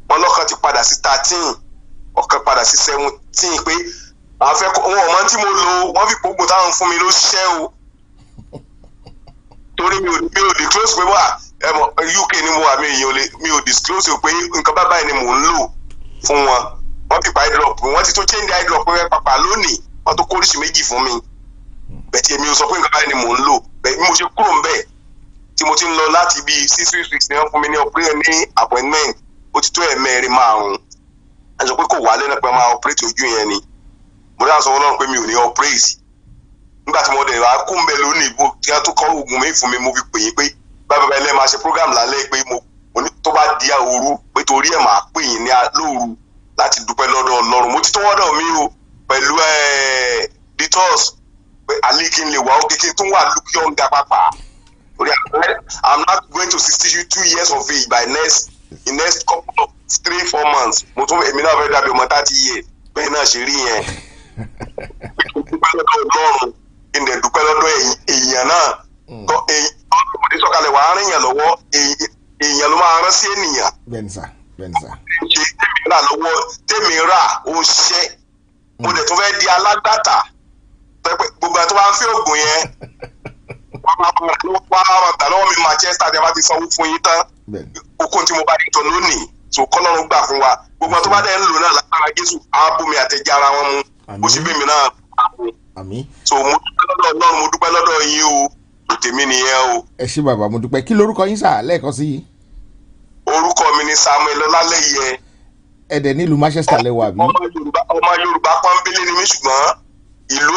wọn lọ́kàn ti padà sí 13, ọ̀kan padà sí 17, pé àwọn fẹ́ wọn ọmọ tí mo lò wọ́n fi gbogbo táwọn fún mi ló ṣẹ́ o. Torí mi ò disclose pé wà UK ni mo wà, mi ò disclose pé nǹkan báyìí ni mò ń lò fún wọn. Wọ́n fi pa eye drop, wọ́n ti tó change eye drop rẹ pàpà lónìí, wọ́n tó kóríṣi méjì fún mi. Bẹ̀tì èmi ò sọ pé nǹkan báyìí ni mò ń lò, bẹ́ẹ̀ bí mo ṣe kúrò ń bẹ̀ tí mo ti ń lọ láti bí 6 weeks ni wọ́n fún mi ní operation ní appointment, ó ti tó ẹ̀mẹ́rin 5. Ẹ sọ pé kò wálé náà pé máa operate ojú yẹn ni. Mo dáhùn sọ Ọlọ́run pé mi ò ní operate. Nígbà tí mo dẹ̀ wá kú ń bẹ lónìí, tí wọ́n tó kọ́ oògùn mi fún mi, mo fi pè yín pé bábẹ́ ilé máa ṣe program lálẹ́ pé mo ní tó bá di òru pé torí ẹ̀ máa pè yín ní lóru láti dúpẹ́ lọ́dọ̀ Ọlọ́run. Mo ti tó wọ́dọ̀ mi o pẹ̀lú detox pé alẹ́ kí n lè wá òkè kí n tún wà lókè ọ̀ǹgà pàpà. I'm not going to 62 years of age by in next couple of 3-4 months. Mo tún èmi náà fẹ́ dàbí ọmọ 30 years, bẹ́ẹ̀ náà ṣe rí yẹn. Dúpẹ́ lọ́dọ̀ Ọlọ́run, kí n dẹ̀ dúpẹ́ lọ́dọ̀ èèyàn náà. Ọ̀dẹ sọ̀kalẹ̀ wà á rìn yàn lọ́wọ́, èèyàn ló máa rán sí ènìyàn. Bẹ́ẹ̀ni sà. Ṣé tèmi rà lọ́wọ́ tèmi rà ó ṣẹ́ mo dẹ̀ tún fẹ́ di alágbàtà gbogbo ẹ̀ tó bá ń fi oògùn yẹn wọ́n máa tà lọ́wọ́ mi Manchester tí a bá ti sanwó fún yín tán okun tí mo bá dìtọ̀ lónìí tó kọ́lọ́run gbà fún wa gbogbo ẹ̀ tó bá dẹ̀ ń lò náà lágbára Jésù ààbòmí àtẹ̀jẹ́ ara wọn mu bó ṣe bí mi náà so mo dúpẹ́ lọ́dọ̀ Ọlọ́run mo dúpẹ́ lọ́dọ̀ yín o tèmi nìyẹn o. ẹ ṣé bàbá mo dúpẹ́ kí lorúkọ yín sà lẹ́ẹ̀kan sí i. orúkọ mi ni Samuel Ọlálẹ́yẹ. ẹ̀dẹ̀ nílùú Manchester lẹ́wà bí. ọmọ Yorùbá pọ́nbélé ni mí ṣùgbọ́n ìlú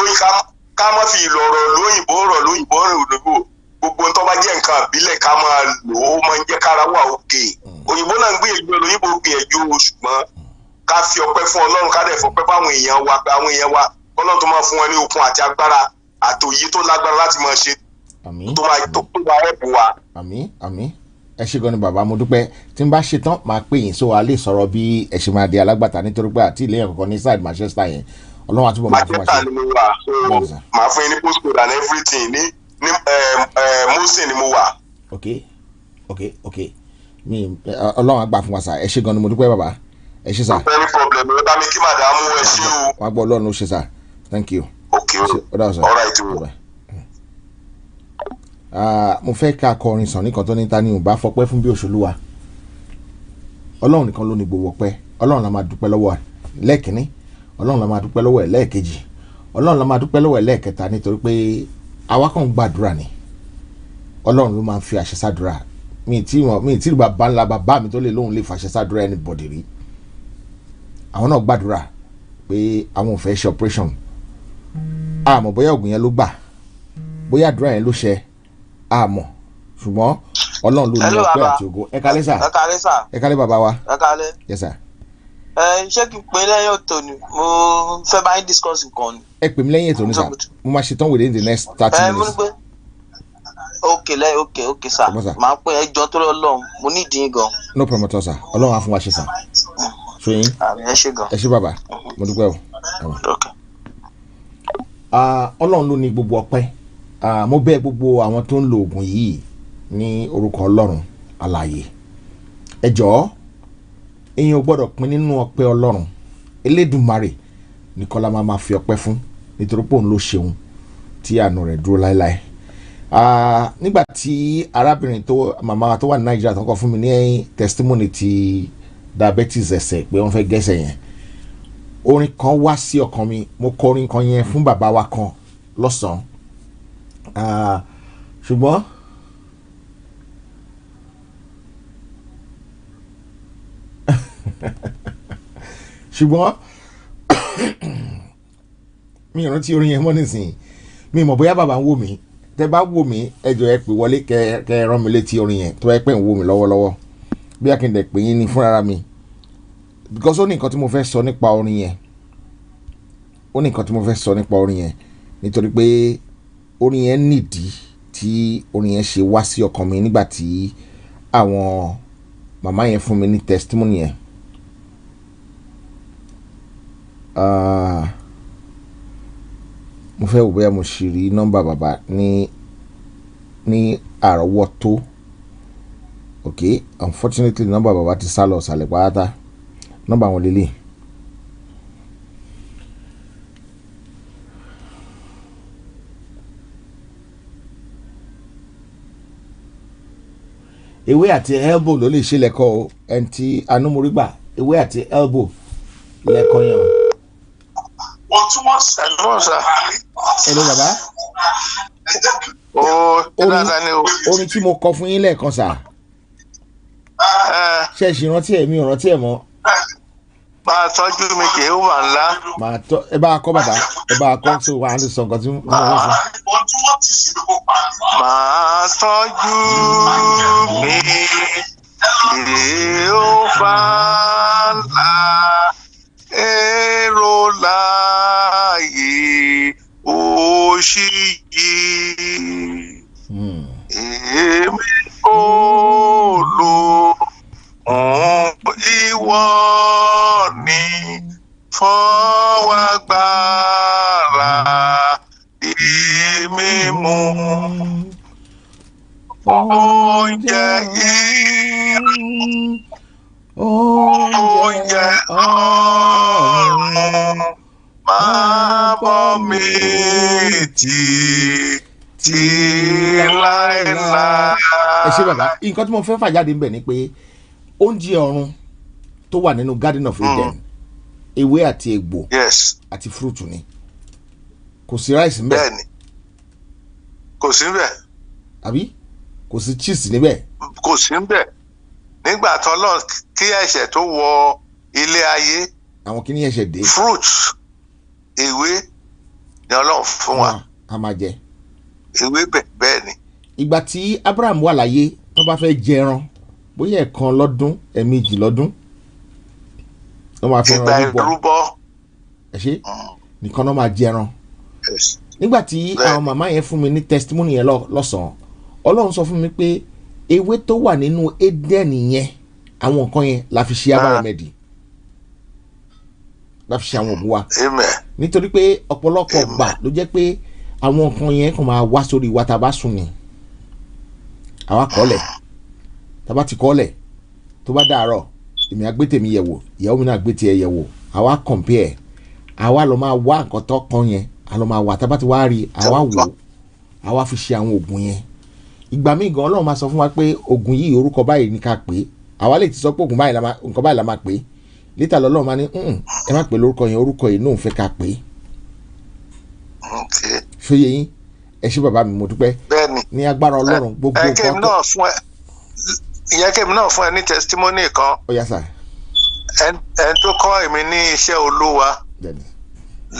ká má fi ìlú ọ̀rọ̀ lóyìnbó gbogbo tó bá jẹ́ nǹkan ìbílẹ̀ ká máa lò ó máa ń jẹ́ kára wà òkè òyìnbó náà ń gbìyànjú olóyìnbó gbìyànjú ṣùgbọ́n ká fi ọpẹ́ fún Ọlọ́run ká dẹ̀ fọpẹ́ fáwọn èèyàn wa Ọlọ́run tó máa fún wọn ní okun àti agbára àtòyí tó lágbára láti máa ṣe tó máa ẹ̀bùn wa. àmín ẹ ṣé gan ni bàbá mo dúpẹ́ tí n bá ṣe tán máa pè yín so a lè sọ̀rọ̀ bí ẹ ṣe máa di alágbàtà nítorí pé àti ilé ẹ̀kọ́ ní side Manchester yẹn Ọlọ́run àtúbọ̀ máa fún wa ṣe. Manchester ni mo wà so máa fún yín ní postcode and everything ní Mosin ni mo wà. ok mi Ọlọ́run á gbà fún wa sà ẹ ṣé gan ni mo dúpẹ́ bàbá ẹ ṣé sà. any problem ẹ bá mi kí màdàmú ẹ ṣé o. wàá gbọ́ Ọlọ́run ó ṣe sà thank you. ok all right o. mo fẹ́ ká kọrin sàn nìkan tó ní ta ni ò bá fọpẹ́ fún bí òṣèlúwa Ọlọ́run nìkan ló ní gbogbo ọpẹ́ Ọlọ́run la máa dúpẹ́ lọ́wọ́ ẹ̀ lẹ́ẹ̀kínní Ọlọ́run la máa dúpẹ́ lọ́wọ́ ẹ̀ lẹ́ẹ̀kejì Ọlọ́run la máa dúpẹ́ lọ́wọ́ ẹ̀ lẹ́ẹ̀kẹta nítorí pé àwa kàn ń gbàdúrà ni Ọlọ́run ló máa ń fi àṣẹ sádúrà mi tí bàbá ńlá bàbá mi tó lè lóhun lè fàṣẹ sádúrà anybody rí àwọn náà gbàdúrà pé àwọn ò fẹ́ ṣe operation àmọ́ bóyá ògùn yẹn ló gbà bóyá àdúrà yẹn ló ṣe àmọ́ ṣùgbọ́n Ọlọ́run ló ní ọpẹ́ àti ògo ẹ kálẹ́ sà ẹ kálẹ́ bàbá wa ẹ kálẹ́ yes sir. Ṣé kí n pè lẹ́yìn ètò ni mo fẹ́ bá yín discuss nǹkan ni. ẹ pè mí lẹ́yìn ètò ni sà mo máa ṣetán within the next 30 minutes. ok sà máa pè ẹjọ́ tó lọ lọ́hùn mo ní ìdí gan. no problem at all sà Ọlọ́run á fún wa ṣe sà so yín ẹ ṣé gan ẹ ṣé bàbá mo dúpẹ́ o. Ọlọ́run ló ní gbogbo ọpẹ́ mo bẹ̀ gbogbo àwọn tó ń lo oògùn yìí ní orúkọ Ọlọ́run alààyè ẹ jọ̀ọ́ èèyàn ò gbọ́dọ̀ pín nínú ọpẹ́ Ọlọ́run Elédùmarè nìkan la máa fi ọpẹ́ fún nítorí pé òun ló ṣeun tí àánú rẹ̀ dúró láéláé. Nígbà tí arábìnrin màmá tó wà ní Nàìjíríà tó kọ fún mi ní testimony ti diabetes ẹsẹ̀ pé wọ́n fẹ́ gẹ́sẹ̀ yẹn orin kan wá sí ọkàn mi mo kọ orin kan yẹn fún bàbá wa kan lọ́sàn-án ṣùgbọ́n mi ò rántí orin yẹn mọ́ nísìnyí mi mọ̀ bóyá bàbá ń wò mí tẹ́ bá wò mí ẹ jọ̀ọ́ ẹ pè wọlé kẹ́ rán mi létí orin yẹn tó ẹ pẹ́ ń wò mí lọ́wọ́lọ́wọ́ bí a kì í dẹ̀ pè yín ní fúnra mi because ó ní nǹkan tí mo fẹ́ sọ nípa orin yẹn nítorí pé orin yẹn nídìí tí orin yẹn ṣe wá sí ọkàn mi nígbà tí àwọn màmá yẹn fún mi ní testimony yẹn. Mo fẹ́ wò bóyá mo ṣì rí nọ́mbà bàbá ní àrọ́wọ́tó ok unfortunately nọ́mbà bàbá ti sá lọ ọ̀sàlẹ̀ pátá nọ́mbà wọn lélẹ̀. ewé àti elbow ló lè ṣe lẹ́kọ̀ọ́ o ẹni tí anúmọ̀rígbà ewé àti elbow lẹ́kọ̀ọ́ yẹn o. Hello bàbá. Orin tí mo kọ fún yín lẹ́ẹ̀kan sà. Ṣé ṣì rántí ẹ̀ mi ò rántí ẹ̀ mọ́. Máa tọ́jú mi kì í wà ńlá. Ẹ bá a kọ́ bàbá ẹ bá a kọ́ so wà á lè sọ nǹkan tí mo rán sí. Máa tọ́jú mi kì í wà ńlá. Èrò láàyè òṣì yìí. Èmi ò lò ìwọ ni fọwọ́ agbára èmi mú oúnjẹ oúnjẹ ọ̀run máa bọ́ mi títí láéláé. ẹ ṣé bàbá nǹkan tí mo fẹ́ fà jáde ń bẹ̀ ni pé oúnjẹ ọ̀run tó wà nínú Garden of Eden ewé àti egbò àti fruit ni kò sí rice níbẹ̀. bẹ́ẹ̀ni kò sí níbẹ̀. àbí kò sí cheese níbẹ̀. kò sí níbẹ̀ nígbà tó lọ kí ẹ̀ṣẹ̀ tó wọ ilé ayé. àwọn kìíní ẹ̀ṣẹ̀ dé. fruit ewé ni Ọlọ́run fún wa. a máa jẹ. ewé bẹ́ẹ̀ ni. ìgbà tí Abraham wà láyé tó bá fẹ́ jẹran bóyá ẹ̀kan lọ́dún ẹ̀ẹ̀mejì lọ́dún wọ́n máa fi ran rúbọ ẹ ṣe nìkan náà máa jẹran. nígbà tí àwọn màmá yẹn fún mi ní testimony yẹn lọ́sàn-án Ọlọ́run sọ fún mi pé ewé tó wà nínú Eden yẹn àwọn nǹkan yẹn la fi ṣe abárẹ̀mẹ̀dì la fi ṣe àwọn òògùn wa nítorí pé ọ̀pọ̀lọpọ̀ gbà ló jẹ́ pé àwọn nǹkan yẹn kàn máa wá sórí wa tá a bá sùn ni àwa kọ́lẹ̀ tá a bá ti kọ́lẹ̀ tó bá dàárọ̀ èmi á gbé tèmi yẹ̀ wò ìyàwó mi náà gbé tiẹ̀ yẹ̀ wò àwa compare àwa lọ máa wá nǹkan tó kàn yẹn a lọ máa wà tá a bá ti wá rí àwa wò àwa fi ṣe àwọn oògùn yẹn ìgbà míì gan Ọlọ́run máa sọ fún wa pé oògùn yìí orúkọ báyìí ní ká pè é àwa lè ti sọ pé oògùn báyìí nǹkan báyìí la máa pè é létà lọ́lọ́run máa ní ẹ má pè lórúkọ yẹn orúkọ yìí náà fẹ́ ká pè é. ṣóyè yín ẹ ṣé bàbá mi mo dúpẹ́ ní agbára Ọlọ́run gbogbo nǹkan tó. ìyẹn kèmí náà fún ẹ ní testimony kan. ó yá sà. ẹn tó kọ́ èmi ní iṣẹ́ Olúwa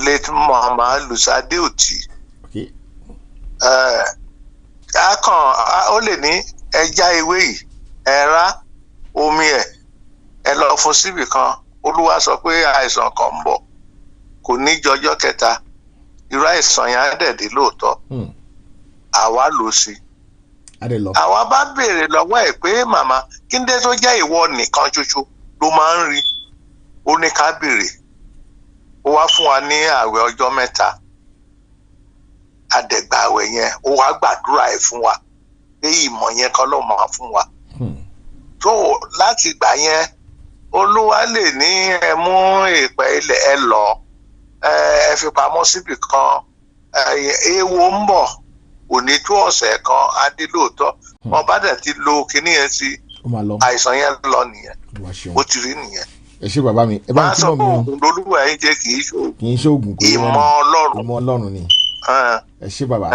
late Muhammad Lusade Oti. Ó lè ní ẹja ewé yìí ẹ̀rá omi ẹ lọ fún síbì kan Olúwa sọ pé àìsàn kan ń bọ̀ kò ní jọjọ́ kẹta irú àìsàn yẹn á dẹ̀ dé lóòótọ́ àwa lò sí àwa bá béèrè lọ́wọ́ ẹ̀ pé màmá kí n dé tó jẹ́ ìwọ nìkan ṣoṣo ló máa ń rí ó ní ká béèrè ó wá fún wa ní ààwẹ̀ ọjọ́ 3 àdẹ̀gbà ààwẹ̀ yẹn ó wá gbàdúrà ẹ̀ fún wa pé ìmọ̀ yẹn kan ló máa fún wa tó láti gbà yẹn Olúwa lè ní ẹ mú ìpẹ́ ilẹ̀ ẹ lọ ẹ fi pamọ́ síbì kan ewo ń bọ̀ òní tó ọ̀sẹ̀ kan adé lóòótọ́ wọn bá dẹ̀ ti lo kinní yẹn sí àìsàn yẹn lọ nìyẹn ó ti rí nìyẹn. ẹ ṣé bàbá mi ẹ bá ń kí mọ́ mi. máa sọ pé oògùn lolúwa yín jẹ́ kì í ṣoògùn ìmọ̀ Ọlọ́run ni ẹ ṣé bàbá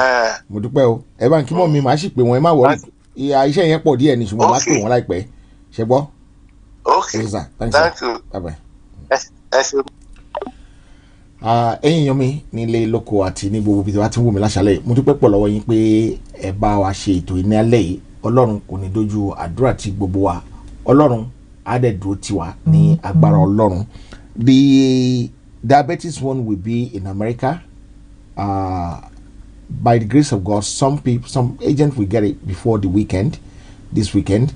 mo dúpẹ́ o ẹ bá ń kí mọ́ mi màá sì pè wọ́n ẹ má wọrí iṣẹ́ yẹn pọ̀ díẹ̀ ní ṣùgbọ́n màá pè wọ́n láìpẹ́ ṣe gbọ́. okay thank you bye bye. ẹ ṣé. ẹ̀yin yan mi nílé lóko àti ní gbogbo ibi tí wàá ti ń wò mí láṣálẹ́ mo dúpẹ́ pọ̀ lọ́wọ́ yín pé ẹ bá wa ṣe ètò ìní alẹ́ yìí Ọlọ́run kò ní dojú àdúrà tí gbogbo wa Ọlọ́run á dẹ̀ dúró tiwa ní agbára Ọlọ́run. The diabetes one will be in America by the grace of God. Some agents will get it before this weekend,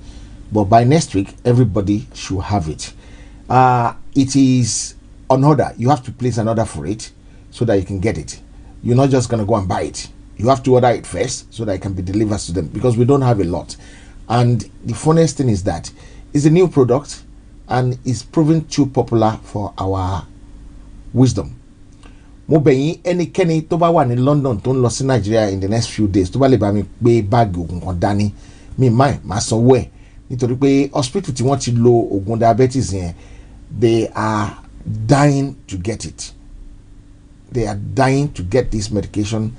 but by next week everybody should have it. It is on order. You have to place an order for it so that you can get it. You're not just going to go and buy it. You have to order it first so that it can be delivered to them because we don't have a lot. And the funniest thing is that it's a new product and it's proven too popular for our wisdom. Mo bẹ̀ yín ẹnikẹ́ni tó bá wà ní London tó ń lọ sí Nigeria in the next few days tó bá lè bá mi gbé báàgì oògùn kan dání mi máa sanwó ẹ̀ nítorí pé hospital tí wọ́n ti lo oògùn diabetes yẹn they are dying to get it. They are dying to get this medication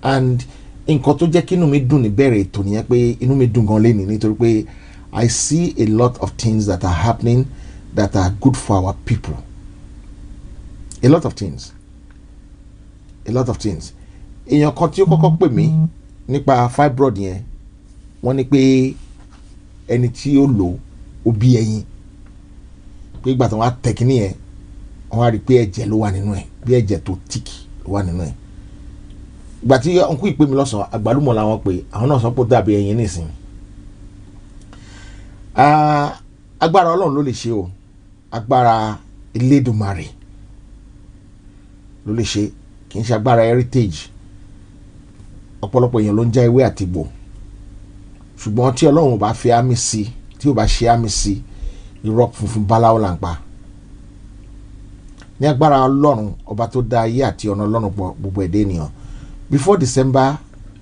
and nǹkan tó jẹ́ kí inú mi dùn ní bẹ̀rẹ̀ ètò nìyẹn pé inú mi dùn gan lẹ́nìí nítorí pé I see a lot of things that are happening that are good for our people. A lot of things. Èèyàn kan tí ó kọ́kọ́ pè mí nípa fibroid yẹn wọ́n ní pé ẹni tí ó lò ó bí ẹyin pé ìgbà tí wọ́n á tẹ̀ kíní yẹn wọ́n á rí pé ẹ̀jẹ̀ ló wà nínú ẹ̀ bí ẹ̀jẹ̀ tó tíkì ló wà nínú ẹ̀. Ìgbà tí ọ̀nkú ìpè mi lọ́sàn-án àgbálùmọ̀ làwọn pé àwọn náà sọ pé ó dàbí ẹyin nísìnyí. Agbára Ọlọ́run ló lè ṣe o, agbára Elédùmarè ló lè ṣe, kì í ṣe agbára heritage. Ọ̀pọ̀lọpọ̀ èèyàn ló ń já ewé àtìgbò ṣùgbọ́n tí Ọlọ́run bá fi àmì sí tí ó bá ṣe àmì sí irọ́ funfun báláwo là ń pa. Ní agbára Ọlọ́run ọba tó dá ayé àti ọ̀nà Ọlọ́run gbogbo ẹ̀dá ènìyàn. Before December,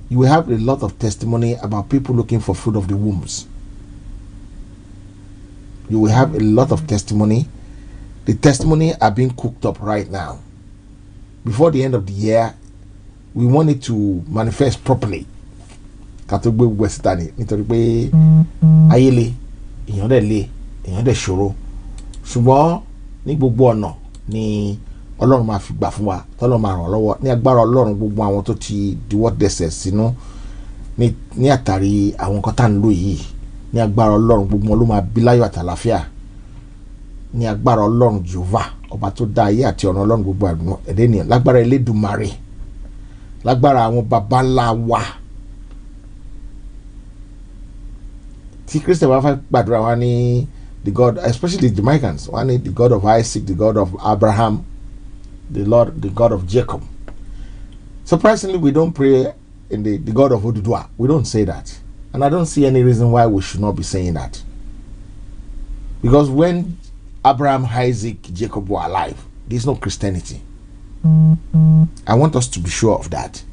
you will have a lot of testimony about people looking for fruit of the wombs. You will have a lot of testimony. The testimony are being cooked up right now. Before the end of the year, we want it to manifest properly. Katogbe Westani, nítorí pé ayé le, èèyàn dẹ̀ le, èèyàn dẹ̀ ṣòro. Ṣùgbọ́n ní gbogbo ọ̀nà ni Ọlọ́run máa fi gbà fún wa, tọ́lọ́run máa ràn lọ́wọ́. Ní agbára Ọlọ́run gbogbo àwọn tó ti diwọ́ dẹsẹ̀ sínú ní àtàrí àwọn nǹkan tá ń lò yìí. Ní agbára Ọlọ́run gbogbo wọn ló máa bí láyọ̀ àtàlàfíà. Ní agbára Ọlọ́run Jehovah ọba tó dá ayé àti ọ̀nà Ọlọ́run gbogbo ẹ̀dá ènìyàn. Lágbára Elédùmarè, lágbára àwọn baba ńlá wa. Tí Christian bá fẹ́ gbàdúrà wá ní the God, especially the Jamaicans, wá ní the God of Isaac, the God of Abraham, the God of Jacob. Surprisingly, we don't pray in the God of Odudua. We don't say that. And I don't see any reason why we should not be saying that. Because when Abraham, Isaac, Jacob were alive, there's no Christianity. I want us to be sure of that.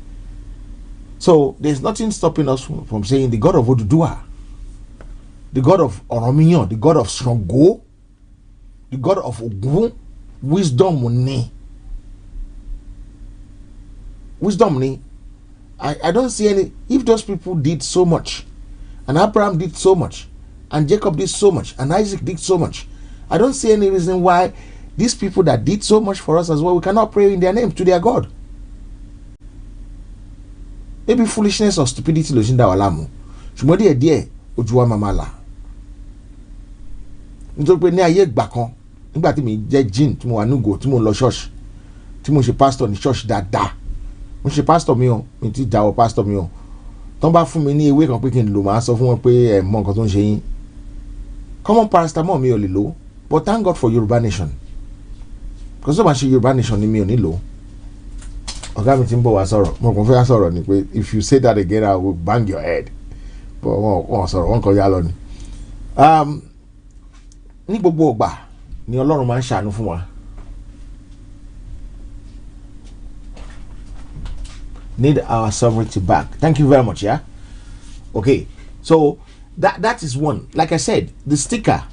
So there's nothing stopping us from saying the God of Odudua, the God of Oromiyan, the God of Shango, the God of Ogun, wisdom ni. Wisdom ni. I don't see any. If those people did so much, and Abraham did so much, and Jacob did so much, and Isaac did so much, I don't see any reason why these people that did so much for us as well, we cannot pray in their name to their God. Maybe foolishness or stupidity lo shinda walamu. Ṣùgbọ́n díẹ̀ ojú wa máa là. Nítorí pé ní ayé ìgbà kan, nígbà tí mi jẹ́ jinn tí mo wà nugo tí mo lọ church, tí mo ṣe pastor ní church dáadáa. Mo ṣe pastor mi o, mi ti jáwọ́ pastor mi o. Tọ́n bá fún mi ní ewé kan pé kí n lò, máa sọ fún wọn pé ẹ mọ nǹkan tó ń ṣe yín. Common paracetamol mi ò lè lò, but thank God for Yoruba Nation. Because tó bá ṣe Yoruba Nation ni mi ò ní lò. Ọ̀gá mi ti ń bọ̀ wá sọ̀rọ̀, mo kàn fẹ́ sọ̀rọ̀ ni pé if you say that again I will bang your head. But wọ́n sọ̀rọ̀ wọ́n kọjá lọ ni. Ní gbogbo ìgbà ni Ọlọ́run máa ń ṣàánú fún wa. Need our sovereignty back. Thank you very much, yeah? Okay, so that is one. Like I said, the sticker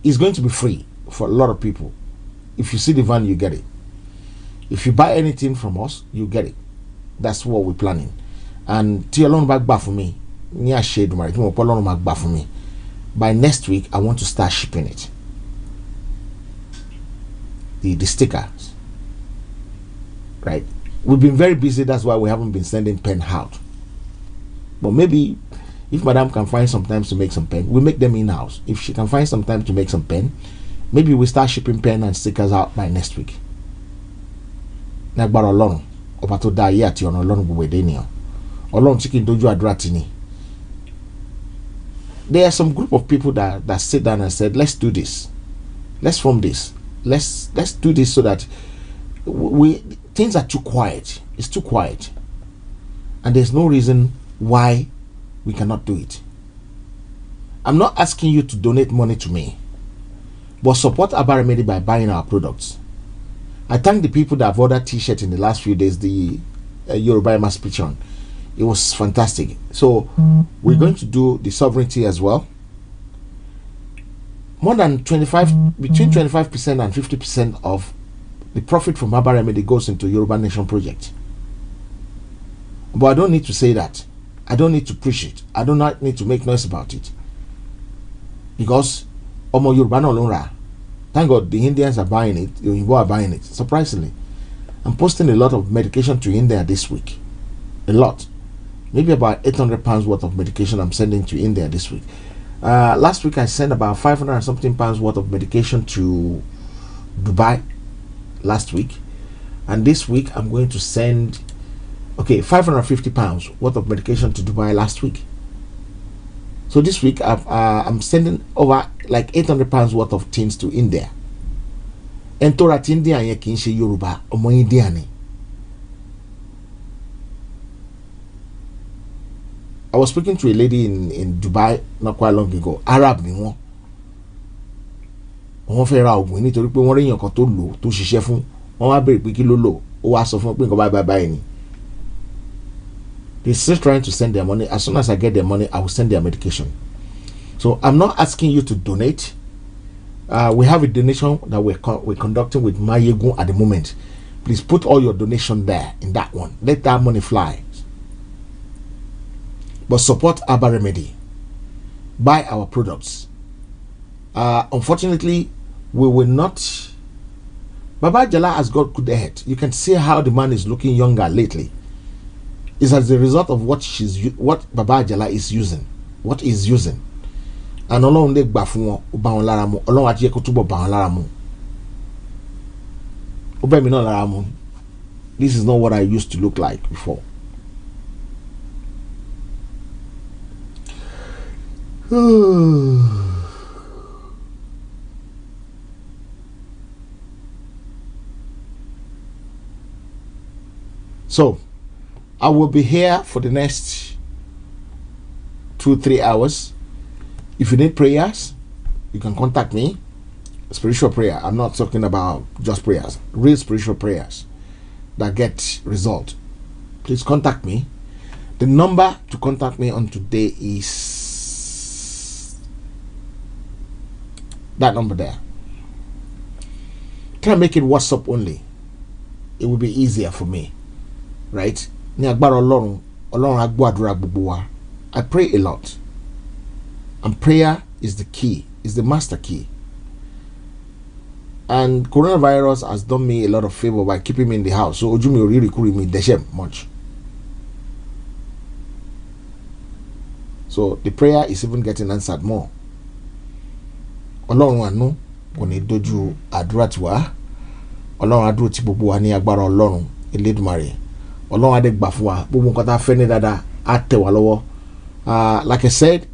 is going to be free for a lot of people. If you see the van, you get it. If you buy anything from us, you get it. That's what we're planning. And tí Ọlọ́run bá gbà fún mi, ní àṣẹ Èdùmàrè tí mo pọ́ Ọlọ́run máa gbà fún mi, by next week I want to start shipping it. The stickers, right? We've been very busy, that's why we haven't been sending pen out. But maybe if Madam can find some time to make some pen, we make them in-house. If she can find some time to make some pen, maybe we start shipping pen and stickers out by next week. Nagbara Ọlọ́run ọba tó dá ayé àti ọ̀nà Ọlọ́run gbogbo ẹ̀dá ènìyàn. Ọlọ́run tí kì í dojú àdúrà tì ní. There are some group of people that sit down and said, let's do this. Let's form this. Let's do this so that things are too quiet. It's too quiet. And there's no reason why we cannot do it. I'm not asking you to donate money to me, but support Aba Remedy by buying our products. I thank the people that have ordered t-shirts in the last few days, the Yoruba Emancipation. It was fantastic. So we're going to do the sovereignty as well. More than between 25% and 50% of the profit from Aba Remedy goes into Yoruba Nation project. But I don't need to say that. I don't need to preach it. I do not need to make noise about it. Because Omo Yoruba no Lonra. Thank God the Indians are buying it. The Yoruba are buying it. Surprisingly. I'm posting a lot of medication to India this week. A lot. Maybe about 800 pounds worth of medication I'm sending to India this week. Last week I sent about 500 and something pounds worth of medication to Dubai last week. And this week I'm going to send 550 pounds worth of medication to Dubai last week. So this week I'm sending over like 800 pounds worth of things to India. And to rat India and Yakinshi Yoruba Omo Indiani. I was speaking to a lady in Dubai not quite long ago. Arab ni wọ́n. wọ́n fẹ́ ra oògùn nítorí pé wọ́n rí èèyàn kan tó lò tó ṣiṣẹ́ fún wọ́n wá béèrè pé kí ló lò ó wá sọ fún pé nǹkan báyìí ni. They're still trying to send their money. As soon as I get their money, I will send their medication. So I'm not asking you to donate. We have a donation that we're conducting with Mayegun at the moment. Please put all your donation there in that one. Let that money fly. But support Aba Remedy. Buy our products. Unfortunately, we will not. Baba Jala has got good head. You can see how the man is looking younger lately. It's as a result of what Baba Jala is using. What he's using. And Ọlọ́run lè gbà fún wọn ó bá wọn lára mu Ọlọ́run á jẹ́ kó túbọ̀ bá wọn lára mu ó bẹ̀ mí náà lára mu. This is not what I used to look like before. So I will be here for the next 2-3 hours. If you need prayers, you can contact me. Spiritual prayer. I'm not talking about just prayers. Real spiritual prayers that get result. Please contact me. The number to contact me on today is that number there. Try to make it WhatsApp only. It will be easier for me. Right? I pray a lot. And prayer is the key, is the master key. And coronavirus has done me a lot of favor by keeping me in the house. So Ojumi really couldn't me deshem much. So the prayer is even getting answered more. Ọlọ́run àánú kò ní dojú àdúrà tiwa. Ọlọ́run àdúrà tí gbogbo wa ní agbára Ọlọ́run Elédùmarè. Ọlọ́run adé gbà fún wa. Gbogbo nǹkan tá fẹ́ ní dáadáa á tẹ̀ wá lọ́wọ́. Like I said,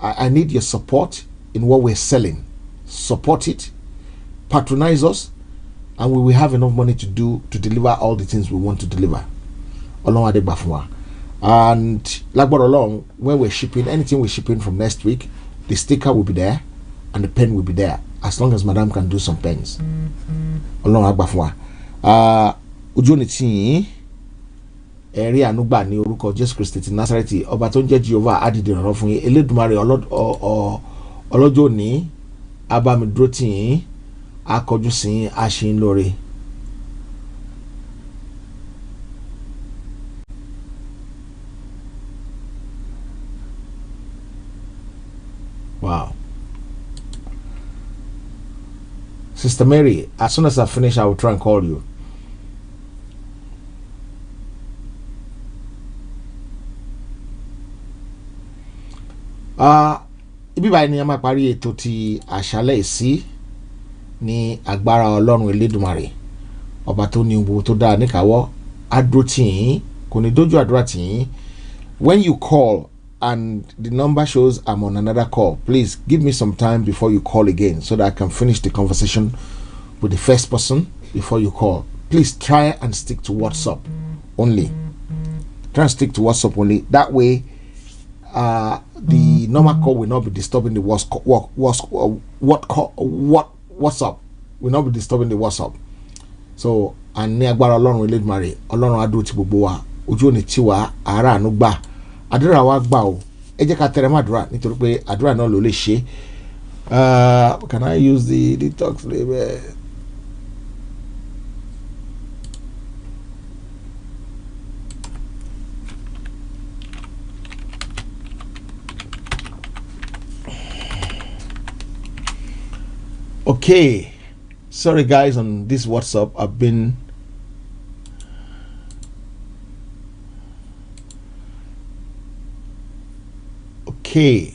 I need your support in what we're selling. Support it, patronize us, and we will have enough money to deliver all the things we want to deliver. Ọlọ́run adé gbà fún wa. And lágbára Ọlọ́run, when we're shipping, anything we're shipping from next week, the sticker will be there and the pen will be there, as long as Madam can do some pens. Ọlọ́run á gbà fún wa. Ojú òní tì yín. Ẹ̀rí ànúgbà ní orúkọ Jésù Kristi ti Násárẹ́tì ọba tó ń jẹ́ Jehovah adìdì ìrànlọ́ fún yín Elédùmarè ọlọ́jọ́ òní abamidúró tì yín akọjú sí yín aṣín lóore. Wow. Sister Mary, as soon as I finish, I will try and call you. Ibi báyìí ni a máa parí ètò ti àṣálẹ́ ìsí ní agbára Ọlọ́run Elédùmarè ọba tó ní gbogbo tó dáa níkàáwọ́ àdúró tì yín kò ní dójú àdúrà tì yín. When you call and the number shows I'm on another call, please give me some time before you call again so that I can finish the conversation with the first person before you call. Please try and stick to WhatsApp only. Try and stick to WhatsApp only. That way the normal call will not be disturbing the WhatsApp will not be disturbing the WhatsApp. So and ní agbára Ọlọ́run Elédùmarè Ọlọ́run adúró ti gbogbo wa ojú òní tí wa ara àánú gbà àdúrà wa gbà o ẹ jẹ́ ká tẹrẹ mọ́ àdúrà nítorí pé àdúrà náà ló lè ṣe. Can I use the detox label? Okay, sorry guys, on this WhatsApp I've been okay,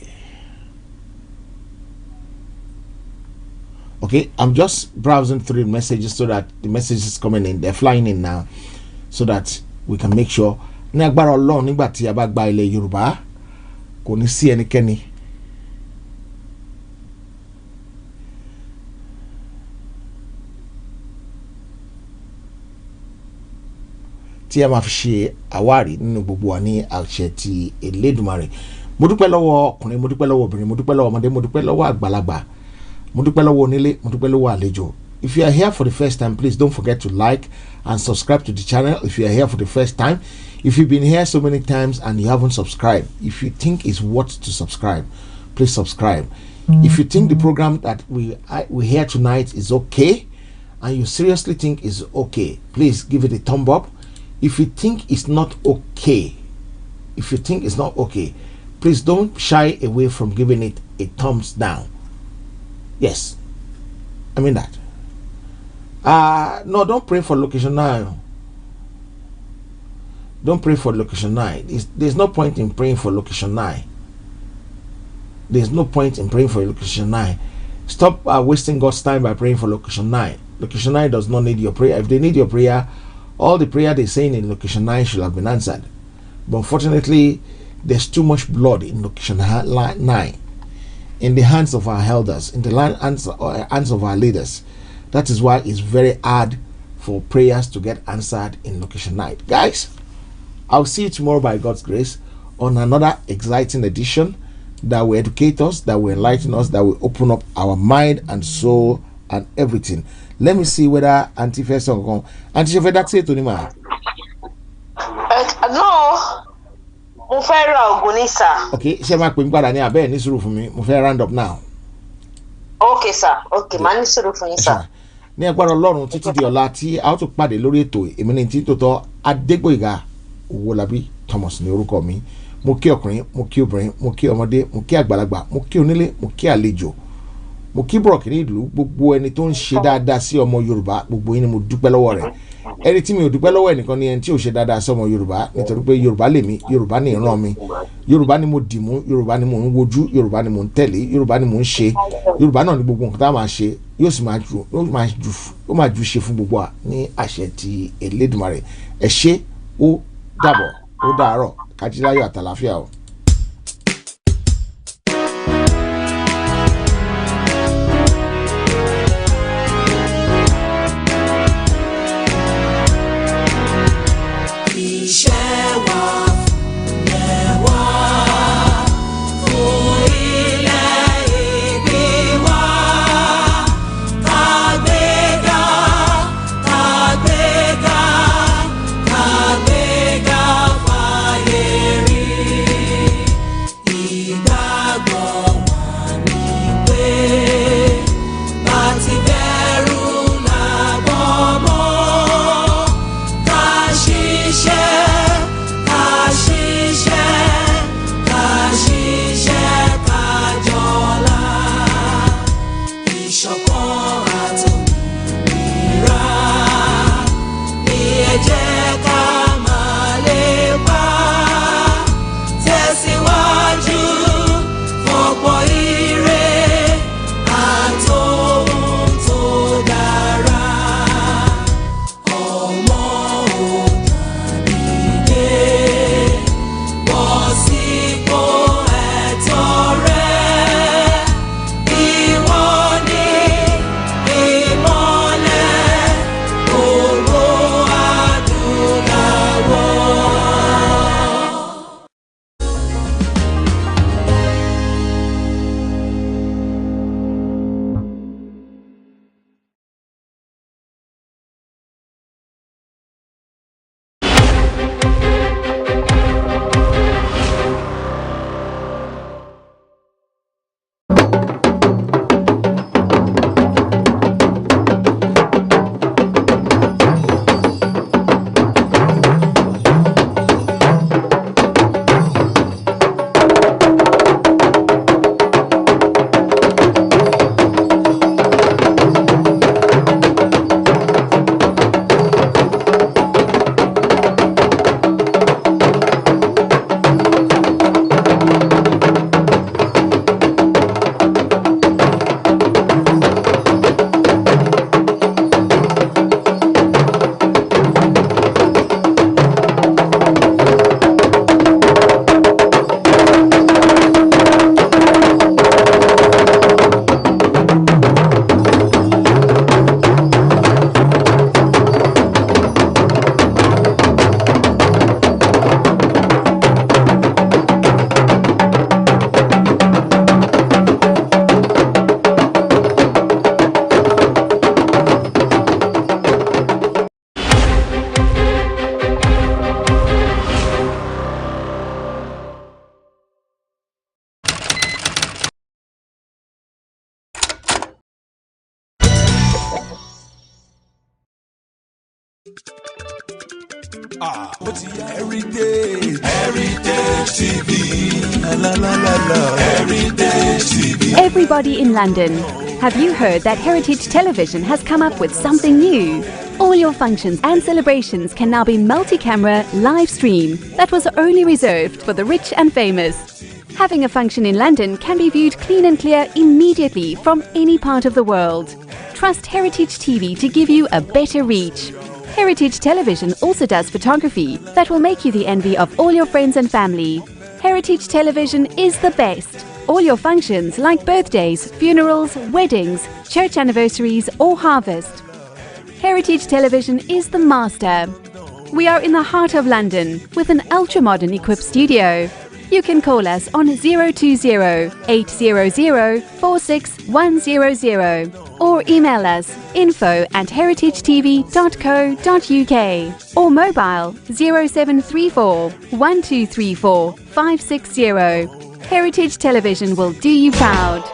I'm just browsing through the messages so that the messages coming in, they're flying in now, so that we can make sure ní agbára Ọlọ́run nígbà tí a bá gba ilẹ̀ Yorùbá kò ní sí ẹnikẹ́ni tí a máa fi ṣe àwárí nínú gbogbo wa ní àṣẹ ti Elédùmarè. Mo dúpẹ́ lọ́wọ́ ọkùnrin, mo dúpẹ́ lọ́wọ́ obìnrin, mo dúpẹ́ lọ́wọ́ ọmọdé, mo dúpẹ́ lọ́wọ́ àgbàlagbà, mo dúpẹ́ lọ́wọ́ onílé, mo dúpẹ́ lọ́wọ́ àlejò. If you are here for the first time, please don't forget to like and subscribe to the channel. If you are here for the first time, if you've been here so many times and you haven't subscribed, if you think it's worth to subscribe, please subscribe. If you think the program that we hear tonight is okay, and you seriously think is okay, please give it a thumb up. If you think it's not okay, please don't shy away from giving it a thumbs down. Yes, I mean that. No, don't pray for location 9. Don't pray for location 9. There's no point in praying for location 9. There's no point in praying for location 9. Stop wasting God's time by praying for location 9. Location 9 does not need your prayer. If they need your prayer, all the prayer they're saying in location 9 should have been answered. But unfortunately, there's too much blood in location 9, in the hands of our elders, in the hands of our leaders. That is why it's very hard for prayers to get answered in location 9. Guys, I'll see you tomorrow by God's grace on another exciting edition that will educate us, that will enlighten us, that will open up our mind and soul and everything. Let me see whether Auntie Fesa will come. Auntie Fesa, that's it, Tonima. No, mo fẹ́ ra ògùn ní sir. Okay, ṣé máa pè mí padà ní abẹ́ ní sùúrù fún mi. Mo fẹ́ round up now. Okay sir, okay, máa ní sùúrù fún yín sir. Ní agbára Ọlọ́run títí di ọ̀la tí a ó tún pàdé lórí ètò èmi ní tí tòótọ́ Adégbóyèga Owólabí Thomas ní orúkọ mi. Mo kí ọkùnrin, mo kí obìnrin, mo kí ọmọdé, mo kí àgbàlagbà, mo kí onílé, mo kí àlejò, mo kí bọ̀rọ̀kìnní ìlú, gbogbo ẹni tó ń ṣe dáadáa sí ọmọ Yorùbá, gbogbo yín ni mo dúpẹ́ lọ́wọ́ rẹ̀. Ẹni tí mi ò dúpẹ́ lọ́wọ́ ẹnìkan ni ẹni tí ò ṣe dáadáa sí ọmọ Yorùbá, nítorí pé Yorùbá lèmi, Yorùbá ni ìran mi, Yorùbá ni mo dì mú, Yorùbá ni mo ń wojú, Yorùbá ni mo ń tẹ̀lé, Yorùbá ni mo ń ṣe, Yorùbá náà ni gbogbo nǹkan tá a máa ṣe yóò sì máa ju ṣe fún gbogbo wa ní àṣẹ ti Elédùmarè. Ẹ ṣé, ó dàbọ̀, ó dàárọ̀, kájíláyọ̀ àtàlàfíà o. Heritage TV. Heritage TV. Everybody in London, have you heard that Heritage Television has come up with something new? All your functions and celebrations can now be multi-camera live stream that was only reserved for the rich and famous. Having a function in London can be viewed clean and clear immediately from any part of the world. Trust Heritage TV to give you a better reach. Heritage Television also does photography that will make you the envy of all your friends and family. Heritage Television is the best. All your functions like birthdays, funerals, weddings, church anniversaries or harvest. Heritage Television is the master. We are in the heart of London with an ultra-modern equipped studio. You can call us on 020-800-46100 or email us info@heritagetv.co.uk or mobile 0734 1234 560. Heritage Television will do you proud.